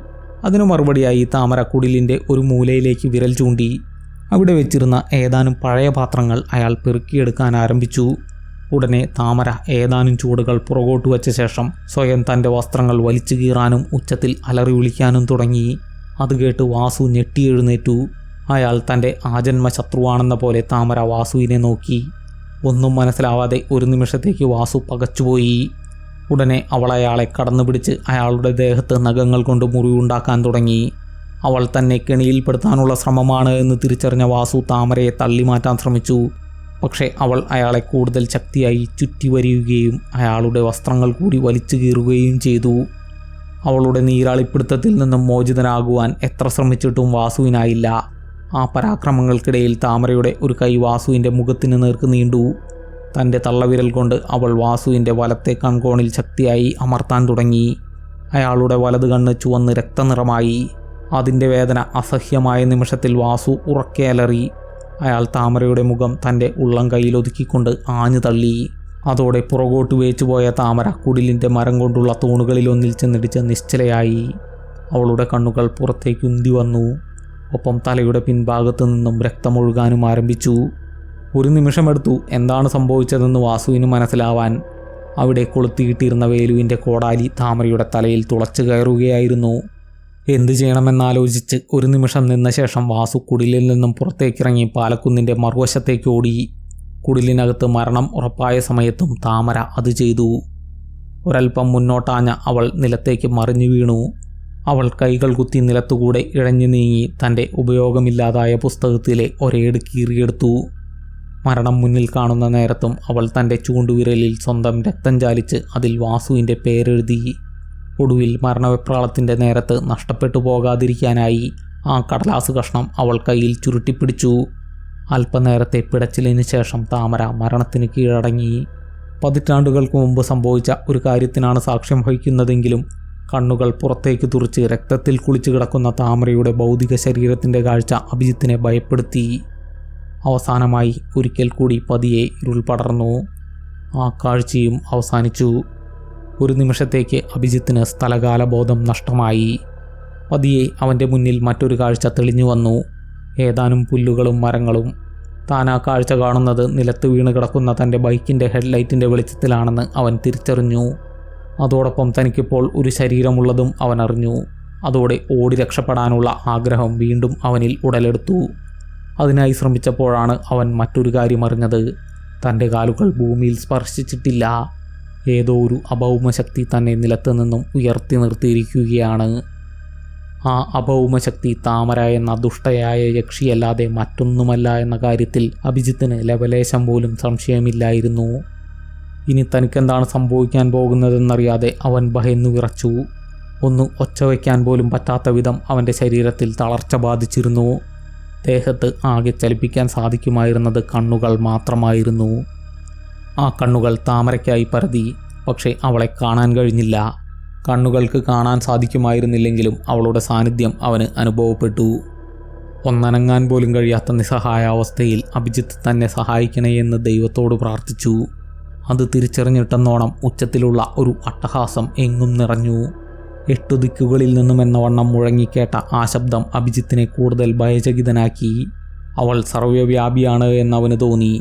അതിനു മറുപടിയായി താമര കുടിലിൻ്റെ ഒരു മൂലയിലേക്ക് വിരൽ ചൂണ്ടി. അവിടെ വെച്ചിരുന്ന ഏതാനും പഴയ പാത്രങ്ങൾ അയാൾ പെറുക്കിയെടുക്കാൻ ആരംഭിച്ചു. ഉടനെ താമര ഏതാനും ചൂടുകൾ പുറകോട്ട് വച്ച ശേഷം സ്വയം തൻ്റെ വസ്ത്രങ്ങൾ വലിച്ചു കീറാനും ഉച്ചത്തിൽ അലറി വിളിക്കാനും തുടങ്ങി. അത് കേട്ട് വാസു ഞെട്ടിയെഴുന്നേറ്റു. അയാൾ തൻ്റെ ആജന്മ ശത്രുവാണെന്ന പോലെ താമര വാസുവിനെ നോക്കി. ഒന്നും മനസ്സിലാവാതെ ഒരു നിമിഷത്തേക്ക് വാസു പകച്ചുപോയി. ഉടനെ അവൾ അയാളെ കടന്നുപിടിച്ച് അയാളുടെ ദേഹത്ത് നഖങ്ങൾ കൊണ്ട് മുറിവുണ്ടാക്കാൻ തുടങ്ങി. അവൾ തന്നെ കെണിയിൽപ്പെടുത്താനുള്ള ശ്രമമാണ് എന്ന് തിരിച്ചറിഞ്ഞ വാസു താമരയെ തള്ളിമാറ്റാൻ ശ്രമിച്ചു. പക്ഷേ അവൾ അയാളെ കൂടുതൽ ശക്തിയായി ചുറ്റി വരികയും അയാളുടെ വസ്ത്രങ്ങൾ കൂടി വലിച്ചു കീറുകയും ചെയ്തു. അവളുടെ നീരാളിപ്പിടുത്തത്തിൽ നിന്നും മോചിതനാകുവാൻ എത്ര ശ്രമിച്ചിട്ടും വാസുവിനായില്ല. ആ പരാക്രമങ്ങൾക്കിടയിൽ താമരയുടെ ഒരു കൈ വാസുവിൻ്റെ മുഖത്തിന് നേർക്ക് നീണ്ടു. തൻ്റെ തള്ളവിരൽ കൊണ്ട് അവൾ വാസുവിൻ്റെ വലത്തെ കൺകോണിൽ ശക്തിയായി അമർത്താൻ തുടങ്ങി. അയാളുടെ വലത് കണ്ണ് ചുവന്ന് രക്തനിറമായി. അതിൻ്റെ വേദന അസഹ്യമായ നിമിഷത്തിൽ വാസു ഉറക്കെ അലറി. അയാൾ താമരയുടെ മുഖം തൻ്റെ ഉള്ളം കൈയിലൊതുക്കിക്കൊണ്ട് ആഞ്ഞു തള്ളി. അതോടെ പുറകോട്ട് വേച്ചുപോയ താമര കുടിലിൻ്റെ മരം കൊണ്ടുള്ള തൂണുകളിലൊന്നിൽ ചെന്നിടിച്ച് നിശ്ചലയായി. അവളുടെ കണ്ണുകൾ പുറത്തേക്ക് ഉന്തി വന്നു. ഒപ്പം തലയുടെ പിൻഭാഗത്തു നിന്നും രക്തമൊഴുകാനും ആരംഭിച്ചു. ഒരു നിമിഷമെടുത്തു എന്താണ് സംഭവിച്ചതെന്ന് വാസുവിന് മനസ്സിലാവാൻ. അവിടെ കൊളുത്തിയിട്ടിരുന്ന വേലുവിൻ്റെ കോടാലി താമരയുടെ തലയിൽ തുളച്ചു കയറുകയായിരുന്നു. എന്തു ചെയ്യണമെന്നാലോചിച്ച് ഒരു നിമിഷം നിന്ന ശേഷം വാസു കുടിലിൽ നിന്നും പുറത്തേക്കിറങ്ങി പാലക്കുന്നിൻ്റെ മറുവശത്തേക്ക് ഓടി. കുടിലിനകത്ത് മരണം ഉറപ്പായ സമയത്തും താമര അത് ചെയ്തു. ഒരൽപ്പം മുന്നോട്ടാഞ്ഞ അവൾ നിലത്തേക്ക് മറിഞ്ഞു വീണു. അവൾ കൈകൾ കുത്തി നിലത്തുകൂടെ ഇഴഞ്ഞു നീങ്ങി തൻ്റെ ഉപയോഗമില്ലാതായ പുസ്തകത്തിലെ ഒരേട് കീറിയെടുത്തു. മരണം മുന്നിൽ കാണുന്ന നേരത്തും അവൾ തൻ്റെ ചൂണ്ടുവിരലിൽ സ്വന്തം രക്തം ചാലിച്ച് അതിൽ വാസുവിൻ്റെ പേരെഴുതി. ഒടുവിൽ മരണവെപ്രാളത്തിൻ്റെ നേരത്ത് നഷ്ടപ്പെട്ടു പോകാതിരിക്കാനായി ആ കടലാസ് കഷ്ണം അവൾ കയ്യിൽ ചുരുട്ടിപ്പിടിച്ചു. അല്പനേരത്തെ പിടച്ചിലിന് ശേഷം താമര മരണത്തിന് കീഴടങ്ങി. പതിറ്റാണ്ടുകൾക്ക് മുമ്പ് സംഭവിച്ച ഒരു കാര്യത്തിനാണ് സാക്ഷ്യം വഹിക്കുന്നതെങ്കിലും കണ്ണുകൾ പുറത്തേക്ക് തുറിച്ച് രക്തത്തിൽ കുളിച്ചു കിടക്കുന്ന താമരയുടെ ഭൗതിക ശരീരത്തിൻ്റെ കാഴ്ച അഭിജിത്തിനെ ഭയപ്പെടുത്തി. അവസാനമായി ഒരിക്കൽ കൂടി പതിയെ ഇരുൾ പടർന്നു. ആ കാഴ്ചയും അവസാനിച്ചു. ഒരു നിമിഷത്തേക്ക് അഭിജിത്തിന് സ്ഥലകാലബോധം നഷ്ടമായി. പതിയെ അവൻ്റെ മുന്നിൽ മറ്റൊരു കാഴ്ച തെളിഞ്ഞു വന്നു. ഏതാനും പുല്ലുകളും മരങ്ങളും. താൻ ആ കാഴ്ച കാണുന്നത് നിലത്ത് വീണ് കിടക്കുന്ന തൻ്റെ ബൈക്കിൻ്റെ ഹെഡ്ലൈറ്റിൻ്റെ വെളിച്ചത്തിലാണെന്ന് അവൻ തിരിച്ചറിഞ്ഞു. അതോടൊപ്പം തനിക്കിപ്പോൾ ഒരു ശരീരമുള്ളതും അവൻ അറിഞ്ഞു. അതോടെ ഓടി രക്ഷപ്പെടാനുള്ള ആഗ്രഹം വീണ്ടും അവനിൽ ഉടലെടുത്തു. അതിനായി ശ്രമിച്ചപ്പോഴാണ് അവൻ മറ്റൊരു കാര്യം അറിഞ്ഞത്. തൻ്റെ കാലുകൾ ഭൂമിയിൽ സ്പർശിച്ചിട്ടില്ല. ഏതോ ഒരു അഭൗമശക്തി തന്നെ നിലത്ത് നിന്നും ഉയർത്തി നിർത്തിയിരിക്കുകയാണ്. ആ അഭൗമശക്തി താമര എന്ന ദുഷ്ടയായ യക്ഷിയല്ലാതെ മറ്റൊന്നുമല്ല എന്ന കാര്യത്തിൽ അഭിജിത്തിന് ലവലേശം പോലും സംശയമില്ലായിരുന്നു. ഇനി തനിക്കെന്താണ് സംഭവിക്കാൻ പോകുന്നതെന്നറിയാതെ അവൻ ഭയന്നു വിറച്ചു. ഒന്ന് ഒച്ച വയ്ക്കാൻ പോലും പറ്റാത്ത വിധം അവൻ്റെ ശരീരത്തിൽ തളർച്ച ബാധിച്ചിരുന്നു. ദേഹത്ത് ആകെ ചലിപ്പിക്കാൻ സാധിക്കുമായിരുന്നത് കണ്ണുകൾ മാത്രമായിരുന്നു. ആ കണ്ണുകൾ താമരയ്ക്കായി പരതി. പക്ഷേ അവളെ കാണാൻ കഴിഞ്ഞില്ല. കണ്ണുകൾക്ക് കാണാൻ സാധിക്കുമായിരുന്നില്ലെങ്കിലും അവളുടെ സാന്നിധ്യം അവന് അനുഭവപ്പെട്ടു. ഒന്നനങ്ങാൻ പോലും കഴിയാത്ത നിസ്സഹായാവസ്ഥയിൽ അഭിജിത്ത് തന്നെ സഹായിക്കണേ എന്ന് ദൈവത്തോട് പ്രാർത്ഥിച്ചു. അത് തിരിച്ചറിഞ്ഞിട്ടെന്നോണം ഉച്ചത്തിലുള്ള ഒരു അട്ടഹാസം എങ്ങും നിറഞ്ഞു. 8 ദിക്കുകളിൽ നിന്നും എന്ന വണ്ണം മുഴങ്ങിക്കേട്ട ആ ശബ്ദം അഭിജിത്തിനെ കൂടുതൽ ഭയചകിതനാക്കി. അവൾ സർവ്വവ്യാപിയാണ് എന്നവന് തോന്നി.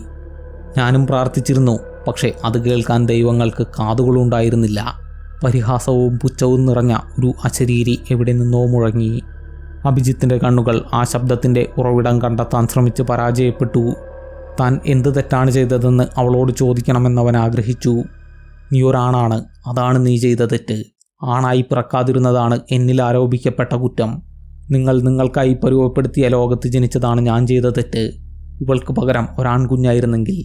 ഞാനും പ്രാർത്ഥിച്ചിരുന്നു, പക്ഷേ അത് കേൾക്കാൻ ദൈവങ്ങൾക്ക് കാതുകളുണ്ടായിരുന്നില്ല. പരിഹാസവും പുച്ഛവും നിറഞ്ഞ ഒരു അശരീരി എവിടെ നിന്നോ മുഴങ്ങി. അഭിജിത്തിൻ്റെ കണ്ണുകൾ ആ ശബ്ദത്തിൻ്റെ ഉറവിടം കണ്ടെത്താൻ ശ്രമിച്ച് പരാജയപ്പെട്ടു. താൻ എന്ത് തെറ്റാണ് ചെയ്തതെന്ന് അവളോട് ചോദിക്കണമെന്നവൻ ആഗ്രഹിച്ചു. നീ ഒരാണാണ്, അതാണ് നീ ചെയ്ത തെറ്റ്. ആണായി പിറക്കാതിരുന്നതാണ് എന്നിൽ ആരോപിക്കപ്പെട്ട കുറ്റം. നിങ്ങൾക്കായി പരുവപ്പെടുത്തിയ ലോകത്ത് ജനിച്ചതാണ് ഞാൻ ചെയ്ത തെറ്റ്. ഇവൾക്ക് പകരം ഒരാൺകുഞ്ഞായിരുന്നെങ്കിൽ.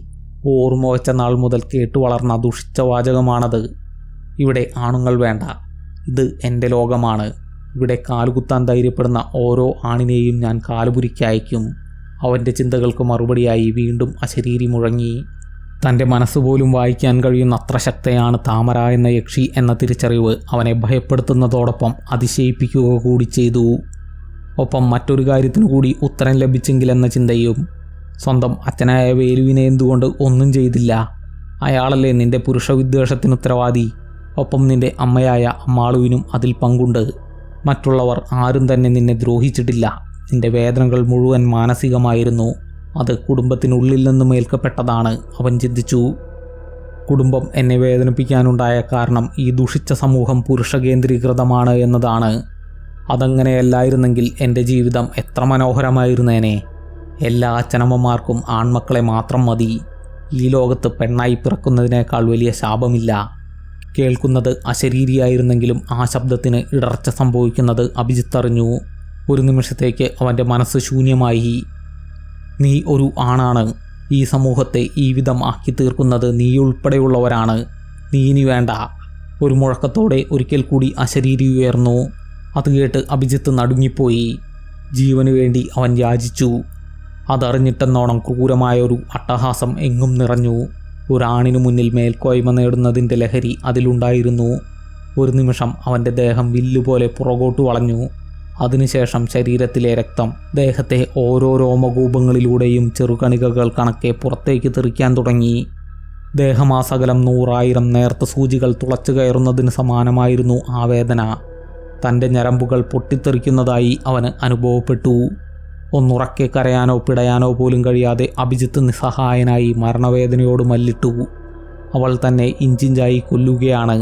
ഓർമ്മ വെച്ച നാൾ മുതൽ കേട്ടു വളർന്ന ദുഷിച്ച വാചകമാണത്. ഇവിടെ ആണുങ്ങൾ വേണ്ട. ഇത് എൻ്റെ ലോകമാണ്. ഇവിടെ കാലുകുത്താൻ ധൈര്യപ്പെടുന്ന ഓരോ ആണിനെയും ഞാൻ കാലുപുരിക്കയക്കും. അവൻ്റെ ചിന്തകൾക്ക് മറുപടിയായി വീണ്ടും അശരീരി മുഴങ്ങി. തൻ്റെ മനസ്സുപോലും വായിക്കാൻ കഴിയുന്ന അത്ര ശക്തയാണ് താമര എന്ന യക്ഷി എന്ന തിരിച്ചറിവ് അവനെ ഭയപ്പെടുത്തുന്നതോടൊപ്പം അതിശയിപ്പിക്കുക കൂടി ചെയ്തു. ഒപ്പം മറ്റൊരു കാര്യത്തിനു കൂടി ഉത്തരം ലഭിച്ചെങ്കിലെന്ന ചിന്തയും. സ്വന്തം അച്ഛനായ വേലുവിനെ എന്തുകൊണ്ട് ഒന്നും ചെയ്തില്ല? അയാളല്ലേ നിന്റെ പുരുഷവിദ്വേഷത്തിന് ഉത്തരവാദി. ഒപ്പം നിന്റെ അമ്മയായ അമ്മാളുവിനും അതിൽ പങ്കുണ്ട്. മറ്റുള്ളവർ ആരും തന്നെ നിന്നെ ദ്രോഹിച്ചിട്ടില്ല. നിന്റെ വേദനകൾ മുഴുവൻ മാനസികമായിരുന്നു. അത് കുടുംബത്തിനുള്ളിൽ നിന്നും ഏൽക്കപ്പെട്ടതാണ്. അവൻ ചിന്തിച്ചു. കുടുംബം എന്നെ വേദനിപ്പിക്കാനുണ്ടായ കാരണം ഈ ദുഷിച്ച സമൂഹം പുരുഷകേന്ദ്രീകൃതമാണ് എന്നതാണ്. അതങ്ങനെയല്ലായിരുന്നെങ്കിൽ എൻ്റെ ജീവിതം എത്ര മനോഹരമായിരുന്നേനെ. എല്ലാ അച്ഛനമ്മമാർക്കും ആൺമക്കളെ മാത്രം മതി. ഈ ലോകത്ത് പെണ്ണായി പിറക്കുന്നതിനേക്കാൾ വലിയ ശാപമില്ല. കേൾക്കുന്നത് അശരീരിയായിരുന്നെങ്കിലും ആ ശബ്ദത്തിന് ഇടർച്ച സംഭവിക്കുന്നത് അഭിജിത്ത് അറിഞ്ഞു. ഒരു നിമിഷത്തേക്ക് അവൻ്റെ മനസ്സ് ശൂന്യമായി. നീ ഒരു ആണാണ്. ഈ സമൂഹത്തെ ഈ വിധം ആക്കി തീർക്കുന്നത് നീ ഉൾപ്പെടെയുള്ളവരാണ്. നീ ഇനി വേണ്ട. ഒരു മുഴക്കത്തോടെ ഒരിക്കൽ കൂടി അശരീരി ഉയർന്നു. അത് കേട്ട് അഭിജിത്ത് നടുങ്ങിപ്പോയി. ജീവന് വേണ്ടി അവൻ യാചിച്ചു. അതറിഞ്ഞിട്ടെന്നോണം ക്രൂരമായ ഒരു അട്ടഹാസം എങ്ങും നിറഞ്ഞു. ഒരാണിനു മുന്നിൽ മേൽക്കോയ്മ നേടുന്നതിൻ്റെ ലഹരി അതിലുണ്ടായിരുന്നു. ഒരു നിമിഷം അവൻ്റെ ദേഹം വില്ലുപോലെ പുറകോട്ട് വളഞ്ഞു. അതിനുശേഷം ശരീരത്തിലെ രക്തം ദേഹത്തെ ഓരോ രോമകൂപങ്ങളിലൂടെയും ചെറുകണികകൾ കണക്കെ പുറത്തേക്ക് തെറിക്കാൻ തുടങ്ങി. ദേഹമാസകലം 100,000 നേർത്ത സൂചികൾ തുളച്ചു കയറുന്നതിന് സമാനമായിരുന്നു ആ വേദന. തൻ്റെ ഞരമ്പുകൾ പൊട്ടിത്തെറിക്കുന്നതായി അവന് അനുഭവപ്പെട്ടു. ഒന്നുറക്കെ കരയാനോ പിടയാനോ പോലും കഴിയാതെ അഭിജിത്ത് നിസ്സഹായനായി മരണവേദനയോട് മല്ലിട്ടു. അവൾ തന്നെ ഇഞ്ചിഞ്ചായി കൊല്ലുകയാണ്.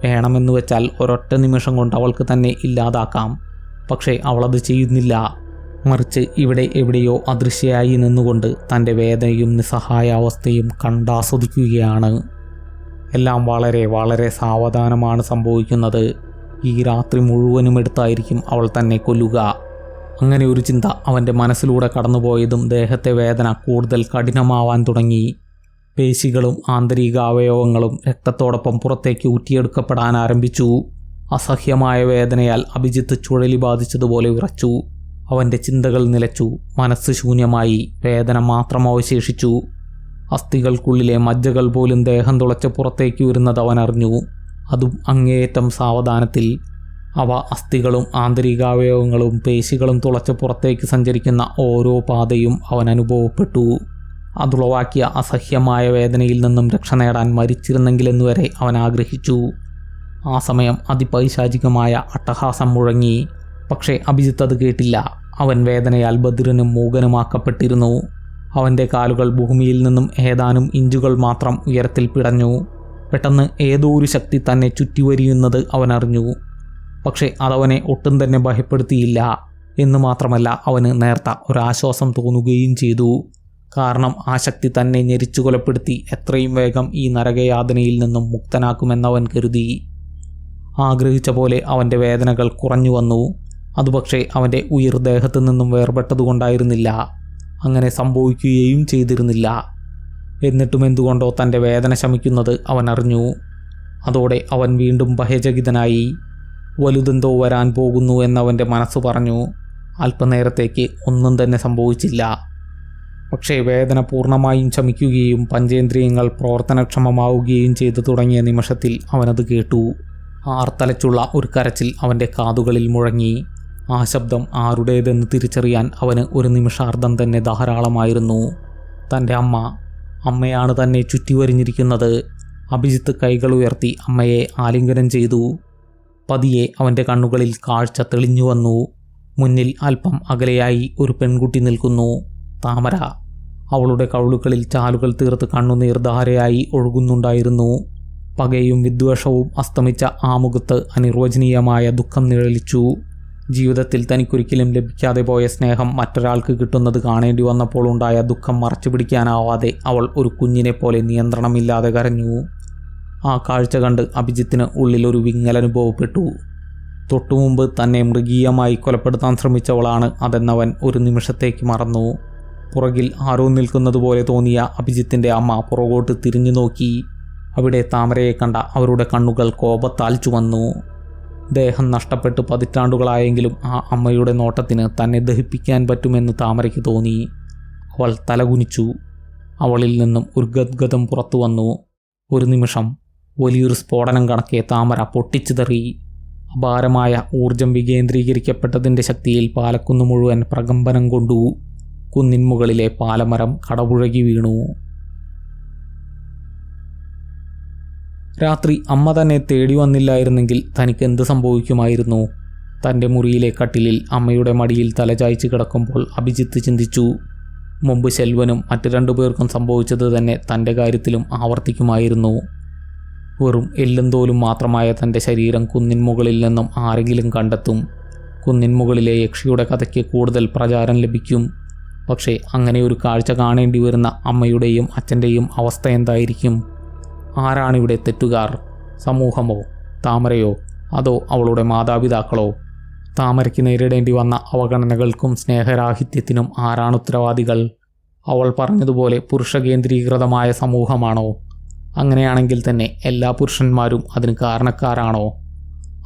വേണമെന്ന് വെച്ചാൽ ഒരൊറ്റ നിമിഷം കൊണ്ട് അവൾക്ക് തന്നെ ഇല്ലാതാക്കാം. പക്ഷേ അവളത് ചെയ്യുന്നില്ല. മറിച്ച് ഇവിടെ എവിടെയോ അദൃശ്യയായി നിന്നുകൊണ്ട് തൻ്റെ വേദനയും നിസ്സഹായാവസ്ഥയും കണ്ടാസ്വദിക്കുകയാണ്. എല്ലാം വളരെ വളരെ സാവധാനമാണ് സംഭവിക്കുന്നത്. ഈ രാത്രി മുഴുവനും എടുത്തായിരിക്കും അവൾ തന്നെ കൊല്ലുക. അങ്ങനെ ഒരു ചിന്ത അവൻ്റെ മനസ്സിലൂടെ കടന്നുപോയതും ദേഹത്തെ വേദന കൂടുതൽ കഠിനമാവാൻ തുടങ്ങി. പേശികളും ആന്തരിക അവയവങ്ങളും രക്തത്തോടൊപ്പം പുറത്തേക്ക് ഊറ്റിയെടുക്കപ്പെടാൻ ആരംഭിച്ചു. അസഹ്യമായ വേദനയാൽ അഭിജിത്ത് ചുഴലി ബാധിച്ചതുപോലെ വിറച്ചു. അവൻ്റെ ചിന്തകൾ നിലച്ചു. മനസ്സ് ശൂന്യമായി. വേദന മാത്രം അവശേഷിച്ചു. അസ്ഥികൾക്കുള്ളിലെ മജ്ജകൾ പോലും ദേഹം തുളച്ച് പുറത്തേക്ക് വരുന്നത് അവൻ അറിഞ്ഞു. അതും അങ്ങേയറ്റം സാവധാനത്തിൽ. അവ അസ്ഥികളും ആന്തരികാവയവങ്ങളും പേശികളും തുളച്ച് പുറത്തേക്ക് സഞ്ചരിക്കുന്ന ഓരോ പാതയും അവൻ അനുഭവപ്പെട്ടു. അതുളവാക്കിയ അസഹ്യമായ വേദനയിൽ നിന്നും രക്ഷ നേടാൻ മരിച്ചിരുന്നെങ്കിലെന്നുവരെ അവൻ ആഗ്രഹിച്ചു. ആ സമയം അതിപൈശാചികമായ അട്ടഹാസം മുഴങ്ങി. പക്ഷേ അഭിജിത്ത് അത് കേട്ടില്ല. അവൻ വേദനയാൽ ബധിരനും മൂകനുമാക്കപ്പെട്ടിരുന്നു. അവൻ്റെ കാലുകൾ ഭൂമിയിൽ നിന്നും ഏതാനും ഇഞ്ചുകൾ മാത്രം ഉയരത്തിൽ പിടഞ്ഞു. പെട്ടെന്ന് ഏതോ ഒരു ശക്തി തന്നെ ചുറ്റിവരിയുന്നത് അവനറിഞ്ഞു. പക്ഷേ അതവനെ ഒട്ടും തന്നെ ഭയപ്പെടുത്തിയില്ല. എന്ന് മാത്രമല്ല, അവന് നേർത്ത ഒരാശ്വാസം തോന്നുകയും ചെയ്തു. കാരണം ആ ശക്തി തന്നെ ഞെരിച്ചു കൊലപ്പെടുത്തി എത്രയും വേഗം ഈ നരകയാതനയിൽ നിന്നും മുക്തനാക്കുമെന്നവൻ കരുതി. ആഗ്രഹിച്ച പോലെ അവൻ്റെ വേദനകൾ കുറഞ്ഞു വന്നു. അതുപക്ഷേ അവൻ്റെ ഉയിർ ദേഹത്തു നിന്നും വേർപെട്ടതുകൊണ്ടായിരുന്നില്ല. അങ്ങനെ സംഭവിക്കുകയും ചെയ്തിരുന്നില്ല. എന്നിട്ടും എന്തുകൊണ്ടോ തൻ്റെ വേദന ശമിക്കുന്നത് അവൻ അറിഞ്ഞു. അതോടെ അവൻ വീണ്ടും ഭയചകിതനായി. വലുതെന്തോ വരാൻ പോകുന്നു എന്നവൻ്റെ മനസ്സ് പറഞ്ഞു. അല്പനേരത്തേക്ക് ഒന്നും തന്നെ സംഭവിച്ചില്ല. പക്ഷേ വേദന പൂർണ്ണമായും ശമിക്കുകയും പഞ്ചേന്ദ്രിയങ്ങൾ പ്രവർത്തനക്ഷമമാവുകയും ചെയ്തു തുടങ്ങിയ നിമിഷത്തിൽ അവനത് കേട്ടു. ആർത്തലച്ചുള്ള ഒരു കരച്ചിൽ അവൻ്റെ കാതുകളിൽ മുഴങ്ങി. ആ ശബ്ദം ആരുടേതെന്ന് തിരിച്ചറിയാൻ അവന് ഒരു നിമിഷാർദ്ധം തന്നെ ധാരാളമായിരുന്നു. തൻ്റെ അമ്മയാണ് തന്നെ ചുറ്റിവരിഞ്ഞിരിക്കുന്നത്. അഭിജിത്ത് കൈകൾ ഉയർത്തി അമ്മയെ ആലിംഗനം ചെയ്തു. പതിയെ അവൻ്റെ കണ്ണുകളിൽ കാഴ്ച തെളിഞ്ഞു വന്നു. മുന്നിൽ അല്പം അകലെയായി ഒരു പെൺകുട്ടി നിൽക്കുന്നു. താമര. അവളുടെ കവിളുകളിൽ ചാലുകൾ തീർത്ത് കണ്ണുനീർ ധാരയായി ഒഴുകുന്നുണ്ടായിരുന്നു. പകയും വിദ്വേഷവും അസ്തമിച്ച ആ മുഖത്ത് അനിർവചനീയമായ ദുഃഖം നിഴലിച്ചു. ജീവിതത്തിൽ തനിക്കൊരിക്കലും ലഭിക്കാതെ പോയ സ്നേഹം മറ്റൊരാൾക്ക് കിട്ടുന്നത് കാണേണ്ടി വന്നപ്പോൾ ഉണ്ടായ ദുഃഖം മറച്ചു പിടിക്കാനാവാതെ അവൾ ഒരു കുഞ്ഞിനെ പോലെ നിയന്ത്രണമില്ലാതെ കരഞ്ഞു. ആ കാഴ്ച കണ്ട് അഭിജിത്തിന് ഉള്ളിലൊരു വിങ്ങലനുഭവപ്പെട്ടു. തൊട്ടുമുമ്പ് തന്നെ മൃഗീയമായി കൊലപ്പെടുത്താൻ ശ്രമിച്ചവളാണ് അതെന്നവൻ ഒരു നിമിഷത്തേക്ക് മറന്നു. പുറകിൽ ആരോ നിൽക്കുന്നതുപോലെ തോന്നിയ അഭിജിത്തിൻ്റെ അമ്മ പുറകോട്ട് തിരിഞ്ഞു നോക്കി. അവിടെ താമരയെ കണ്ട അവരുടെ കണ്ണുകൾ കോപത്താൽ ചുവന്നു. ദേഹം നഷ്ടപ്പെട്ട് പതിറ്റാണ്ടുകളായെങ്കിലും ആ അമ്മയുടെ നോട്ടത്തിന് തന്നെ ദഹിപ്പിക്കാൻ പറ്റുമെന്ന് താമരയ്ക്ക് തോന്നി. അവൾ തലകുനിച്ചു. അവളിൽ നിന്നും ഒരു ഗദ്ഗതം പുറത്തു വന്നു. ഒരു നിമിഷം വലിയൊരു സ്ഫോടനം കണക്കെ താമര പൊട്ടിച്ചിതറി. അപാരമായ ഊർജം വികേന്ദ്രീകരിക്കപ്പെട്ടതിൻ്റെ ശക്തിയിൽ പാലക്കുന്ന് മുഴുവൻ പ്രകമ്പനം കൊണ്ടു. കുന്നിൻ മുകളിലെ പാലമരം കടപുഴകി വീണു. രാത്രി അമ്മ തന്നെ തേടി വന്നില്ലായിരുന്നെങ്കിൽ തനിക്ക് എന്ത് സംഭവിക്കുമായിരുന്നു? തൻ്റെ മുറിയിലെ കട്ടിലിൽ അമ്മയുടെ മടിയിൽ തലചായ്ച്ച് കിടക്കുമ്പോൾ അഭിജിത്ത് ചിന്തിച്ചു. മുമ്പ് ശെൽവനും മറ്റു 2 പേർക്കും സംഭവിച്ചത് തന്നെ തൻ്റെ കാര്യത്തിലും ആവർത്തിക്കുമായിരുന്നു. വെറും എല്ലും തോലും മാത്രമായ തൻ്റെ ശരീരം കുന്നിൻ മുകളിൽ നിന്നും ആരെങ്കിലും കണ്ടെത്തും. കുന്നിൻ മുകളിലെ യക്ഷിയുടെ കഥയ്ക്ക് കൂടുതൽ പ്രചാരം ലഭിക്കും. പക്ഷേ അങ്ങനെ ഒരു കാഴ്ച കാണേണ്ടി വരുന്ന അമ്മയുടെയും അച്ഛൻ്റെയും അവസ്ഥ എന്തായിരിക്കും? ആരാണിവിടെ തെറ്റുകാർ? സമൂഹമോ, താമരയോ, അതോ അവളുടെ മാതാപിതാക്കളോ? താമരയ്ക്ക് നേരിടേണ്ടി വന്ന അവഗണനകൾക്കും സ്നേഹരാഹിത്യത്തിനും ആരാണ് ഉത്തരവാദികൾ? അവൾ പറഞ്ഞതുപോലെ പുരുഷ കേന്ദ്രീകൃതമായ സമൂഹമാണോ? അങ്ങനെയാണെങ്കിൽ തന്നെ എല്ലാ പുരുഷന്മാരും അതിന് കാരണക്കാരാണോ?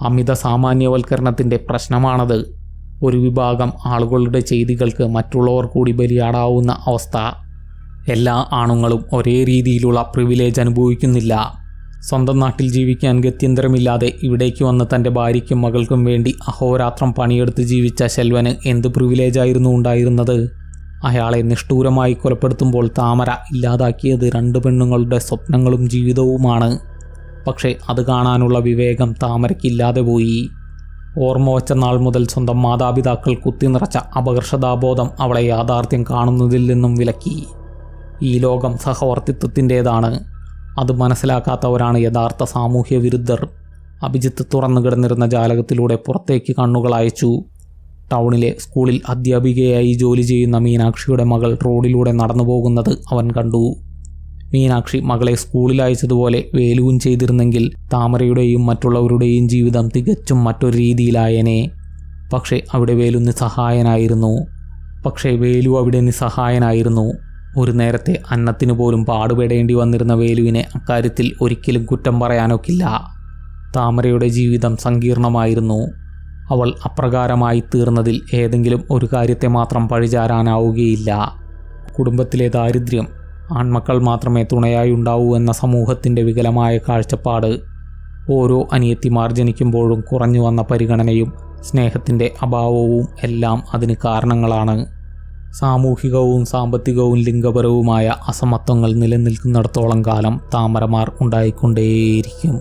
അമിത സാമാന്യവൽക്കരണത്തിൻ്റെ പ്രശ്നമാണത്. ഒരു വിഭാഗം ആളുകളുടെ ചെയ്തികൾക്ക് മറ്റുള്ളവർ കൂടി ബലിയാടാവുന്ന അവസ്ഥ. എല്ലാ ആണുങ്ങളും ഒരേ രീതിയിലുള്ള പ്രിവിലേജ് അനുഭവിക്കുന്നില്ല. സ്വന്തം നാട്ടിൽ ജീവിക്കാൻ ഗത്യന്തരമില്ലാതെ ഇവിടേക്ക് വന്ന് തൻ്റെ ഭാര്യയ്ക്കും മകൾക്കും വേണ്ടി അഹോരാത്രം പണിയെടുത്ത് ജീവിച്ച ശെൽവന് എന്ത് പ്രിവിലേജായിരുന്നു ഉണ്ടായിരുന്നത്? അയാളെ നിഷ്ഠൂരമായി കൊലപ്പെടുത്തുമ്പോൾ താമര ഇല്ലാതാക്കിയത് 2 പെണ്ണുങ്ങളുടെ സ്വപ്നങ്ങളും ജീവിതവുമാണ്. പക്ഷേ അത് കാണാനുള്ള വിവേകം താമരയ്ക്കില്ലാതെ പോയി. ഓർമ്മ വച്ച നാൾ മുതൽ സ്വന്തം മാതാപിതാക്കൾ കുത്തിനിറച്ച അപകർഷതാബോധം അവളെ യാഥാർത്ഥ്യം കാണുന്നതിൽ നിന്നും വിലക്കി. ഈ ലോകം സഹവർത്തിത്വത്തിൻ്റേതാണ്. അത് മനസ്സിലാക്കാത്തവരാണ് യഥാർത്ഥ സാമൂഹ്യ വിരുദ്ധർ. അഭിജിത്ത് തുറന്നു കിടന്നിരുന്ന ജാലകത്തിലൂടെ പുറത്തേക്ക് കണ്ണുകൾ അയച്ചു. ടൗണിലെ സ്കൂളിൽ അധ്യാപികയായി ജോലി ചെയ്യുന്ന മീനാക്ഷിയുടെ മകൾ റോഡിലൂടെ നടന്നു പോകുന്നത് അവൻ കണ്ടു. മീനാക്ഷി മകളെ സ്കൂളിൽ അയച്ചതുപോലെ വേലുവും ചെയ്തിരുന്നെങ്കിൽ താമരയുടെയും മറ്റുള്ളവരുടെയും ജീവിതം തികച്ചും മറ്റൊരു രീതിയിലായേനെ. പക്ഷേ അവിടെ വേലു നിസ്സഹായനായിരുന്നു. ഒരു നേരത്തെ അന്നത്തിന് പോലും പാടുപെടേണ്ടി വന്നിരുന്ന വേലുവിനെ അക്കാര്യത്തിൽ ഒരിക്കലും കുറ്റം പറയാനൊക്കില്ല. താമരയുടെ ജീവിതം സങ്കീർണമായിരുന്നു. അവൾ അപ്രകാരമായി തീർന്നതിൽ ഏതെങ്കിലും ഒരു കാര്യത്തെ മാത്രം പഴിചാരാനാവുകയില്ല. കുടുംബത്തിലെ ദാരിദ്ര്യം, ആൺമക്കൾ മാത്രമേ തുണയായി ഉണ്ടാവൂ എന്ന സമൂഹത്തിൻ്റെ വികലമായ കാഴ്ചപ്പാട്, ഓരോ അനിയത്തിമാർ ജനിക്കുമ്പോഴും കുറഞ്ഞു വന്ന പരിഗണനയും സ്നേഹത്തിൻ്റെ അഭാവവും എല്ലാം അതിന് കാരണങ്ങളാണ്. സാമൂഹികവും സാമ്പത്തികവും ലിംഗപരവുമായ അസമത്വങ്ങൾ നിലനിൽക്കുന്നിടത്തോളം കാലം താമരമാർ ഉണ്ടായിക്കൊണ്ടേയിരിക്കും.